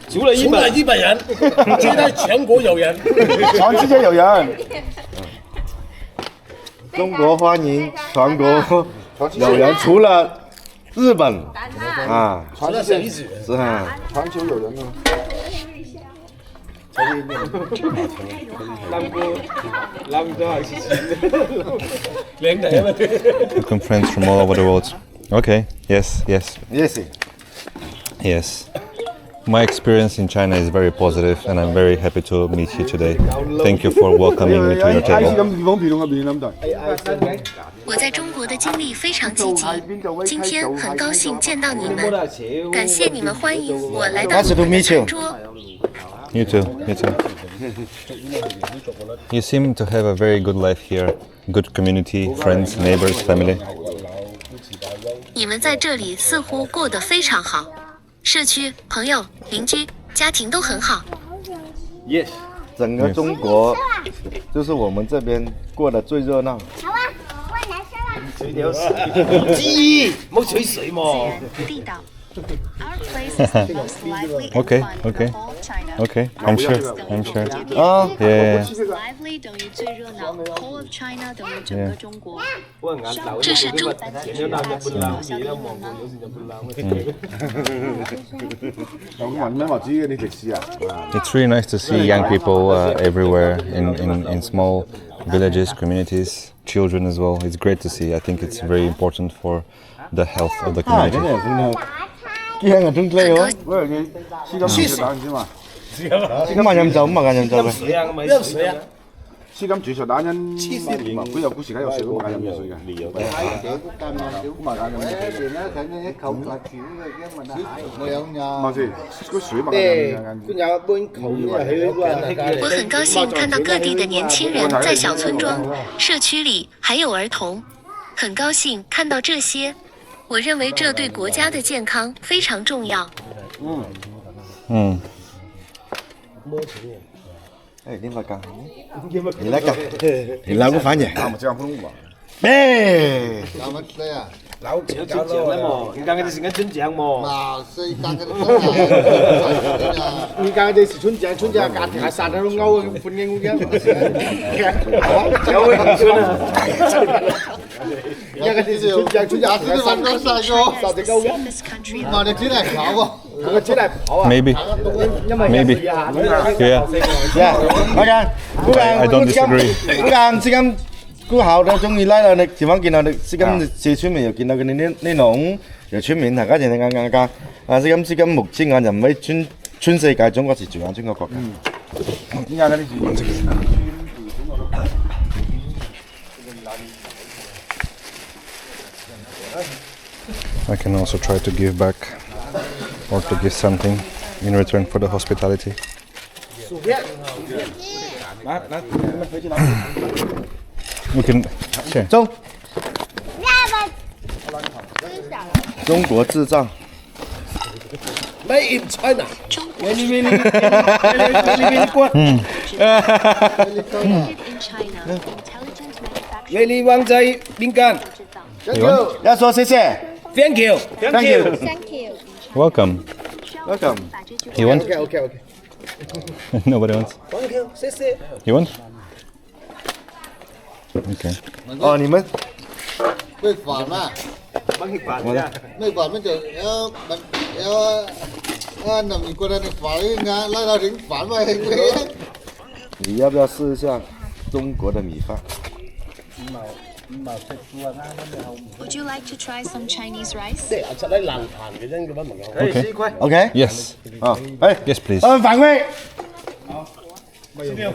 除了除了100人，接待全国友人。全世界有人。中国欢迎全国有人，除了日本啊，除了小姨子，是啊，全球有人啊。 Welcome friends from all over the world. Okay. Yes, yes, Yes. yes. My experience in China is very positive, and I'm very happy to meet you today. Thank you for welcoming me to your table. 我在中国的经历非常积极，今天很高兴见到你们，感谢你们欢迎我来到你们的餐桌。 You too. You too. You seem to have a very good life here. Good community, friends, neighbors, family. 你们在这里似乎过得非常好，社区、朋友、邻居、家庭都很好。 Yes. 整个中国就是我们这边过得最热闹。好啊，我男生了。吹條水，知冇吹水嘛。地道。Our place is the most lively and Okay, fun okay. in the whole China. Okay, I'm sure. I'm sure. 啊 Yeah. Lively 等于最热闹 ，whole of China 等于整个中国。這這是中咁問咩話知嘅你食屎啊？ It's really nice to see young people everywhere in small villages, communities, children as well. It's great to see. I think it's very important for the health of the 啊， community. 真係真係，驚啊中雞喎！喂，你試咁煮蛋先嘛？咁啊飲酒，咁啊飲酒嘅。水啊，咪水啊。 黐咁煮熟蛋因唔係佢有股時間有少咁解飲熱水嘅。冇事，個水嘛我很高兴看到各地的年轻人在小村庄、社区里还有儿童，很高兴看到这些。我认为这对国家的健康非常重要。Mm. 誒點解㗎？你嚟㗎？你兩個反應？我這樣不弄吧。咩？老春獎啦嘛，你講嘅是個春獎嘛？你講嘅是春獎，春獎價係殺到勾嘅半英嘅，有嘅春啊！一個是春獎，春獎係殺隻勾嘅，我哋只係跑喎，我只係跑啊。 Maybe. 因為 Maybe. Yeah. Yeah，I don't disagree. 嗰間資金估校都中意拉啦，你前方見到你資金四村民又見到佢哋呢籠又村民大家就啱啊！資金目前眼就唔喺全世界中國是最眼中國國家。點解呢啲事？ I can also try to give back or to give something in return for the hospitality. We can share. 中，中國智障。 Made in China。 你旺仔邊間？要說謝謝 Thank you. Thank you Thank you。 Welcome. welcome。 You want? OK。 Nobody wants. Thank you，謝謝。 You want? Okay. 哦，你們會反嘛？ไม่反มันจะนำอีกคนนึง反應啊，拉到ถึง反嘛，你要不要試一下中國的米飯？ Would you like to try some Chinese rice? Okay. OK。 Yes. 啊，哎 Yes, please. 反饋。沒有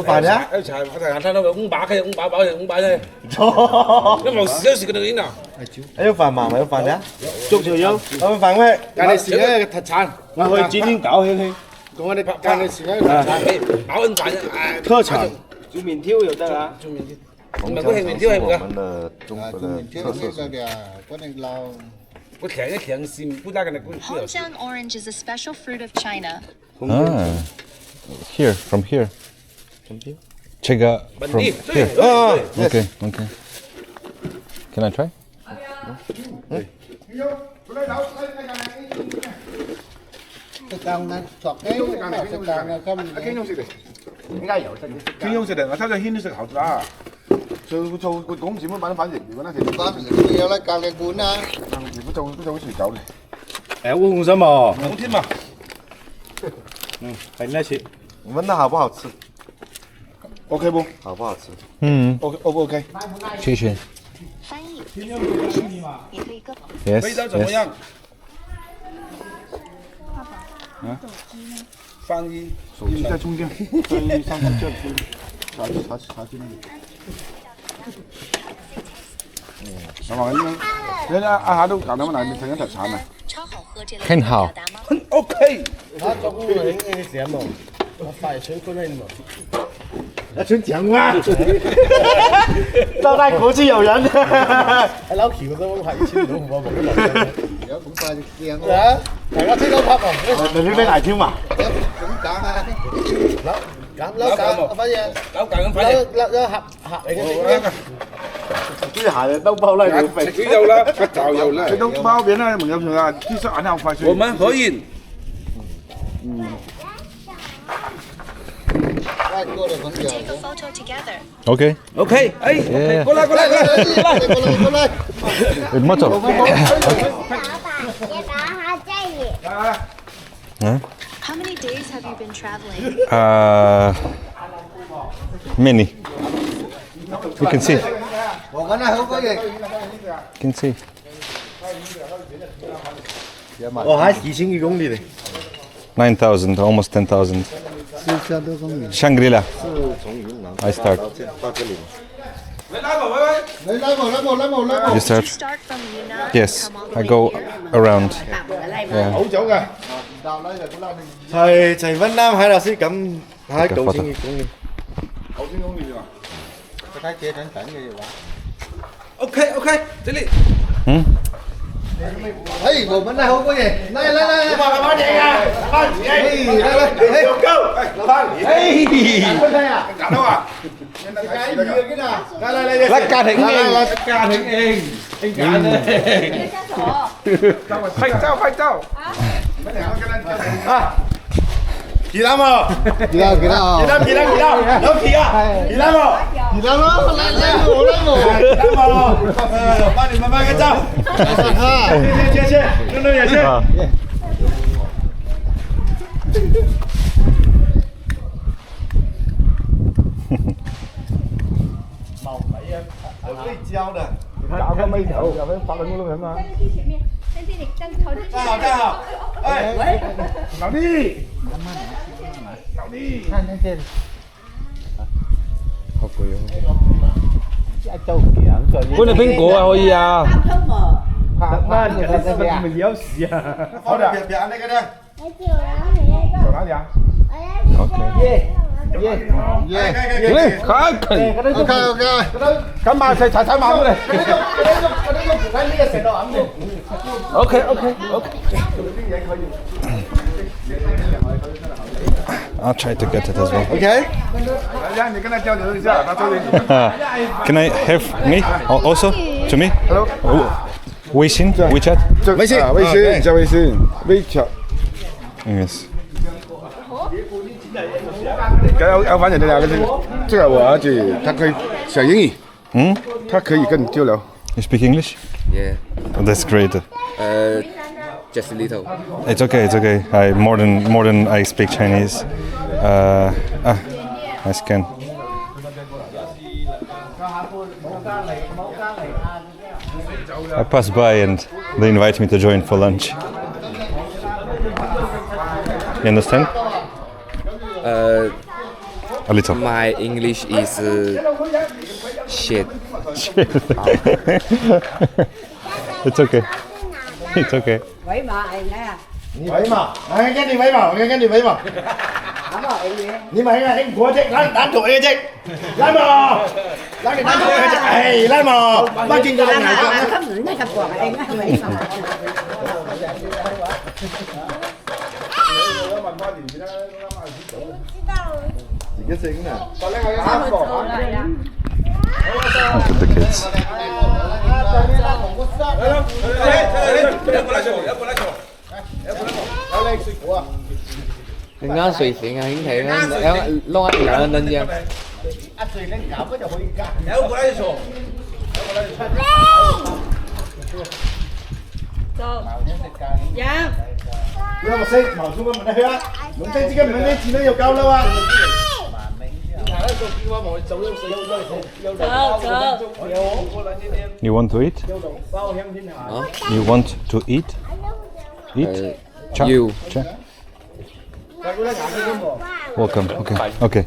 飯呀？一齊我睇下睇到500嘅500包嘅500啫，錯。一毛少時嘅點啊？還有飯嗎？沒有飯呀？足條友，我們反饋。但係時咧特產，我去剪搞起。講我哋拍間嘅時間飽恩飯啊，特產。煮麵條又得啊。做麵條，红唔係嗰係麵條係唔㗎？我们的中国的特色水果。我強一強線，不打緊嚟。 Zhanjiang orange is a special fruit of China. Ah, here, from here. Check out from Bandit. here. Ah, Okay, okay. Can I try? Cái con nó chọt cái con nó không 傾中食嚟，點解有食？傾中食嚟，我偷咗軒都食後啦。做講字本版反譯，如果咧其實 con thì nó cao cái cuốn á 如果做好似酒嚟。哎，我红什么？兩天嘛，很那些。你问它好不好吃？ OK 不好不好吃？ ？OK O 不 OK？谢谢。翻译，你可以跟。 Yes, 味道怎麼 yes. 樣？啊？翻譯。手機在充電，在上面這查資料。係嘛？你阿下都搞到乜嗱？你睇緊特產啊？超好喝这类很好表达嗎？ OK。它做工人那个什么我发成困难嘛纯讲话，招待国际友人。老橋都係千到我冇得落有咁快就驚啊大家知道拍喎你呢邊嚟添嘛？咁講啊咁反正搞緊咁快啲。攞盒嚟嘅啲鞋都包啦，你食豬肉啦，不就肉啦。這都包邊啦，唔有錯啊！其實按好快脆。我們可以。外國的朋友 Take a photo together. Okay. OK，哎， Yeah. 過來過來過來過來。With motor. Huh? How many days have you been traveling? Many. You can see. 我講得好嗰嘢 You can see. 我還2000幾公里嘞。 9,000, almost 10,000. 是相當公園 Shangri-La. 是從雲南 I start. 到這裡。你拉冇 You You start. start from Yunnan. Yes, come all the I way go here. around. Yeah. 好走嘅。係雲南喺度先咁喺2000幾公里。好先公里啊！ cái kia cảnh cảnh như vậy OK OK，這裡。ấy bộ bánh này không có gì đây mà làm gì à? Làm gì đây? đây Go go. Làm gì? bánh này à Cả đâu à? cái gì cái nào đây Lắc ca thỉnh yên. Lắc ca thỉnh yên. Anh cả đây. Phanh trao phanh trao. Kỳ lắm à? kỳ nào Kỳ lắm. Đâu kỳ à? Kỳ lắm à? kỳ nào nó lên Kỳ lắm à? Ba điểm ba cái trao. Chia. Nó nhà chia. Màu phải ở cái treo nè. Tạo cái mây thầu, phải phát lên luôn hả mà. 站好。哎，老弟。老弟。看那些 好贵哦。 châu kiển rồi Cái này蘋果à, thôi à. Mình yếu xì à. Thôi được. Biệt ăn đây cái đây. Chỗ nào vậy? Okay. Khá cần. ok Cảm ơn thầy thầy mà đây. OK OK OK. I'll try to get it as well. Okay. 来呀，你跟他交流一下，他说的。 Can I have me also? To me? Hello. WeChat? WeChat? 微信，微信，加微信，微信。 Yes. 要反正你两个这个我儿子他可以讲英语，他可以跟你交流。 You speak English? Yeah, Oh, that's great. just a little. It's okay. It's okay. More than I speak Chinese. I scan. I pass by and they invite me to join for lunch. You understand? A little. My English is shit. It's okay. It's okay. 你咪嘛，跟你咪嘛，跟你咪嘛。你咪啊，你過啫，攬住你啫，攬嘛，攬住你啫，係攬嘛，乜見到你係咁？咁唔一及過嘅，係咪？自己整啊！ Look at the kids. Đừng có suy chuyện hiển thị nó lo lợn lên chưa? Dạ. Nó mà xây màu xuống mình đây á, mình xây chỉ cái mình đây chỉ nó nhiều cao đâu à? You want to eat? You want to eat? Eat? Cha? You. Cha? Welcome. Okay.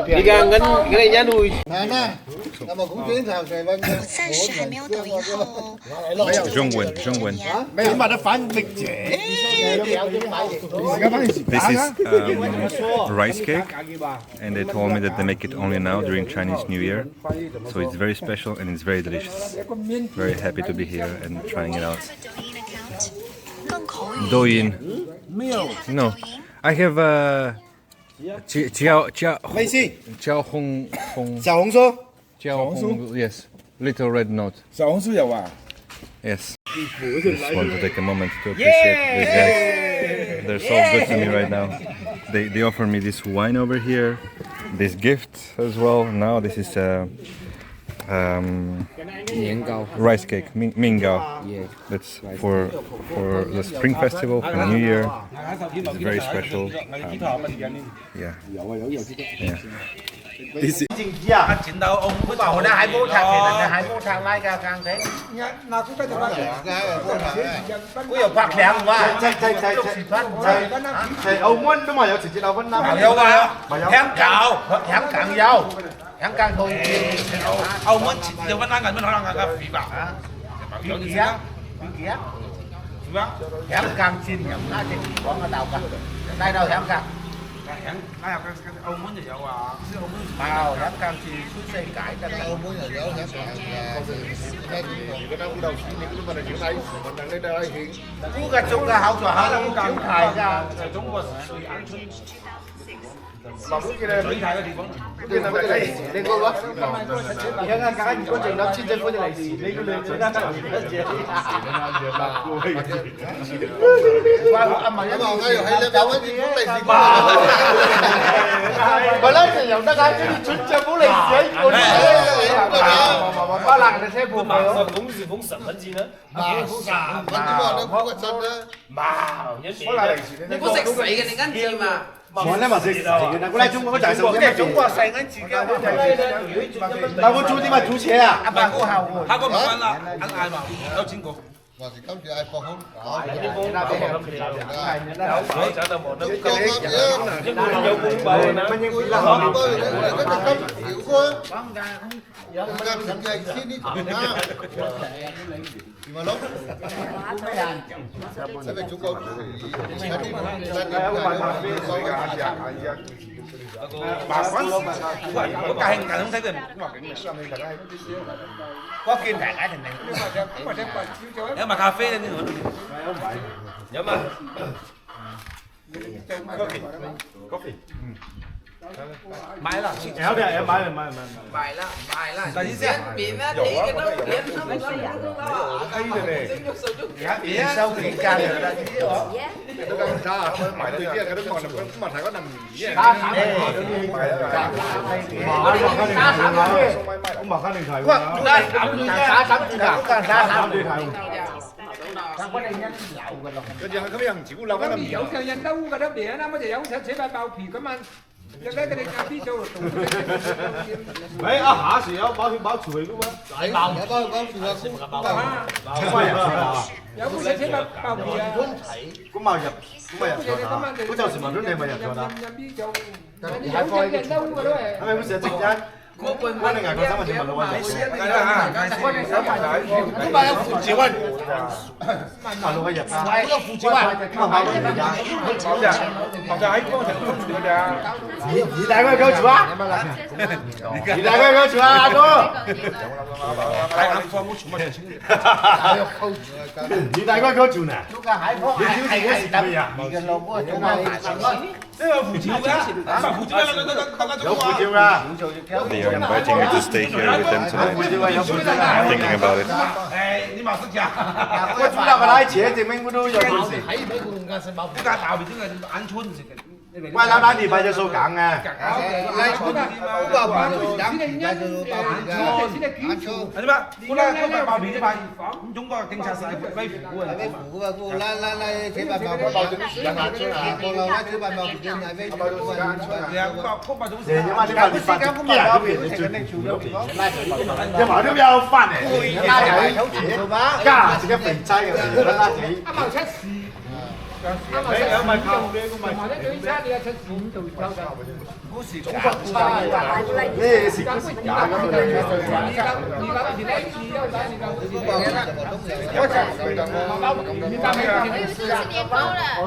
Đi gang cái này nhá đùi. 我暂时还没有抖音号哦。中文。你把它翻譯者。 This is rice cake, and they told me that they make it only now during Chinese New Year, so it's very special and it's very delicious. Very happy to be here and trying it out. 更口语。 Douyin. No, I have 微信、焦红小紅書。 yes, little red note. 小紅書有啊。 Yes. Just want to take a moment to appreciate these guys. They're so good to me right now. They offer me this wine over here, this gift as well. Now this is rice cake, mingao. Yeah. That's for the spring festival, for New Year. It's very special. Yeah. Chiến đấu ông cứ bảo là 2 mô thang thì là 2 mô thang lai càng thế. Nào cũng phải tập Có nhiều phạt lẹm quá. Chạy Âu Môn đúng mà, chỉ Âu Môn Nam. Bảo dâu mà. Hẻm càng dâu. Hẻm càng thôi. Âu Môn chỉ dâu vẫn đang gần bên họ đang gặp phỉ bảo. Bảo hiểu như thế. Hẻm càng xin nhầm ra trên quán ở đầu cả. Đây đâu hẻm càng. Âu Môn thì dâu à. Vào hẻm càng thì xuống xây cải cho đây. Cú gà chung gà hậu xóa hậu chiếu thải ra. Mà muốn kia đây, kia là cái gì? Đây cô quá. Thì anh cái gì có chuyện đó trên có cái gì? Đây có lên trên đó cái gì? Qua mà cái bảo ngay hay lên đâu cái gì cũng là gì? Mà lên thì giống cái đi chuyến chơi cũng là gì? Ba lần thì sẽ buồn rồi. Cũng sẩm vấn gì nữa.你估食死嘅，你跟住嘛？ Món này mà dịch thì nó có lại Trung Quốc có trải sống Cái Trung Quốc xây cái gì cái mà có chú thì mà chú chế à? bà cô hào. 下個唔關啦，肯嗌嘛，有錢過。 Và thì công ty ai phong không? Có hình cảnh không thấy được. Có kim thẻ cái này. Nếu mà cà phê lên thì nhớ mà. Mãi là chị Éo đi, em mãi. Bài là. Diễn biến á, thì cái đó biến nó mới có Thì sau khi ca được ra chứ đó. Ông bảo khăn điện thoại. Đây, xá sắm gì cả. Xá sắm điện thoại. Cái gì không biết chỉ có lâu cái làm gì. 有嘅人都嘅得嘢啦，乜就有寫塊爆皮咁啊！就咧佢哋咖啡做動。喂，下時有包廚嚟噶嘛？有冇寫爆皮啊？咁咪入咗啦。嗰陣時問咗你咪入咗啦。有啲人都嘅都係。係咪會成日直啫？我那个3万钱嘛，我没事。都买了附几万，马路个入啊，买了附几万，好像还帮成公主的。你大概夠住啊？你大概夠住啊，阿哥？你大概夠住呢？有護照㗎。They are inviting me to stay here with them tonight. I'm thinking about it. 我主要個拉車證明我都有本事。喂，老闆你快隻數梗啊！係嘛？我來報名吧，中國警察是威服啊！一話都有翻嚟，加自己肥仔嘅拉仔。有咪靠你個咪？咩事都是假咁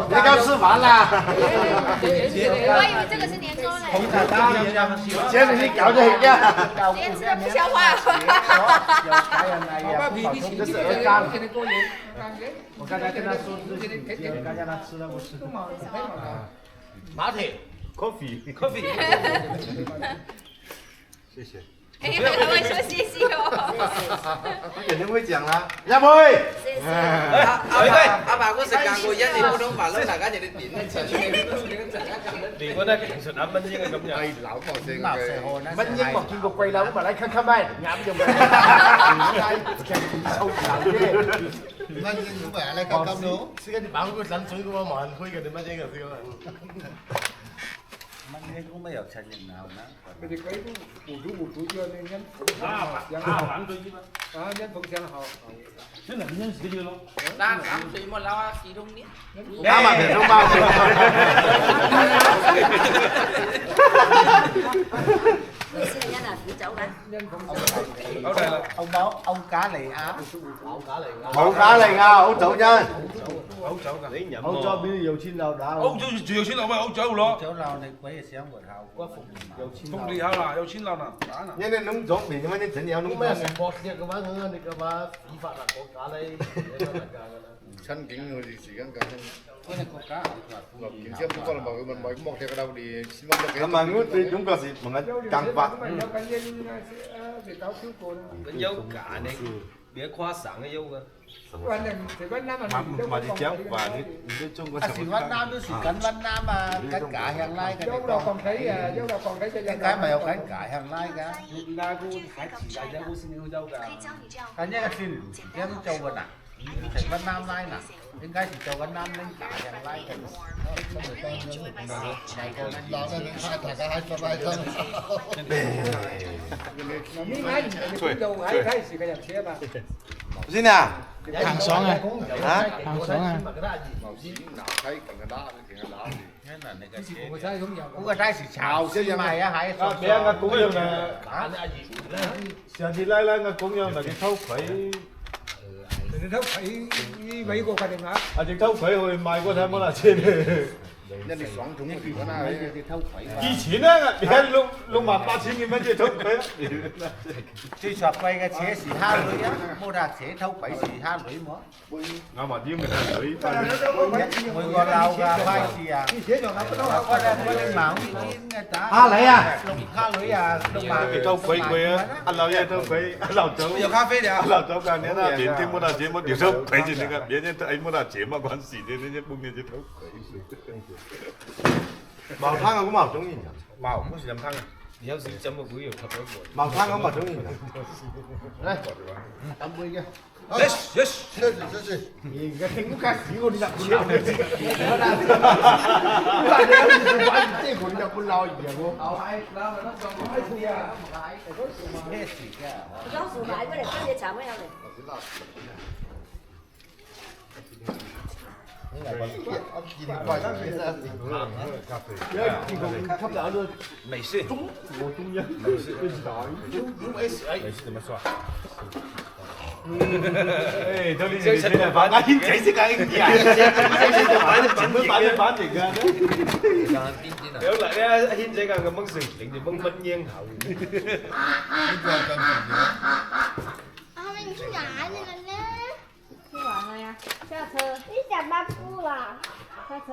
你剛吃完啦。我以為這個是年糕嘞。姐你搞咗起呀？連吃都不消化。這是鵝肝。我剛才跟他說自己，我剛才他吃了不吃？拿鐵 coffee。謝謝。哎呀，還會說謝謝哦。他肯定會講啦，阿妹。阿爸嗰時間過1年普通話咯，大家就啲點咧？你覺得其實阿蚊應該咁樣？蚊英國見過貴樓咪嚟咳咳咩？啱用嘅。蚊英咁咪嚟咳咳咯。先跟住猛嗰陣水嗰個冇人開嘅，你蚊英就先啦。蚊英咁咪又趁熱鬧啦。佢哋鬼都糊咗你人反對啫嘛，人風聲好，真係人死咗咯。嗱，咁水冇撈啊，幾通啲？啱啊，平中包。你是人家哪時走緊？好大啦，歐加利亞，好假嚟㗎，好走真。好走㗎，你飲歐洲邊有錢佬打？歐洲住有錢佬咪好走咯。酒樓你鬼嘢想活後，嗰服有錢福利好啦，有錢佬啦，打啦。人哋農種嚟嘅嘛，你整有農咩種嘅。博士嘅話，你嘅話依法啦，國家咧，有乜價㗎啦？親境我哋時間緊。嗰啲國家然之後不過嚟問佢剝隻個兜你先揾到幾？咁啊，我對中國是問下更法。有假呢，你誇省嘅有㗎。mà thì chéo và đi chung có Việt Nam nó cánh Việt Nam mà cánh cả hàng lai cái đâu còn thấy cái mà有cánh cả hàng lai cả là cô phải chỉ đại gia cô xin yêu dâu cả cái này là xin cái nó châu gần à thành Việt Nam lai nè những cái thì châu Việt Nam lên cả hàng lai cái xin à hàng xóm à hả hàng xóm à cũng cái trái thì xào chứ mày á hay bé nga cũng như là giờ thì lại nga cũng như là cái thâu khởi mấy cô phải hả à cái thâu khởi hồi mai có thể mới là trên nhân đi xoắn thúng thì có nào đấy. Chi錢啊！你睇六萬8千幾蚊隻ထုတ်佢，最實惠嘅扯是蝦女啊，冇得扯偷鬼是蝦女麼？啱埋啲咪係水，每個撈㗎快事啊！嗰啲矛嘅打蝦女啊，蝦女啊，六萬。你偷鬼佢啊！阿老爺偷鬼，阿老總有咖啡的啊！阿老總講你那明天冇得錢，冇掉偷鬼就那個，別人哎冇得錢嘛關係的，人家不面就偷鬼。茅灘我咁茅中意人，茅嗰時飲湯嘅，有時浸個會又吸咗個。茅灘我茅中意人，嚟飲杯嘅。Yes yes。而家聽嗰間屎我哋入半撈嘅，即係佢入半撈而喎。咩事㗎？老鼠買過嚟，分隻茶咩有嚟？美式，美式怎么说？哎，都你哋真係反，阿軒仔識講英語啊！反應㗎。有嚟咧，阿軒仔講咁樣成，令住掹蚊煙口。后面你去哪里了呢？去玩了呀，下车，你想漫步了？下车。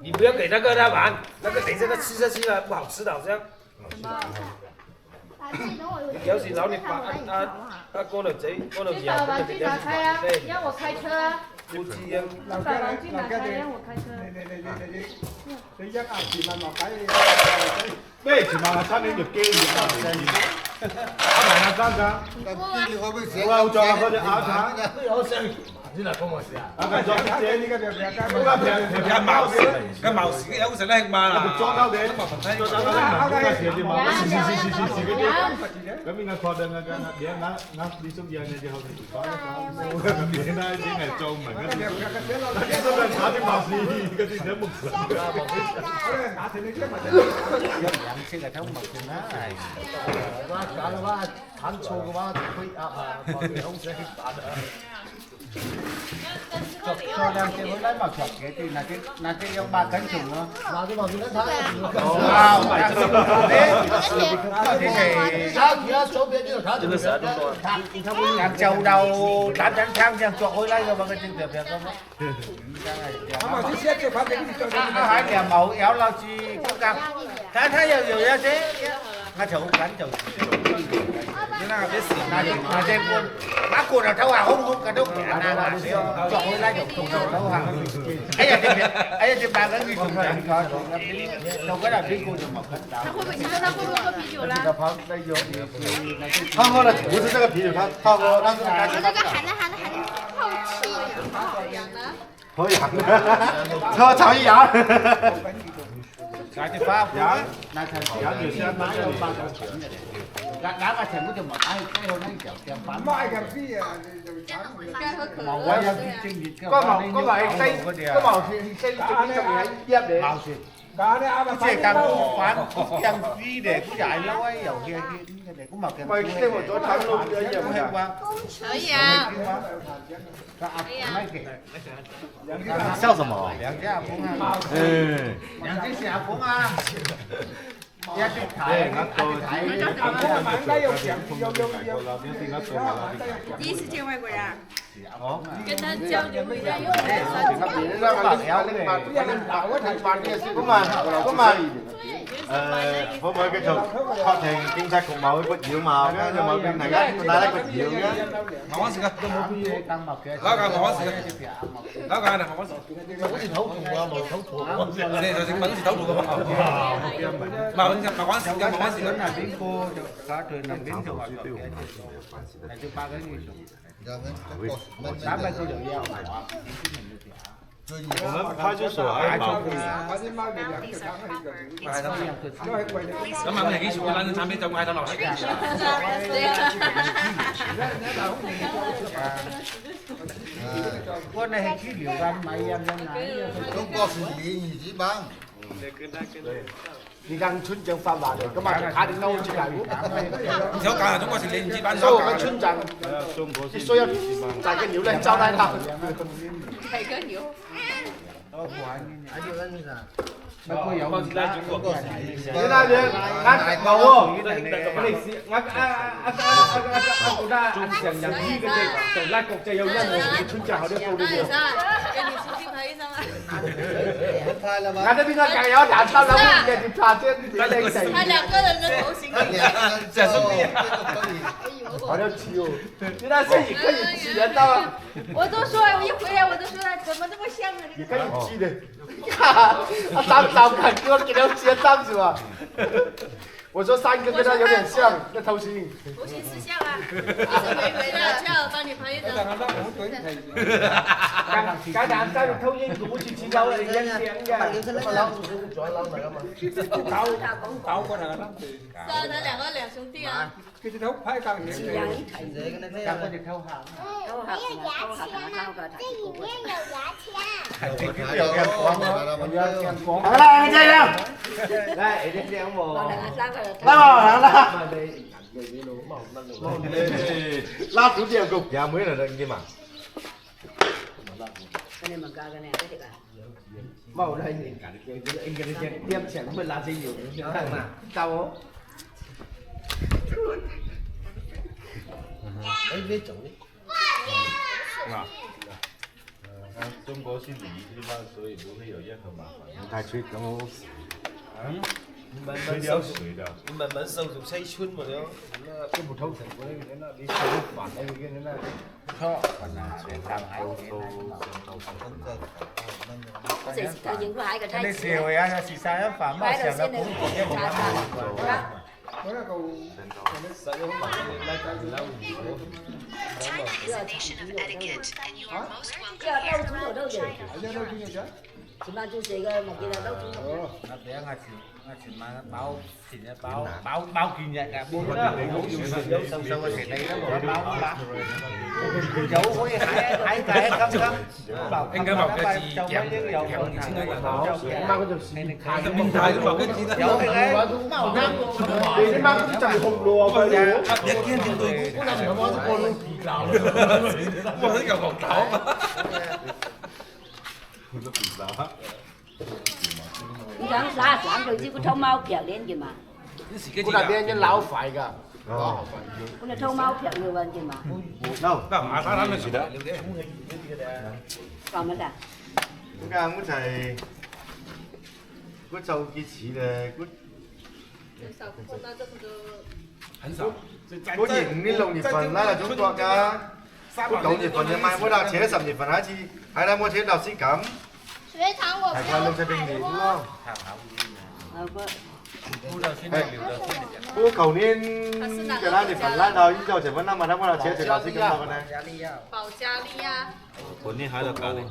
你不要給那個他玩，那個等一下他吃下去了不好吃的，好像。什麼？有時扭你把阿哥女仔，哥女兒。把玩具拿開啊！讓我開車啊！夫妻啊。把玩具拿開，讓我開車。你一壓前面落底，咩？前面差點就機嘅，打埋下山㗎。我有撞嗰隻鴨腸，有聲。先嚟幫我試下。啊，佢撞姐呢個就平茅屎，個茅屎有食得嘛啦？撞到你，撞到你，咁應該確定嘅，dia nggak besok dia aja harus dipakai. Dia nanti nggak coba. Tapi sudah hati masih kasih dia muksa. Yang sih nggak tahu maksudnya. Wah, kalau wah, hancu wah, kui apa, không sẽ ada. Cho đang chơi với lấy mà chọc cái thì là cái ông ba cánh trùng đó. Vào cái vào cái nó thái. Wow, phải thế sao kia số bên kia khá được. Đang trâu đầu đám trắng trắng chẳng chọc hồi lấy rồi mà cái chân đẹp đẹp không? mà cái xe kia phát đến thì cho nó hai kẻ màu éo lao chi cũng gặp. Thấy nhiều ra thế. Nó chậu cánh chậu. Nó xem quân bác cô nào thâu hàng không cả đâu cả nào chọn với lá chậu cùng đầu thâu hàng ấy là trên ba cái gì cùng chẳng có đâu cái nào đi cô được một cánh đảo他会不会喝啤酒啦？他喝的不是这个啤酒，他喝那是我那个喊的透气，好好养的。好养的，喝长一牙。cái thì phá phá là thành nhiều xe máy đâu ba trăm chuyện này đá ba thành có cho một cái hôm nay chợ tiền bán mai gặp phi màu quá ra chương trình có loại cây có màu thì cây trong này dẹp để màu gì cá đấy ăn chỉ cần quán chẳng phi để cũng giải lâu ấy dầu kia để cũng mặc mày cái một chỗ thắng luôn bây giờ hay quá 可以啊。笑什么？两家风啊，两只小风啊。一隻睇，買雞肉醬，第一次見外國人，跟他交流一下，用可唔可以繼續確定警察局某個妖嘛？跟住某邊大家個妖嘅。我揾時間，攞架我揾時間，攞架我揾時間。好似頭痛啊，冇頭痛啊，你就整品似頭痛咁啊！mà quán xịn cho quán xịn là biến cô cả trời nằm biến cho mọi người này cho ba cái gì đám đây cô được giao我们派出所还有毛病。咁啊，你幾時會撚產品就嗌到落嚟嘅？con này khí liệu gan mày em lên này không có xử lý gì chứ bang. Đi đang村长发话的，咁啊，下定嬲住嚟。小教係中國城領子班。所以我們村長，你所有大個鳥咧招待他。大個鳥。nó có dấu con ra Trung Quốc. Thế nào vậy? Ngắt ngầu không? Cái lịch sử ngắt chúng ta chẳng nhận đi cái gì, chẳng lại cuộc chơi yêu nhân rồi chúng chào được câu đi được. Cái lịch sử phim thấy sao ạ? Ngắt nó đi ra cái áo đàn sao lắm, để đi trà trên cái đây xảy. 他兩個人的頭型。好像气哦，你那摄影可以挤人到啊！我都說，我一回來我都說他怎麼這麼像啊？也可以擠的，啊，當感覺叫佢哋接當是吧？我说三个跟他有点像，那偷心。无形之相啊，一直微微的叫帮你拍一张。cái đàn sao được thâu nhiên của chị đâu là dân tiền kìa. Tao có thằng lắm. Sao nó两兄弟啊？ cái thâu phải càng nhiều. Càng có được thâu hàm. Thâu hàm là thâu hàm là thâu cả thằng. Cái điều kèm quán đó. Kèm quán. Đây đây đâu? Đây đi đeo mồ. Lát chút điều cục nhà mới là đây kia mà. Cái này mà cái này cái này. Màu đây nhìn cả anh cái tiêm chén mới là gì nhiều mà. Tao ấy biết chủ đi. 中国是离地方，所以不会有任何麻烦。太吹咁好。吹掉水的。慢慢收拾xây xuân mà đó. Cái một thâu thành của nó đi sâu phản đây cái nó khó. Còn là chuyện làm hay cái này xìu á, xì xa nó phản mà xìu nó cũng có cái một nó là cầu chúng ta chưa xì cái một kia là đâu chúng nó bé ngài chỉ mà báo chỉ là báo kỳ nhận cả bốn đó dấu sâu sâu ở đây đó báo dấu có hai cái cắm anh cứ bảo cái gì kéo thì xin anh bảo mang cái gì khai cái bình thái bảo cái gì đó cái để mang cái chồng hồng đồ vào đấy biết kiên thì tôi cũng làm cái món con luôn kỳ lạ mà thấy cả quảng cáo mà sáng ra sáng rồi chứ có thâu mau kéo lên kìa mà. Cô đã biết nhân lão phải cả. Cô là thâu mau kéo người bên kìa mà. Đâu? Đâu mà sao nó gì đó. Còn mà đã. Chúng ta muốn thầy có châu cái chỉ là có những cái lồng nhịp phần là Trung Quốc cả. Có lồng nhịp phần nhưng mai mỗi đạo chế sầm nhịp phần hả chị? Hay là mua chế đạo sĩ cắm? Hải quan lông xe bình thì đúng không? Cô cầu nên cái lá thì phần lá đầu nhưng đâu chỉ vẫn năm mà năm nào chế thì đạo sĩ cắm vào này. Bảo gia ly à. Còn nên hái được cả này.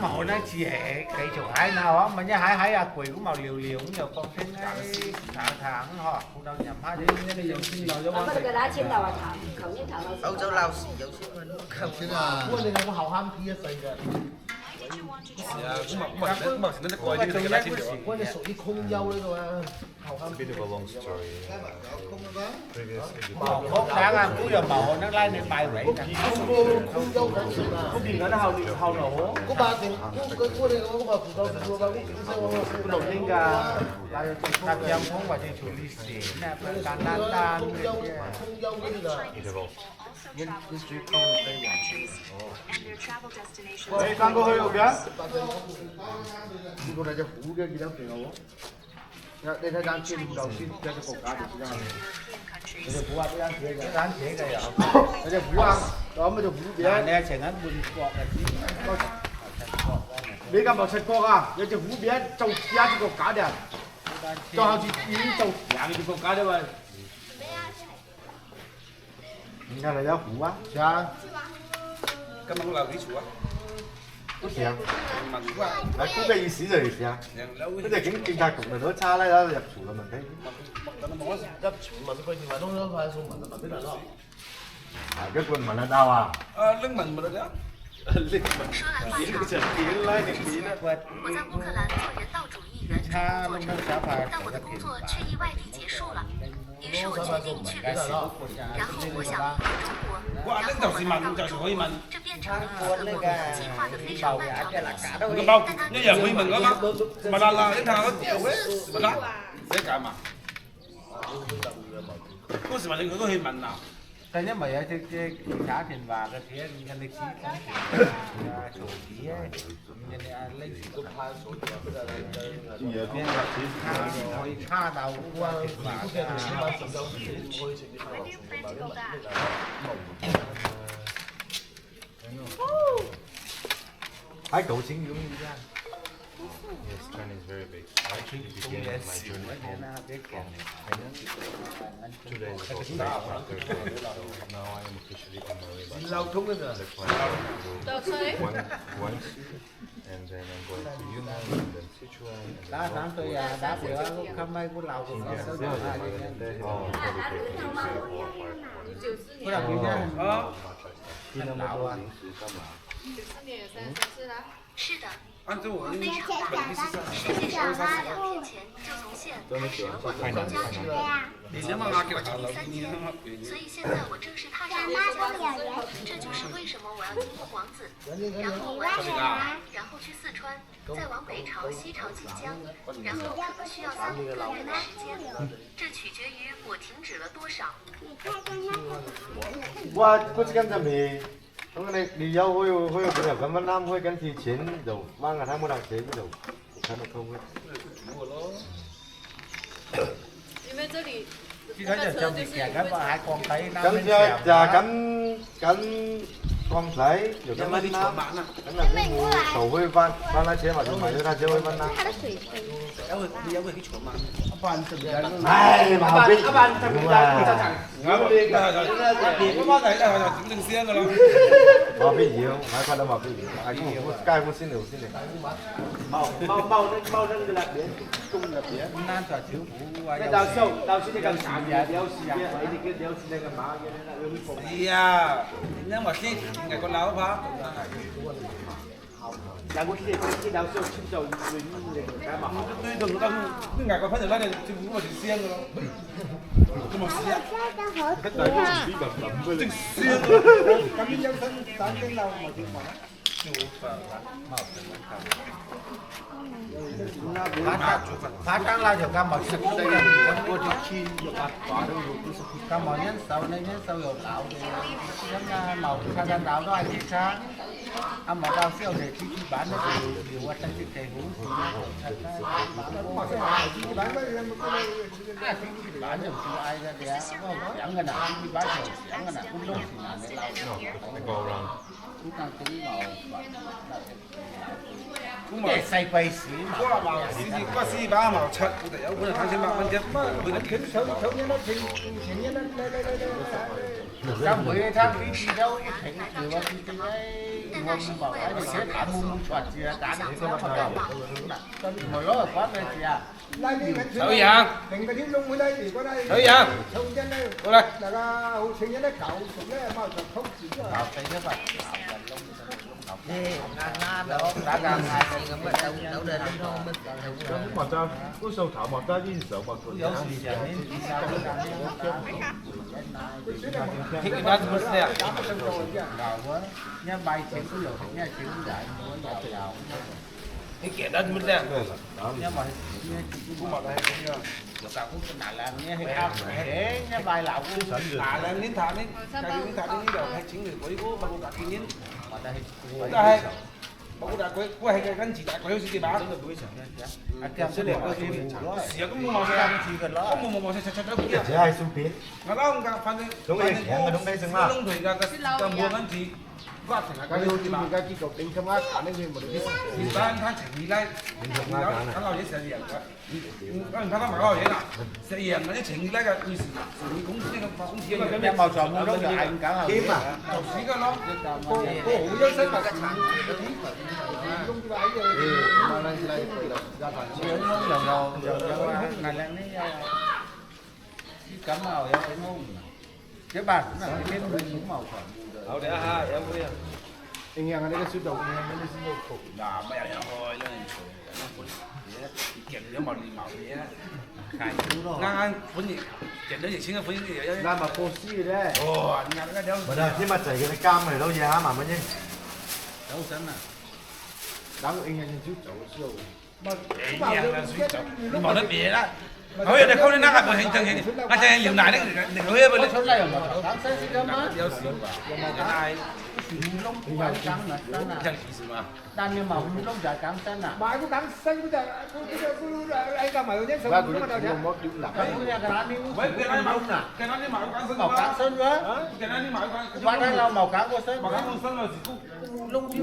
màu nó chỉ cái chỗ hái nào á mà nhá hái à quỷ cũng màu liều liều cũng nhiều con trên này tháng họ cũng đâu nhầm hai đến bây giờ xin lỗi cho con cái lá trên đầu thảo không như thảo đâu cháu lao xỉ dấu xíu mình không xin à quân này nó hào ham kia xây rồi cũng mà nó coi như cái lá trên được quân này sổ đi không dâu đấy rồi hào ham Bit of a long story. màu không đáng à cũng giờ màu nó lai lên bài vậy nè không dâu đấy không thì nó hào nổ có ba thì cái quân này có mà phụ đâu ba cái nổi lên cả các em không phải thì chủ lý sĩ nè phải đàn đàn không dâu cái gì là Đây con có hơi ok. 이거 이제 후게 그냥 되고. 야, 내가 단체 đầu xin cho cổ cá được ra. Bây giờ phú ăn cái ăn thế đàn thế cái à bây giờ phú ăn đó mới được phú bé. nè chẳng hạn buồn quạt là gì biết cầm vào sạch co à giờ chỉ phú bé trồng giá cho cổ cá đẹp cho họ chỉ ý trồng dạng cho cổ cá đấy vậy Nghe là giáo phụ quá. 자, cái món là cái sủa Có gì không? Đấy, cũng cái ý xí rồi gì à? Cái này kinh tài cũng là nó xa lại đó nhập chủ là mình thấy. À, cái quân mà nó đau à? lưng mình mà đó 说来话长，我在乌克兰做人道主义援助工作者，但我的工作却意外地结束了。于是我决定去旅行，然后我想回中国，然后这变成了一个我计划的非常漫长的旅行。 cái bao như giờ huy mình có mà là cái thằng nó chịu ấy mà đó dễ cả mà có sự mà đừng có huy mình nào cái nhất mà cái giá tiền và cái thế nhân lịch sử sổ ký ấy nhân lấy số hai số giờ tiền là chỉ thôi tha đầu qua và Hai cậu xin luôn đi ra. Yes, China is very big. I actually began my journey home from Thailand 2 days ago. Today is my third day, so now I am officially on my way back. That's why I'm going to once, and then I'm going to Yunnan, and then Sichuan, and then Đá sáng tôi đá bữa lúc khăm mai của lào cũng có sớm Oh, rồi. probably take Có đặc biệt nha.94年有34啦。是的。非常大，世界上2天前就从县开始了我的国家之旅，今年是第3天，所以现在我正式踏上国家的路，这就是为什么我要经过广子，然后我要去南，然后去四川，再往北朝、西朝锦江，然后可能需要3、5个月的时间，这取决于我停止了多少。哇，不是刚才没。hôm nay đi dâu hôi cái nào cắm Văn Nam hôi cái thì chiến đầu mang cả tháng một đằng chế cái đầu khăn được không ấy. 因为这里 Chứ có giờ trong thì kẻ các bạn con thấy nó Cắm giờ cắm con thấy rồi cắm Văn Nam cái là cái hồ tàu hôi van lái chế mà chúng mày ra chơi hôi Văn Nam. Này mà học đi. Các bạn thằng người ta cho thằng. Mà bây giờ hai con đâu mà bây giờ ai cũng cái cũng xin được. Mau lên cái lạc biển, cung lạc biển. Nan cho thiếu phụ. Cái đào xin cái cần sản nhà đeo xì vậy thì cái đeo xin cái má cái này là ương phục. Dạ, nhưng mà khi ngày con láo phá. Dạ có khi đào sâu chim dầu dưới cái mà tôi đừng có ngày con phát hiện ra này chim cũng mà chỉ xiên rồi. Cái một xiên. Cái đấy là bí bẩm lắm rồi. Xiên. Cái nhân thân sáng cái nào mà chim mà. Phá trắng lao cho cam bảo sực đây là trong cô chỉ chi được mặt quả đâu cam bảo nhân sầu này nhân sầu dầu lão thì nhân màu sa đan đào đó anh thích sáng ăn mà đào siêu để chi bán nó nhiều quá chân cái hú bán được chưa ai ra để chẳng cái nào đi bán được chẳng cái nào cũng đúng thì làm để lao cũng đang tính màu cũng mà say bay xí mà có xí ba màu chật thì ông cũng là thằng trên mạng văn kết Mình khiến xấu như nó thì như nó trong buổi tháng đi đâu cái thành từ vào thì cái nguồn bảo cái này sẽ cả mùng chuẩn gì đã được cho nó bắt đầu một lỗ ở quán này chị à Thử Giang Đừng có thiếu lung ở đây thì có đây Thử Giang Thông trên đây Vô đây Là ra hậu sinh nó cậu cũng đấy mà không chỉ là cậu thấy thế vậy đó đã ra hai cái mà đâu đến đâu mà ta có sâu thảo mà ta đi sợ mà thôi. Thích cái đó thì đẹp. Nha bay chén cứ lẩu nha chén đại muốn đào. Cái kia đó thì đẹp. Nhưng mà cũng mà đây cũng sao cũng nãy là nghe hay ao để nha bay lẩu cũng Thả lên nín thả nín. Cái nín thả nín đầu hay chính người quấy cô bao cả cái nín. mà đây Đây. Bao cô đã quấy cái gắn chỉ đã quấy gì bán. Kem sẽ để có gì đó. Xía cũng màu xe chỉ cần nó. Không màu xe chắc đó kia. Chỉ hai xung phí. Nó không cả phần Đúng rồi, đúng đây dừng mà. Long thủy là cái mua gắn chỉ quát thành cái điều gì mà cái chỉ cột tính không ác cả nên một cái thì ban tháng chỉ đi đây nó lao dễ sẽ hiểm các anh thấy mà lao dễ nào sẽ hiểm nó chỉ đi đây cái xử lý cũng thiếu Cái màu tròn mua đâu là anh cả hả? Kim à? đầu xí cái nó Cô hủ dân sinh là cái sản Không cái bãi rồi Mà này là ra toàn Nếu ngon dầu ngày lẽ này cắm màu em thấy ngon cái bàn cũng là cái đúng màu tròn ở đây ha em vui à anh em cái sút đầu anh em cái sút đầu khổ là mấy anh thôi lên kiện nếu mà đi màu gì á khai ngang anh vấn gì kiện đó gì chính là vấn gì vậy ra mà cô xí đấy ồ anh nghe cái đeo Mà đây khi mà chảy cái cam này đâu gì hả mà mới nhỉ? đâu sẵn à đáng anh em chút chậu siêu mà màu nó bịa đó nói đây không nên nát lại hình hình anh xem liệu này đấy đừng nói với lên này mà sáng sẽ gì cơ mà đeo xíu vào ai 鱼龙不要讲了，真的。这样意思嘛？但你冇鱼龙就講真啊。買個梗新嗰隻，嗰個買嗰隻手工嗰度啫。Kamu yang kena ni. Kena ni mau kan sen. Mau kan sen wah. Kena ni mau kan. Padahalเราmau kan ko sen. Mau kan sen là chỉ lung gì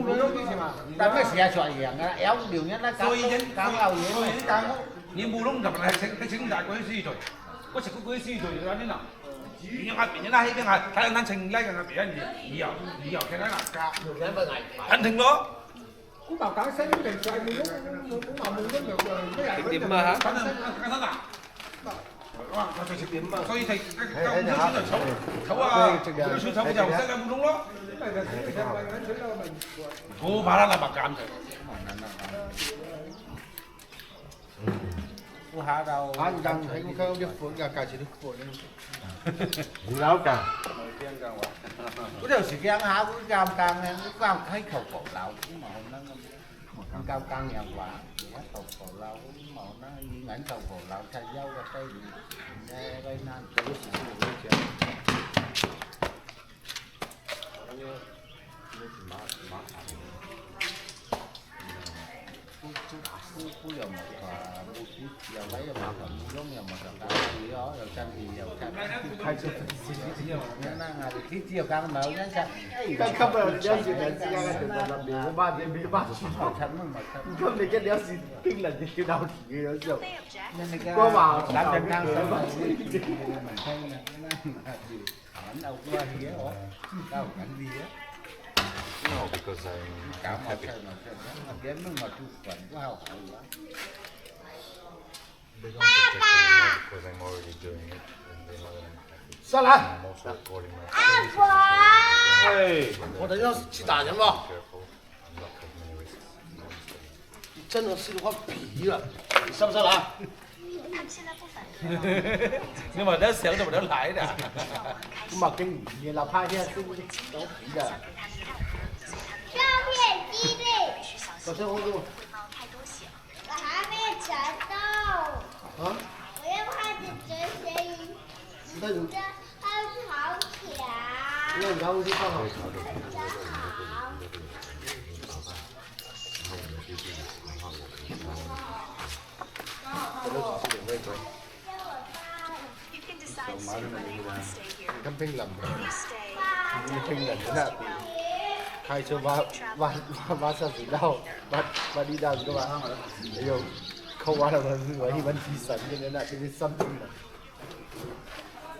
mà. Ta mới xia xoài vàng á, éo điều nhất nó cao. Cao lâu vậy.所以講，你冇弄就係請大鬼師做，我食個鬼師做嗰啲嗱。別人拉起嘅係睇人情拉嘅係別人以後嘅啦㗎，肯定咯。cũng bảo cá xanh cái xoài mùi nước cũng bảo mùi nước được cái này điểm mà hả? Cá sấu à?所以係手啊，佢出手就識嘅唔通咯。好怕啦，白減就。Cô hạ đầu. Anh đang thấy có cái phun cả chỉ được phun. Lão cả. Cái điều sự kiện hạ cũng cam thấy khẩu cổ lão cũng màu nó cam nhà quả, khẩu cổ lão cũng màu nó những ảnh khẩu cổ lão thay dâu ra cây đây nan. Cú dầu một dầu lấy dầu một giống dầu một dầu cao gì đó dầu xanh thì dầu xanh thay cho nó là cái chiều cao màu nó xanh cái không phải đeo gì để ra cái từ làm điều ba đến bị ba màu xanh không thì cái đeo gì kinh là cái đầu thì nó dầu có màu làm cho năng sống mình thấy là ảnh đâu qua thì á đâu cảnh gì á. No, because I'm happy. Kiếm nó mà chụp ảnh có hào hậu quá. They don't protect me because I'm already doing it and they know that I'm happy. Sao lại? I'm also recording my Hey,我等一下去打人吧。真的是我皮了，你上不上来？nhưng mà đỡ xéo rồi mà đỡ lái nè. Nhưng mà cái gì là拍片是不是都皮的？照片机的。我先hold住。我还没有找到。啊？我要拍的这些鱼，这它好强。那你拿回去放好。camping làm camping là thế nào khai cho ba sao gì đâu ba đi đâu các bạn yêu không quá là người thì vẫn chỉ sẵn cho nên là cái something mà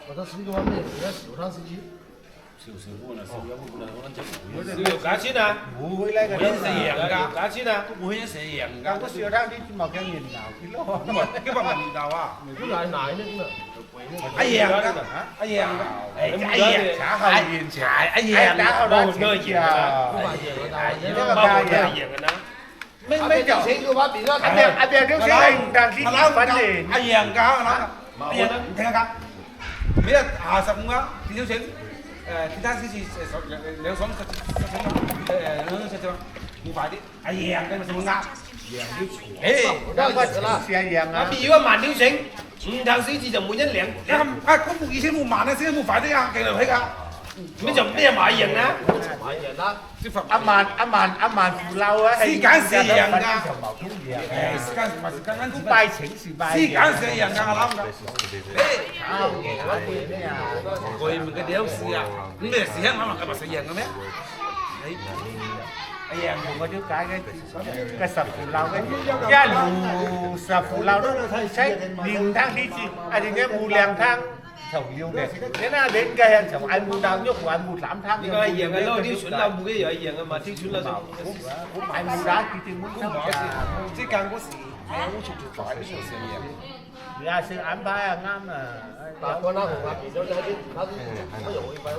我到11个方面，我要洗多长时间？有價錢啊！唔會咧，嗰啲食贏㗎，價錢啊，唔會食贏㗎。個小攤啲冇幾年鬧幾多？咁啊，幾百萬年頭啊！都奶奶呢咁啊！阿贏㗎，阿贏㗎，阿贏查後面查，阿贏打後來贏啊！呢個價贏㗎啦。ไม่จับสิคือว่าปีนั้นอาเบีย丢สิดังที่ฝันเลย 阿贏㗎，阿贏，你聽下，每日55啊，幾多錢？其他先是兩爽兩隻唔快啲，阿贏嘅咪仲啱，贏啲錢。誒，我試下贏啊！如果慢啲整，五頭四字就每一兩。啊，咁以前冇慢啊，先冇快啲啊，勁嚟睇㗎。你就咩買贏啊？買贏啦！阿萬扶嬲啊！時間是贏㗎。時間都拜請是拜。時間是贏㗎，我諗㗎。佢咪嘅屌事啊！咩事啊？啱啱咪食贏嘅咩？贏同嗰啲解嘅十扶嬲嘅，一路十扶嬲都ใช้連ทั้งที่จีอันนี้มูแรงทั้ง頭要嘅，你睇你計係從按มูดัง喐按มู3ทั้ง。應該贏嘅咯，啲船樓冇嘅又係贏嘅嘛，啲船樓我買มู打決定冇收㗎。即間嗰時係好速度快啲上成贏。而家是安排啊啱啊。打過啦，同埋變咗有啲他不容易快到。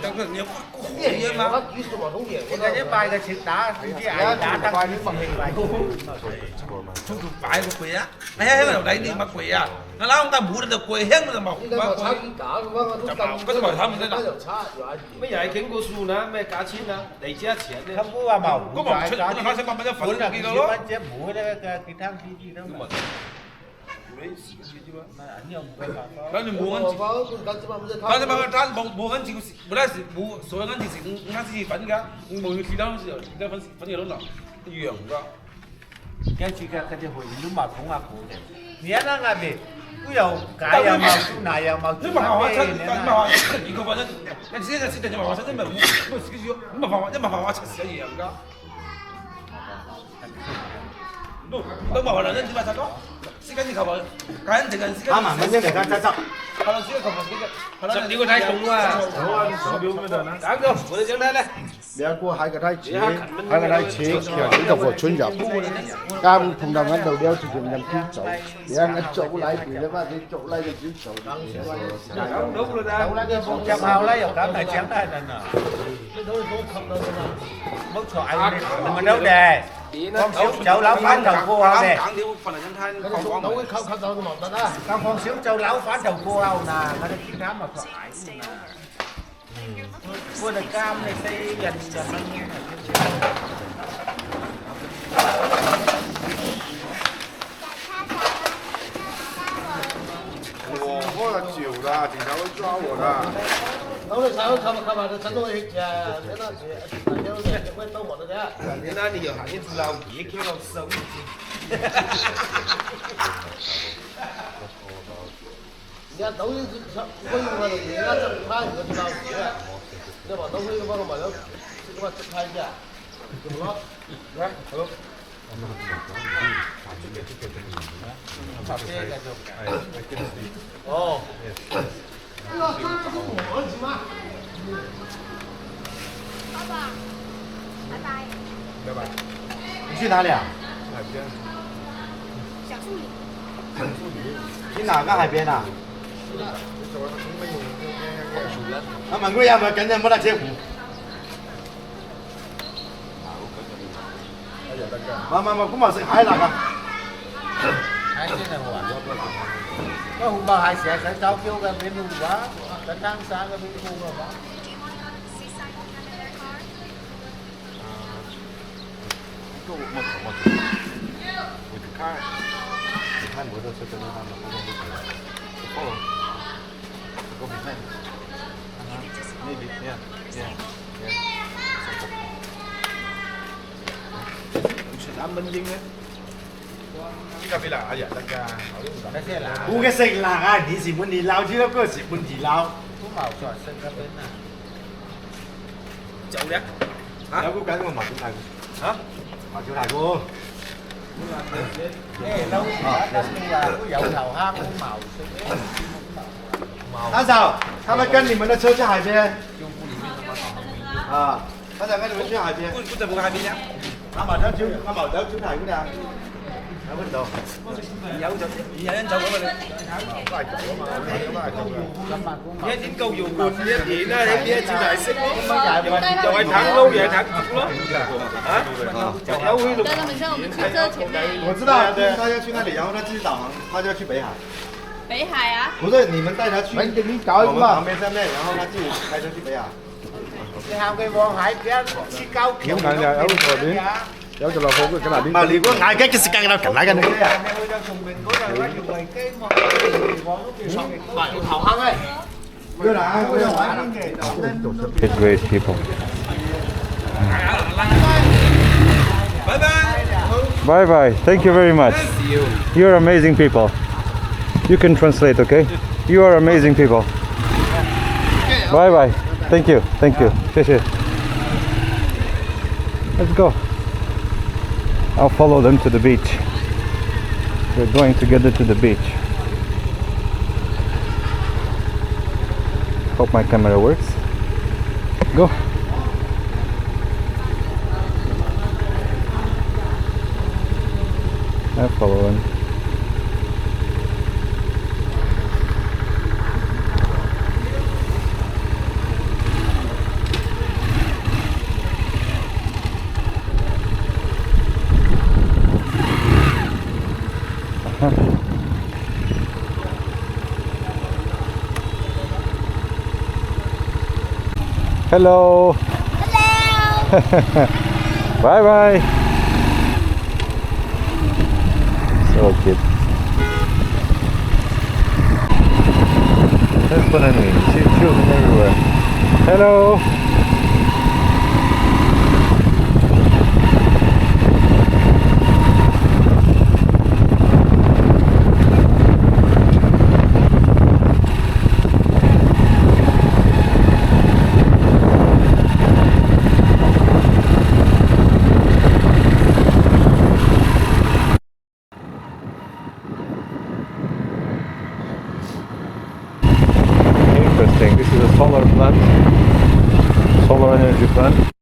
但佢你嘢嘛？我幾時話通贏？我哋一拜嘅切打，唔知挨打得快啲放氣快。速度快個貴啊！哎呀，喺度睇啲乜貴啊？我諗我冇得貴，香就冇。應該話差幾價咁樣，我都咁。嗰啲咪睇唔得啦。又差又係。乜又係傾個數啦？咩價錢啊？嚟幾多錢咧？佢冇話冇。咁咪出，我哋開始慢慢一份就見到咯。或者冇咧嘅其他啲都冇。那你摸安几？他那把他摸安几个是，不然是摸所有安几是，俺自己分个，摸其他东西，其他分个都拿一样的。cái chuyện cái hồi lúc mà không ăn củ nhớ nó là gì cứ dầu cái dầu màu chú này dầu màu chú nhưng mà họ chân nhưng mà họ 이거 봐는 난 진짜 진짜 좀 와서 좀 뭐 쓰기죠 nhưng mà họ chân sẽ gì vậy đó đâu mà là nhân chứ mà sao có 시간이 가봐 가는 시간 시간 아마 먼저 내가 짜자 하나 시간 가봐 시간 이거 다 동화 안돼 오늘 좀 해 Để qua hai cái đai chế kiểu những đồng hồ chuyên nhập cam thùng đồng ăn đầu đeo sử dụng nhằm cứu chậu để ăn chậu lại bị nó vào cái chậu lại được cứu chậu đúng rồi đó lấy cái phong trăm hào lấy dầu cám này chén đây nè mất thoại mình đâu đề con xíu chậu lão phán đầu cô hao nè con xíu chậu lão phán đầu cô hao nè nó cái chiến thắng mà thoại cua được cam này xây dần dần我喝了酒了，警察会抓我的。然后啥？看嘛，这东西别那些，会到我的家。那你有行业知道也叫做收益。人家抖音会用那个，人家这拍你就知道钱，对吧？都会帮我买了，这个拍一下，怎么了？来，走。哦。爸爸，拜拜。拜拜。你去哪里啊？海边。小树林。小树林。去哪个海边啊？啊，問佢有冇緊有冇得車湖？唔，咁話食海南啊！海鮮係好玩。có hôm bà hai sẽ trao kêu cái bên vùng quá, cái đang sáng cái bên vùng rồi quá. Cú cái xịt là ai đi xịt muốn đi lao chứ đâu có xịt muốn đi lao. Cú màu chọn xịt cái bên này. Chậu đấy. Hả? Cú cái mà mặc chỗ này. Hả? Mặc chỗ này cô. Cái lâu quá đó là cú dậu thầu ha cú màu xịt. Anh sao? 他们跟你们的车去海边。啊，他想跟你们去海边。不怎么海边呀？阿毛走去海嗰度。喺邊度？有人走嗰度。一點夠用過一年啦，你邊一次嚟識咯？又係坦撈，又係坦竹咯。啊？有去到。我知道，他要去那里，然后他自己导航，他就要去北海。北海啊？不是，你們帶他去。你搞我們旁邊上面，然後他自己開車去北海。你行去望海邊，去高橋。有台邊。有條路鋪嘅嗱啲。mà nếu có ngại cái時間đâu cần lại cái này. It's great people. Bye bye. Bye bye. Thank you very much. You're amazing people. You can translate, okay? You are amazing people. Bye bye. Thank you. Thank you. Let's go. I'll follow them to the beach. We're going together to the beach. Hope my camera works. Go. I'm following. Hello. Hello. Bye bye. So cute. That's what I mean. You see children everywhere. Hello! Interesting. This is a solar plant. Solar energy plant.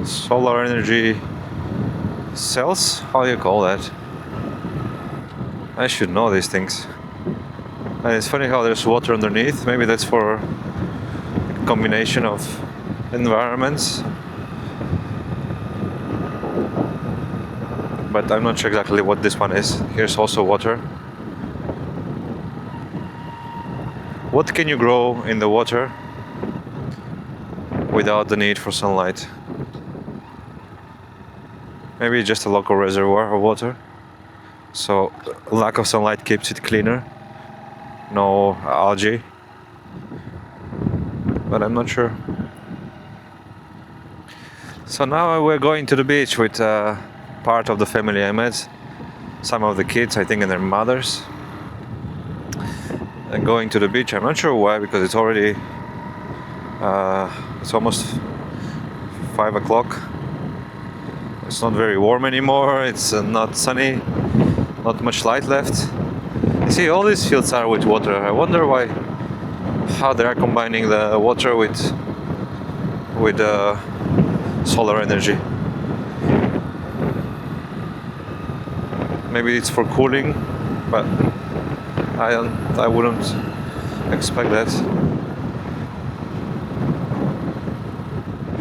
Solar energy cells? How do you call that? I should know these things. And it's funny how there's water underneath. Maybe that's for a combination of environments. But I'm not sure exactly what this one is. Here's also water. What can you grow in the water without the need for sunlight? Maybe just a local reservoir of water. So lack of sunlight keeps it cleaner. No algae. But I'm not sure. So now we're going to the beach with part of the family I met. Some of the kids, I think, and their mothers. And going to the beach, I'm not sure why, because it's already it's almost 5 o'clock. It's not very warm anymore. It's not sunny, not much light left. You see, all these fields are with water. I wonder why, how they are combining the water with solar energy. Maybe it's for cooling, but I wouldn't expect that.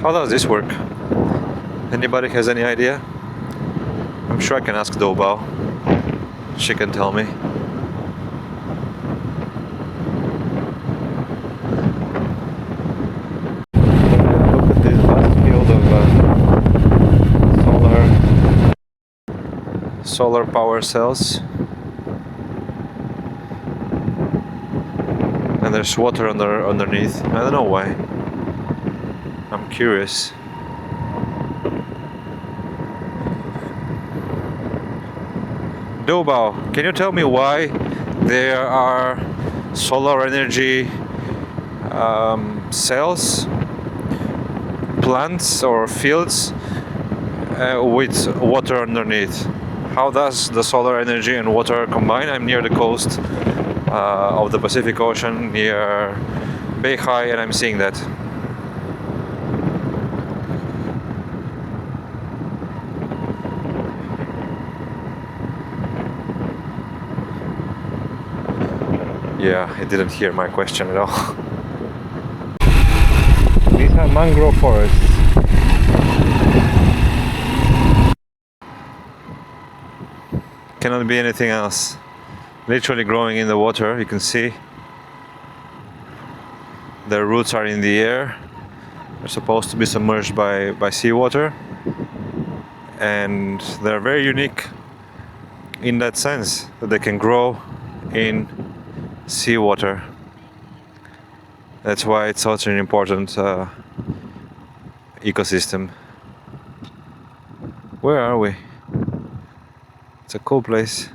How does this work? Anybody has any idea? I'm sure I can ask Dobao. She can tell me. Look at this vast field of solar power cells. And there's water underneath. I don't know why. I'm curious. Dobao, can you tell me why there are solar energy cells, plants or fields with water underneath? How does the solar energy and water combine? I'm near the coast of the Pacific Ocean, near Beihai, and I'm seeing that. Yeah, it didn't hear my question at all. These are mangrove forests. Cannot be anything else. Literally growing in the water, you can see. Their roots are in the air. They're supposed to be submerged by seawater. And they're very unique in that sense, that they can grow in seawater. That's why it's such an important ecosystem. Where are we? It's a cool place.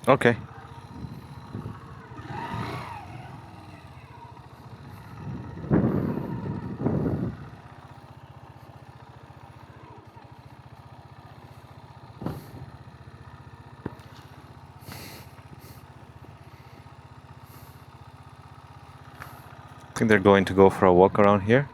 Okay. I think they're going to go for a walk around here.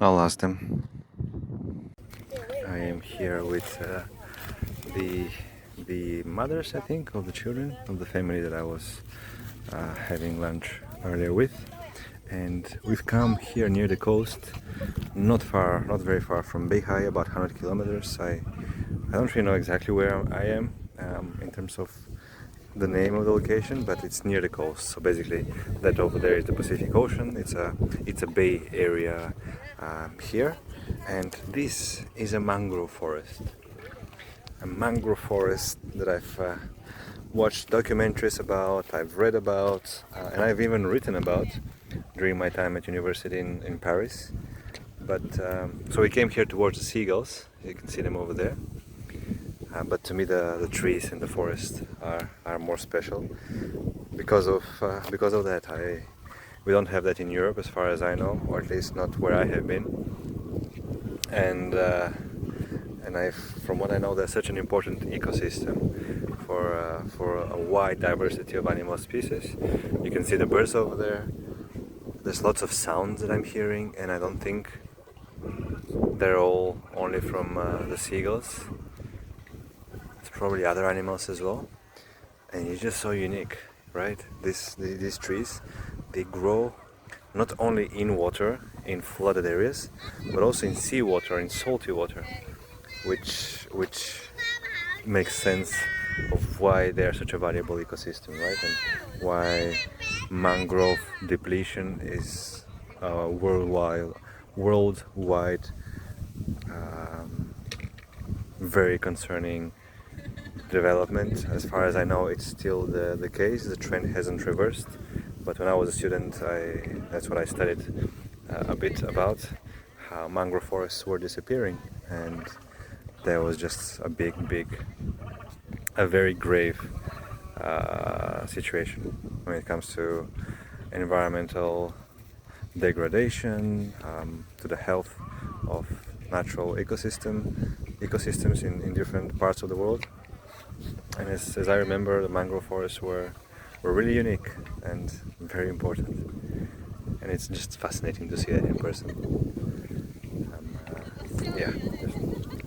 I'll ask them. I am here with the the mothers, I think, of the children of the family that I was having lunch earlier with. And we've come here near the coast, not very far from Beihai, about 100 kilometers. I don't really know exactly where I am in terms of the name of the location, but it's near the coast. So basically, that over there is the Pacific Ocean. It's a bay area here, and this is a mangrove forest. A mangrove forest that I've watched documentaries about, I've read about, and I've even written about during my time at university in Paris. But so we came here towards the seagulls. You can see them over there. But to me, the trees in the forest are more special because of that. We don't have that in Europe, as far as I know, or at least not where I have been. And from what I know, there's such an important ecosystem for a wide diversity of animal species. You can see the birds over there. There's lots of sounds that I'm hearing, and I don't think they're all only from the seagulls. It's probably other animals as well. And it's just so unique, right? These trees, they grow not only in water, in flooded areas, but also in seawater, in salty water, which makes sense of why they are such a valuable ecosystem, right? And why mangrove depletion is a worldwide very concerning development. As far as I know, it's still the case. The trend hasn't reversed. But when I was a student, that's what I studied a bit about, how mangrove forests were disappearing, and there was just a very grave situation when it comes to environmental degradation, to the health of natural ecosystems in different parts of the world. And as I remember, the mangrove forests were really unique and very important, and it's just fascinating to see that in person. Yeah, just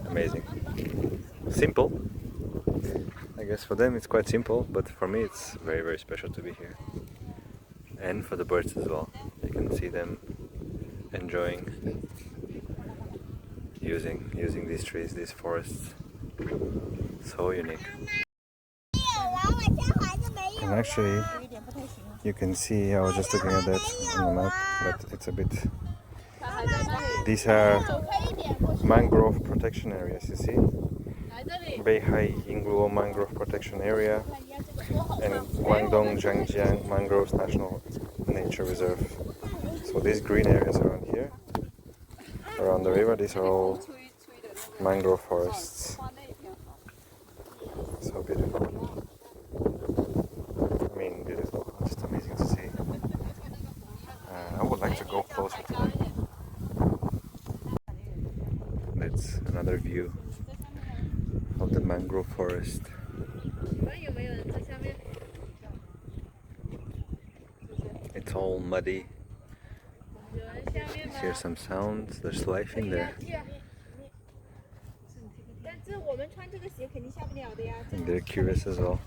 amazing. Simple. I guess for them it's quite simple, but for me it's very, very special to be here. And for the birds as well. You can see them enjoying using these trees, these forests. So unique. And actually, you can see, I was just looking at that on the map, but it's a bit... These are mangrove protection areas, you see? Beihai Ingluo Mangrove Protection Area and Guangdong Zhanjiang Mangroves National Nature Reserve. So these green areas around here, around the river, these are all mangrove forests. So beautiful. I mean, beautiful, just amazing to see. I would like to go closer to them. That's another view of the mangrove forest. It's all muddy. You hear some sounds, there's life in there. And they're curious as well.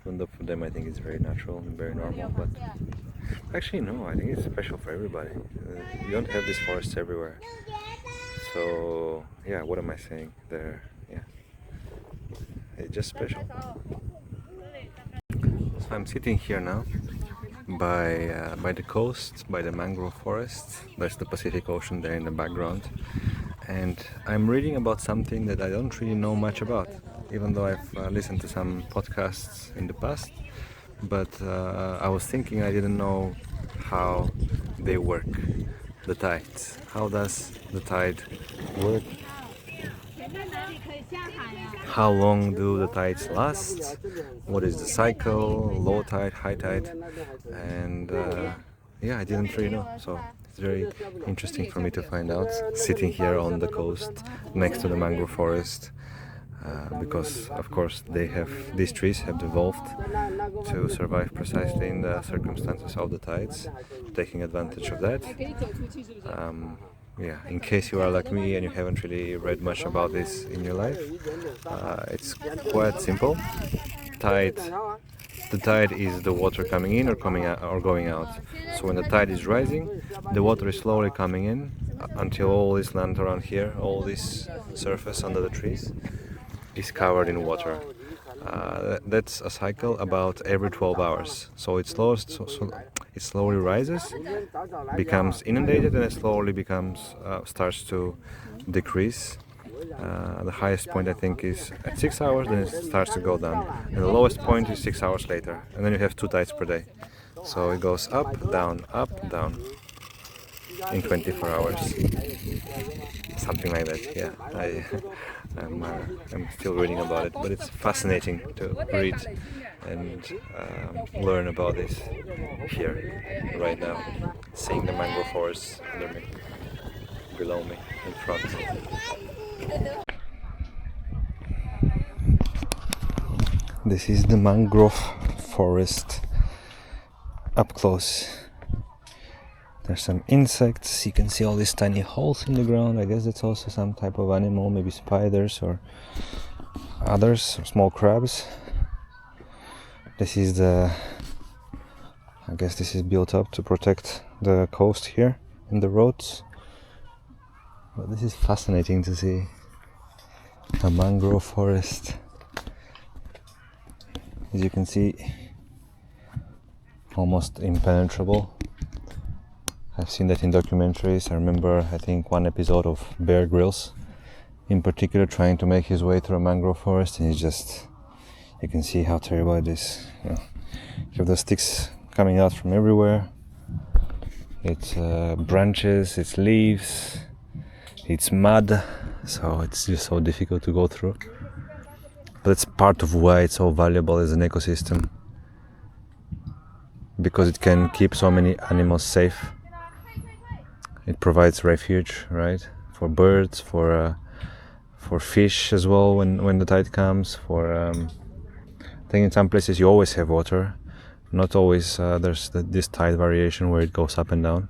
Even though for them I think it's very natural and very normal, but actually no, I think it's special for everybody. You don't have these forests everywhere. So yeah, what am I saying? It's just special. So I'm sitting here now by the coast, by the mangrove forest. There's the Pacific Ocean there in the background. And I'm reading about something that I don't really know much about, even though I've listened to some podcasts in the past. But I was thinking I didn't know how they work, the tides. How does the tide work? How long do the tides last? What is the cycle? Low tide, high tide? And yeah, I didn't really know. So it's very interesting for me to find out, sitting here on the coast next to the mangrove forest, because of course these trees have evolved to survive precisely in the circumstances of the tides, taking advantage of that. yeah, in case you are like me and you haven't really read much about this in your life, it's quite simple. The tide is the water coming in or coming out or going out. So when the tide is rising, the water is slowly coming in until all this land around here, all this surface under the trees, is covered in water. That's a cycle about every 12 hours. So it slowly rises, becomes inundated, and it slowly starts to decrease. The highest point I think is at 6 hours, then it starts to go down, and the lowest point is 6 hours later, and then you have 2 tides per day. So it goes up, down, in 24 hours, something like that. Yeah, I'm still reading about it, but it's fascinating to read and learn about this here right now, seeing the mangrove forest under me, below me, in front. This is the mangrove forest up close. There's some insects, you can see all these tiny holes in the ground. I guess that's also some type of animal, maybe spiders or others, or small crabs. This is I guess this is built up to protect the coast here and the roads. But this is fascinating to see a mangrove forest. As you can see, almost impenetrable. I've seen that in documentaries. I remember, I think, one episode of Bear Grylls in particular trying to make his way through a mangrove forest, and you can see how terrible it is. You have the sticks coming out from everywhere. It's branches, it's leaves, it's mud, so it's just so difficult to go through. But it's part of why it's so valuable as an ecosystem, because it can keep so many animals safe. It provides refuge, right, for birds, for fish as well when the tide comes. I think in some places you always have water, not always. There's this tide variation where it goes up and down,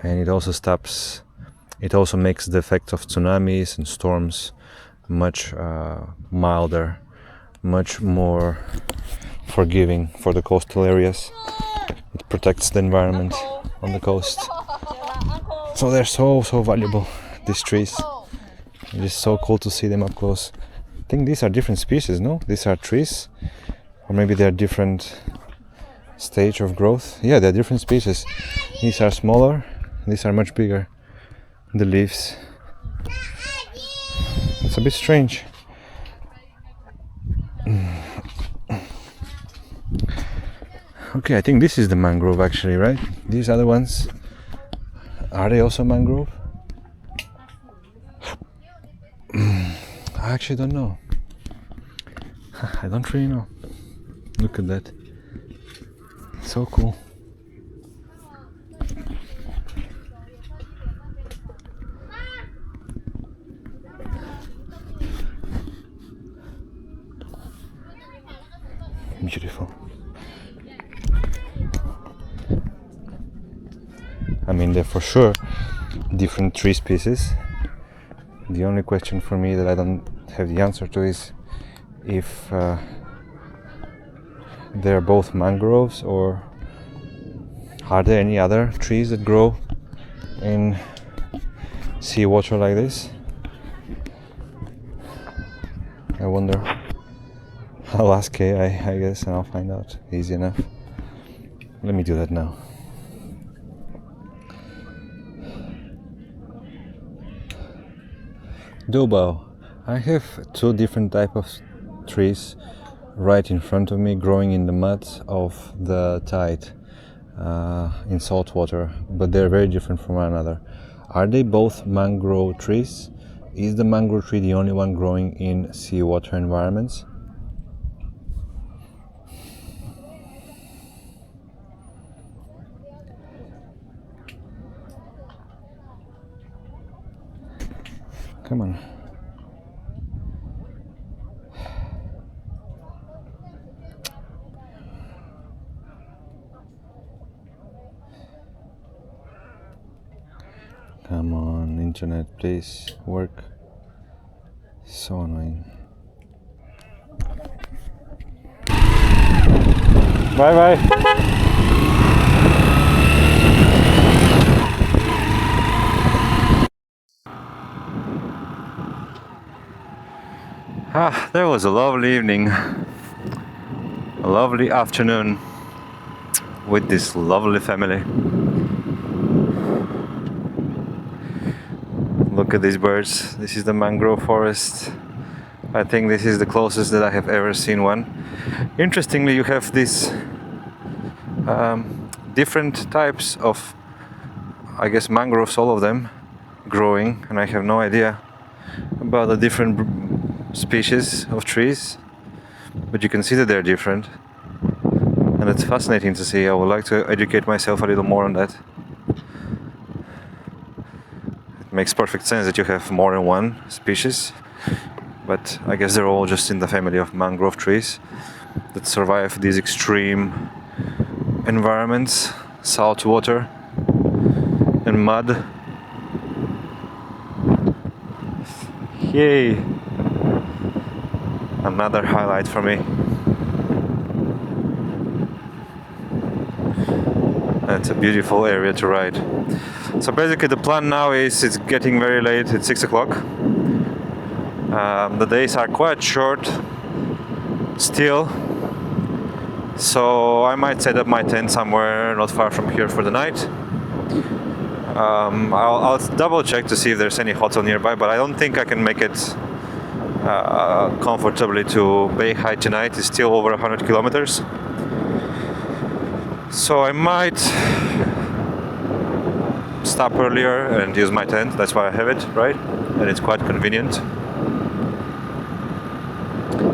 and it also makes the effects of tsunamis and storms much milder, much more forgiving for the coastal areas. It protects the environment on the coast. So they're so valuable, these trees. It is so cool to see them up close. I think these are different species, no? These are trees, or maybe they're different stage of growth. Yeah, they're different species. These are smaller, these are much bigger. The leaves. It's a bit strange. Okay, I think this is the mangrove actually, right? These other ones, are they also mangrove? I actually don't know. I don't really know. Look at that. So cool. Beautiful. I mean, they're for sure different tree species. The only question for me that I don't have the answer to is if they're both mangroves, or are there any other trees that grow in seawater like this? I wonder. I'll ask Kay, I guess, and I'll find out. Easy enough. Let me do that now. Dobao. I have 2 different types of trees right in front of me, growing in the mud of the tide in salt water, but they're very different from one another. Are they both mangrove trees? Is the mangrove tree the only one growing in seawater environments? Come on. Come on, internet, please work. So annoying. Bye bye. Ah, that was a lovely evening. A lovely afternoon with this lovely family. Look at these birds. This is the mangrove forest. I think this is the closest that I have ever seen one. Interestingly, you have these different types of, I guess, mangroves, all of them growing, and I have no idea about the different species of trees, but you can see that they're different, and it's fascinating to see. I would like to educate myself a little more on that. It makes perfect sense that you have more than one species, but I guess they're all just in the family of mangrove trees that survive these extreme environments, salt water and mud. Yay! Another highlight for me. It's a beautiful area to ride. So basically the plan now is, it's getting very late, it's 6 o'clock. The days are quite short still, so I might set up my tent somewhere not far from here for the night. I'll double check to see if there's any hotel nearby, but I don't think I can make it comfortably to Beihai tonight. It's still over 100 kilometers. So I might stop earlier and use my tent. That's why I have it, right? And it's quite convenient.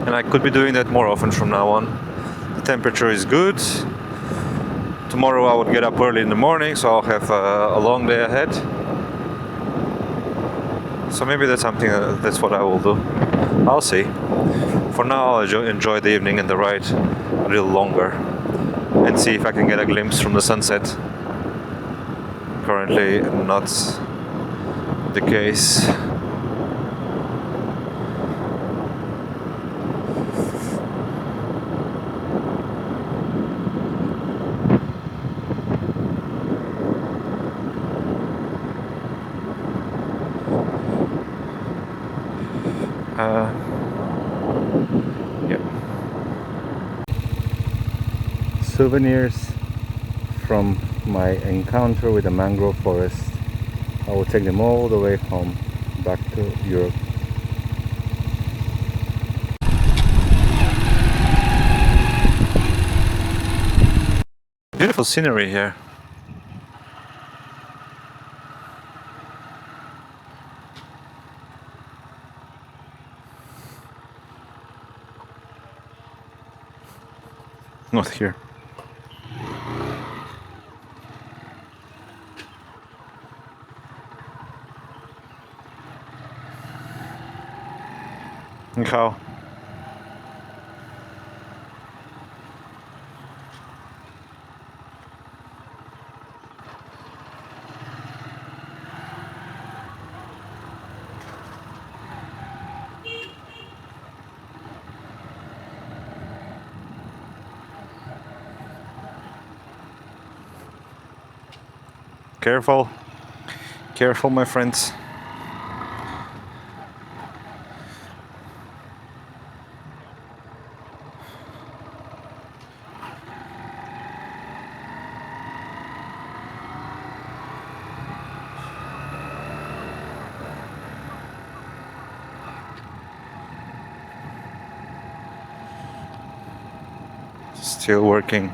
And I could be doing that more often from now on. The temperature is good. Tomorrow I would get up early in the morning, so I'll have a long day ahead. So maybe that's something, that's what I will do. I'll see. For now I'll enjoy the evening and the ride a little longer and see if I can get a glimpse from the sunset. Currently not the case. Yeah. Souvenirs from my encounter with the mangrove forest. I will take them all the way home, back to Europe. Beautiful scenery here. Not here. How? Careful. Careful, my friends. Still working.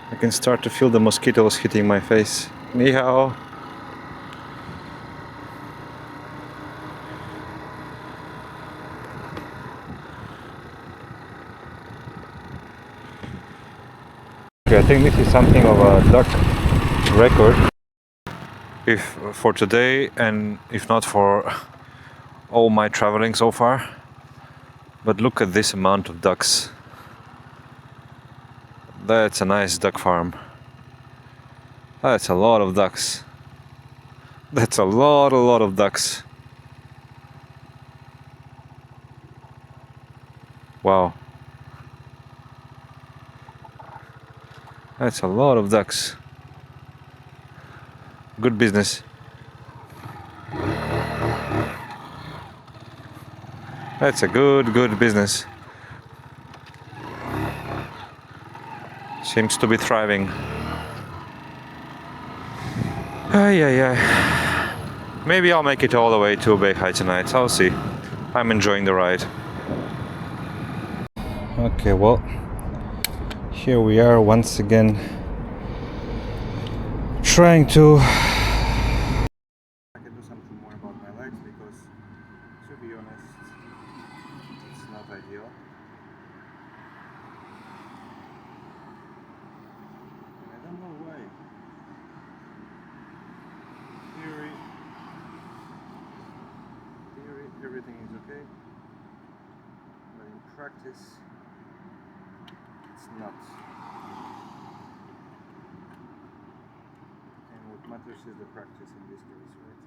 I can start to feel the mosquitoes hitting my face. Ni hao. Okay, I think this is something of a duck record. If for today, and if not for all my traveling so far. But look at this amount of ducks. That's a nice duck farm. That's a lot of ducks. That's a lot of ducks. Wow. That's a lot of ducks. Good business. That's a good business. Seems to be thriving. Maybe I'll make it all the way to Beihai tonight. I'll see. I'm enjoying the ride. Okay, well, here we are once again trying to I can do something more about my legs because, to be honest, it's not ideal. I don't know why. Theory, everything is okay, but in practice, it's not. And what matters is the practice in this case, right?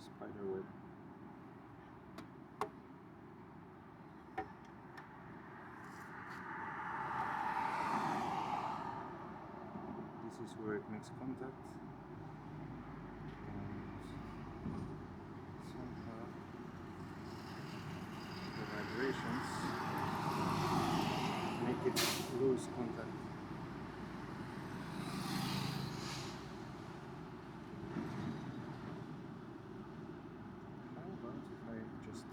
Spiderweb. This is where it makes contact, and somehow the vibrations make it lose contact. How about if I just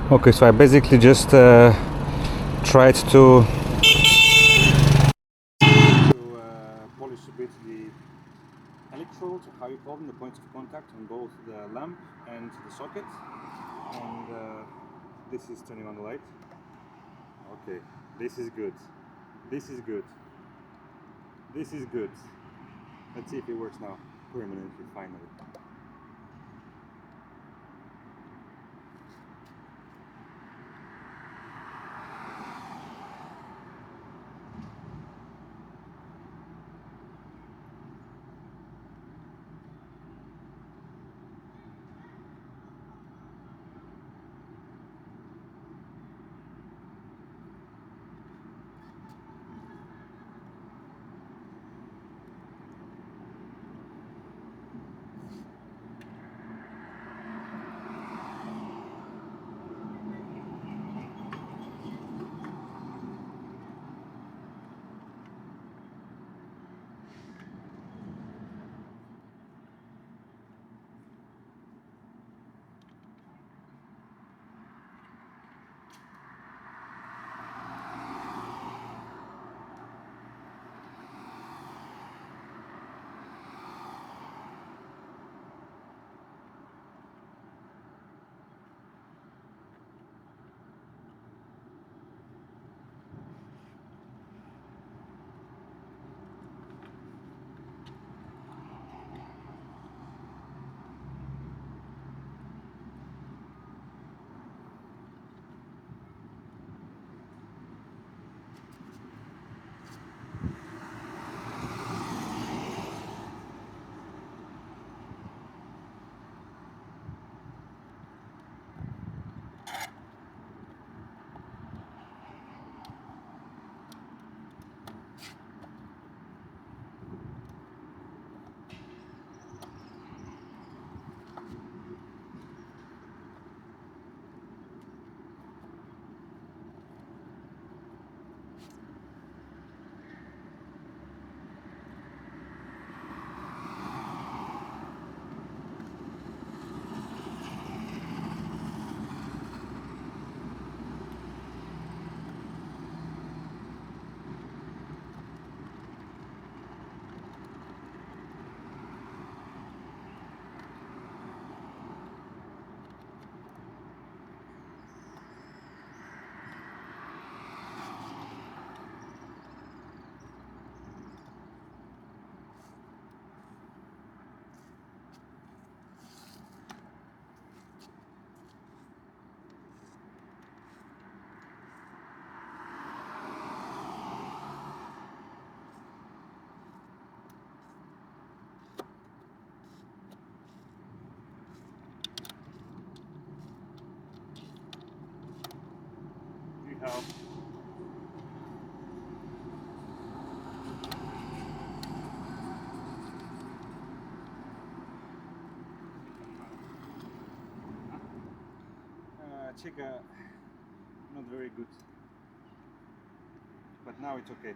Okay, so I basically just tried to polish a bit the electrodes, or how you call them, the points of contact on both the lamp and the socket. And this is turning on the light. Okay, this is good. This is good. This is good. Let's see if it works now permanently, finally. Chika, not very good, but now it's okay.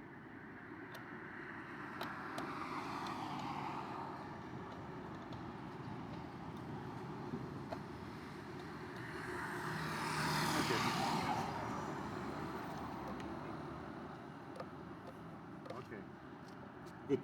Okay. Good.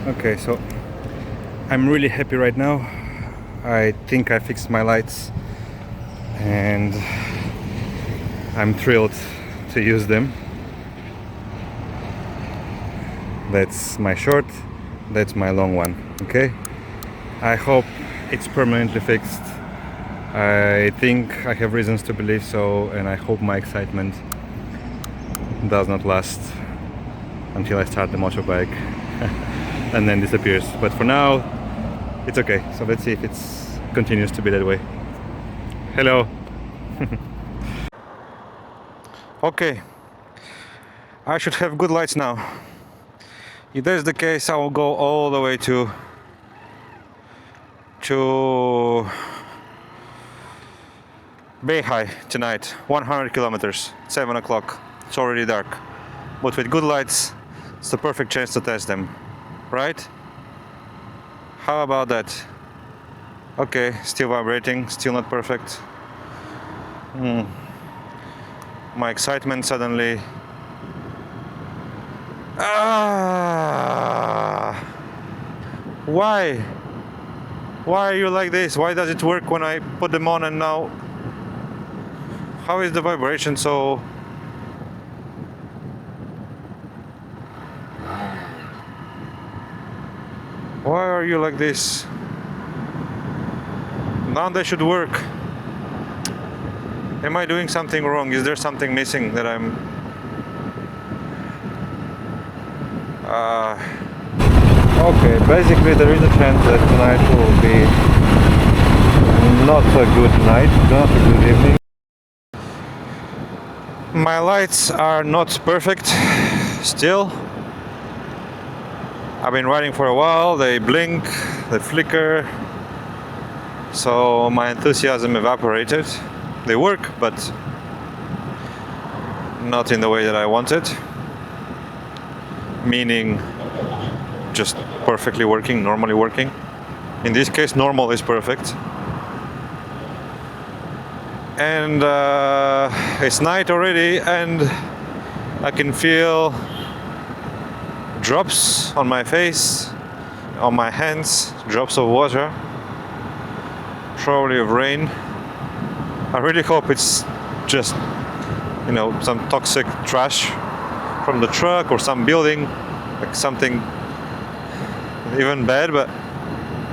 Okay, so I'm really happy right now. I think I fixed my lights and I'm thrilled to use them. That's my short, that's my long one, okay? I hope it's permanently fixed. I think I have reasons to believe so, and I hope my excitement does not last until I start the motorbike and then disappears. But for now, it's okay. So let's see if it continues to be that way. Hello. Okay, I should have good lights now. If that's the case, I will go all the way to Beihai tonight. 100 kilometers, 7 o'clock. It's already dark, but with good lights, it's the perfect chance to test them, right? How about that? Okay, still vibrating, still not perfect. My excitement suddenly. Why? Why are you like this? Why does it work when I put them on and now? How is the vibration so? Why are you like this? Now they should work. Am I doing something wrong? Is there something missing that I'm... Okay, basically there is a chance that tonight will be not a good night, not a good evening. My lights are not perfect still. I've been riding for a while, they blink, they flicker, so my enthusiasm evaporated. They work, but not in the way that I wanted. Meaning just perfectly working, normally working. In this case, normal is perfect. And it's night already, and I can feel drops on my face, on my hands, drops of water, probably of rain. I really hope it's just, you know, some toxic trash from the truck or some building, like something even bad, but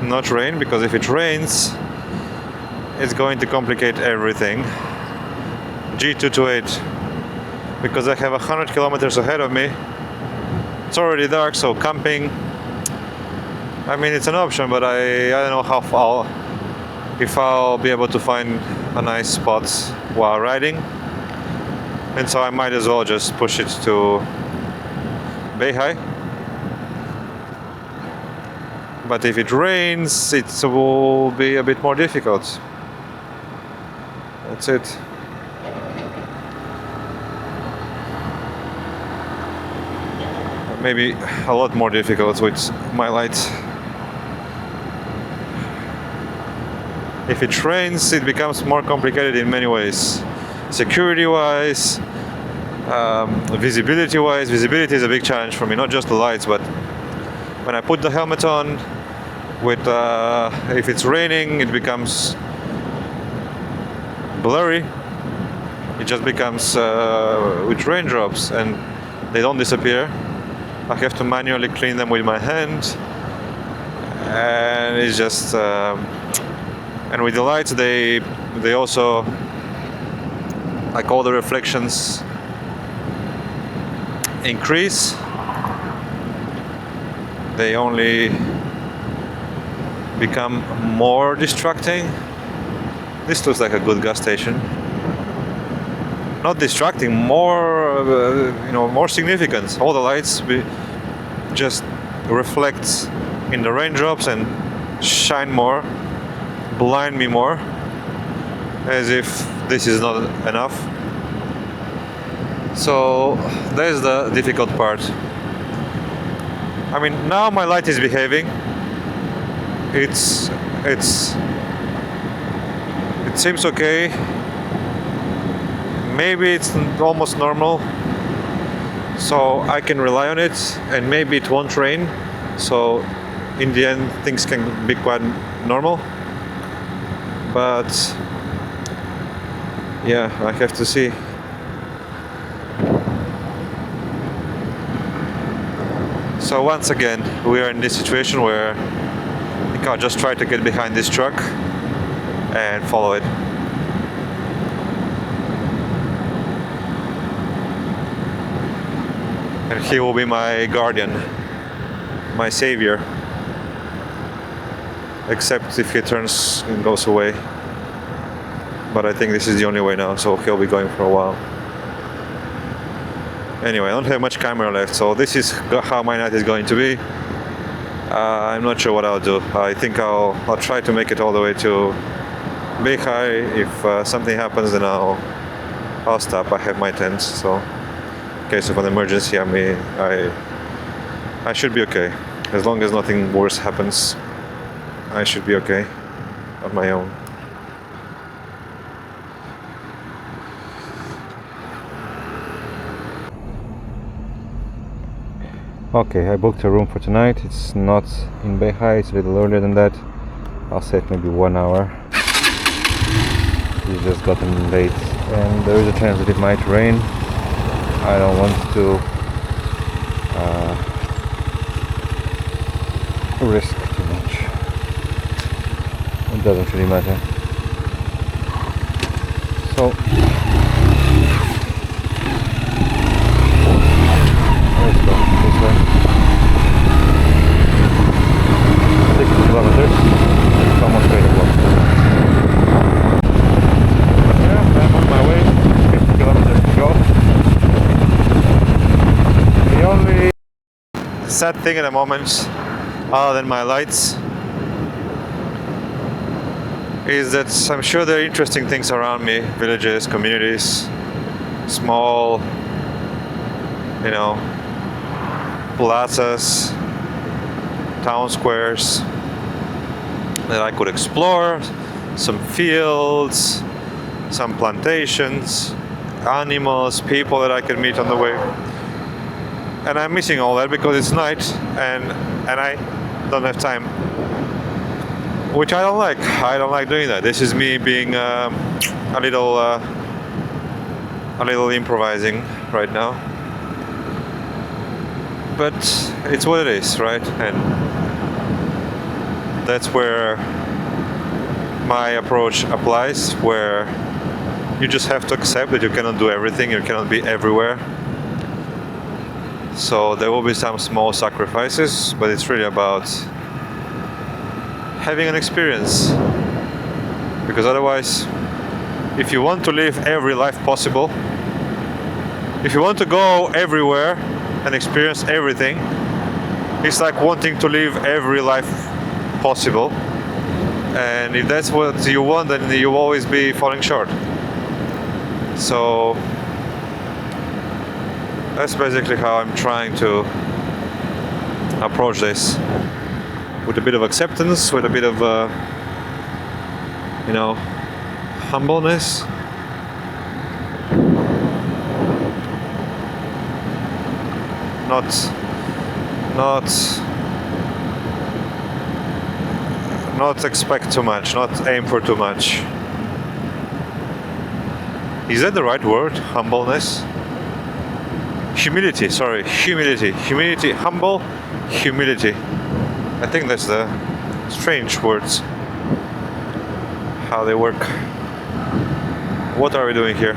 not rain, because if it rains, it's going to complicate everything. G228, because I have 100 kilometers ahead of me. It's already dark, so camping, I mean, it's an option, but I don't know if I'll be able to find a nice spot while riding, and so I might as well just push it to Beihai. But if it rains, it will be a bit more difficult. That's it. Maybe a lot more difficult with my lights. If it rains, it becomes more complicated in many ways. Security-wise, visibility-wise. Visibility is a big challenge for me, not just the lights, but when I put the helmet on, with if it's raining, it becomes blurry. It just becomes with raindrops, and they don't disappear. I have to manually clean them with my hand, and it's just and with the lights they also, like, all the reflections increase. They only become more distracting. This looks like a good gas station. Not distracting, more more significant. All the lights just reflect in the raindrops and shine more, blind me more, as if this is not enough. So there's the difficult part. I mean, now my light is behaving. It seems okay. Maybe it's almost normal, so I can rely on it, and maybe it won't rain, so in the end things can be quite normal. But yeah, I have to see. So once again, we are in this situation where you can't just try to get behind this truck and follow it. And he will be my guardian, my savior. Except if he turns and goes away. But I think this is the only way now, so he'll be going for a while. Anyway, I don't have much camera left, so this is how my night is going to be. I'm not sure what I'll do. I think I'll try to make it all the way to Beihai. If something happens, then I'll stop. I have my tent, so in case of an emergency, I should be okay. As long as nothing worse happens, I should be okay on my own. Okay, I booked a room for tonight. It's not in Beihai, it's a little earlier than that. I'll set maybe 1 hour. It's just gotten late, and there is a chance that it might rain. I don't want to risk too much. It doesn't really matter. So let's go this way. 6 kilometers. It's almost 8 o'clock. Yeah, I'm on my way. 50 kilometers to go. The only sad thing at the moment, other than my lights, is that I'm sure there are interesting things around me. Villages, communities, small, plazas, town squares that I could explore, some fields, some plantations, animals, people that I can meet on the way. And I'm missing all that because it's night and I don't have time, which I don't like. I don't like doing that. This is me being a little improvising right now. But it's what it is, right? And that's where my approach applies, where you just have to accept that you cannot do everything, you cannot be everywhere. So there will be some small sacrifices, but it's really about having an experience. Because otherwise, if you want to live every life possible, if you want to go everywhere and experience everything, it's like wanting to live every life possible. And if that's what you want, then you'll always be falling short. So that's basically how I'm trying to approach this, with a bit of acceptance, with a bit of you know, humbleness. Not expect too much, not aim for too much. Is that the right word? Humbleness? Humility, sorry, humility. Humility, humble, humility. I think that's the strange words. How they work. What are we doing here?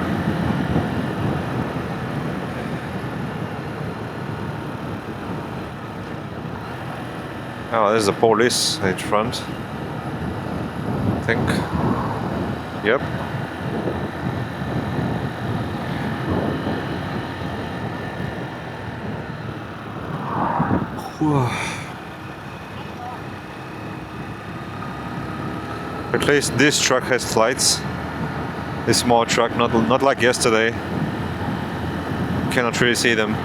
Oh, there's the police at front. I think. Yep. At least this truck has lights. This small truck, not like yesterday. Cannot really see them.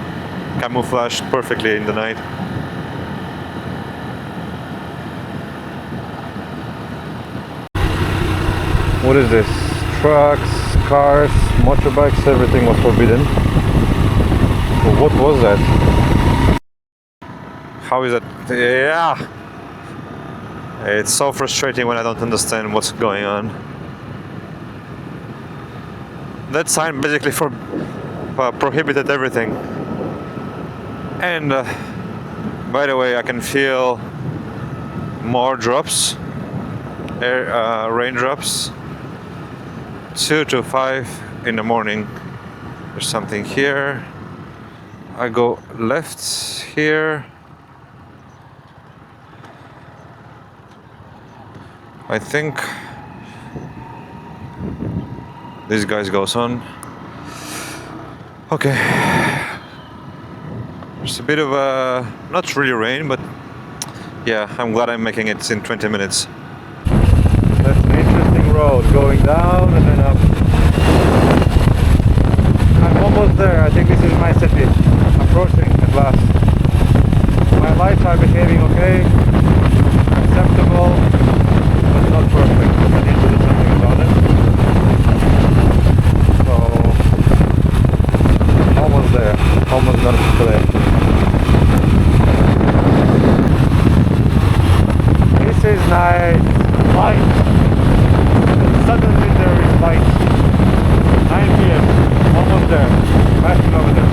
Camouflaged perfectly in the night. What is this? Trucks, cars, motorbikes, everything was forbidden. Well, what was that? How is that? Yeah! It's so frustrating when I don't understand what's going on. That sign basically prohibited everything. And by the way, I can feel more drops, raindrops. 2 to 5 in the morning. There's something here. I go left here. I think this guy goes on. Okay. There's a bit of a, not really rain, but yeah, I'm glad I'm making it in 20 minutes. That's an interesting road, going down and then up. I'm almost there. I think this is my city. Approaching at last. My lights are behaving okay, acceptable, but not perfect. I need to do something about it. So, almost there. Almost done for today. This is nice. Light. Suddenly there is light. 9 p.m. Almost there. Passing over there.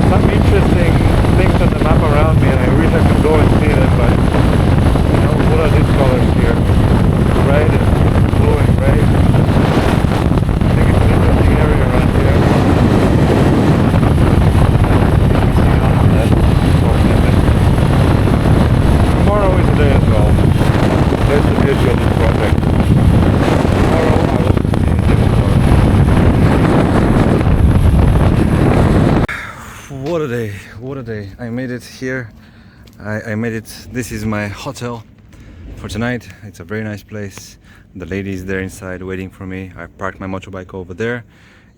Some interesting things on the map around me, and I wish I could go and see them, but you know, what are these colors here? Red and blue and gray. I think it's an interesting area around here. Tomorrow is the day as well. There's the beauty of this project. Tomorrow I will see you in What a day, what a day. I made it here. I made it. This is my hotel for tonight. It's a very nice place. The lady is there inside waiting for me. I parked my motorbike over there.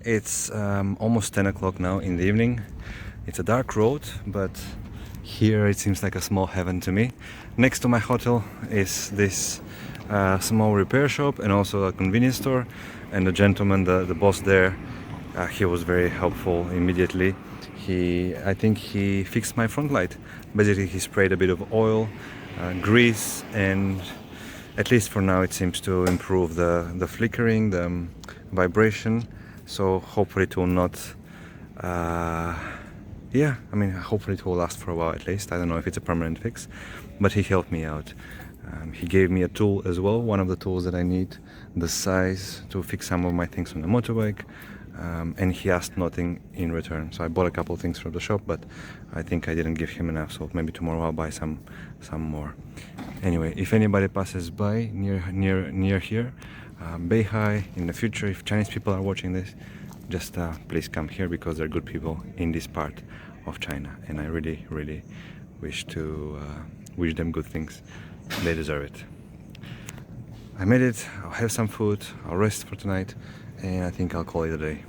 It's almost 10 o'clock now in the evening. It's a dark road, but here it seems like a small heaven to me. Next to my hotel is this small repair shop and also a convenience store. And the gentleman, the boss there, he was very helpful immediately. I think he fixed my front light. Basically, he sprayed a bit of oil, grease, and at least for now it seems to improve the flickering, the vibration. So hopefully it will not yeah, I mean, hopefully it will last for a while at least. I don't know if it's a permanent fix, but he helped me out. He gave me a tool as well, one of the tools that I need, the size to fix some of my things on the motorbike, and he asked nothing in return. So I bought a couple of things from the shop, but I think I didn't give him enough, so maybe tomorrow I'll buy some more. Anyway, if anybody passes by near here, Beihai, in the future, if Chinese people are watching this, just please come here, because they're good people in this part of China, and I really wish them good things. They deserve it. I made it. I'll have some food, I'll rest for tonight, and I think I'll call it a day.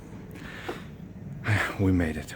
We made it.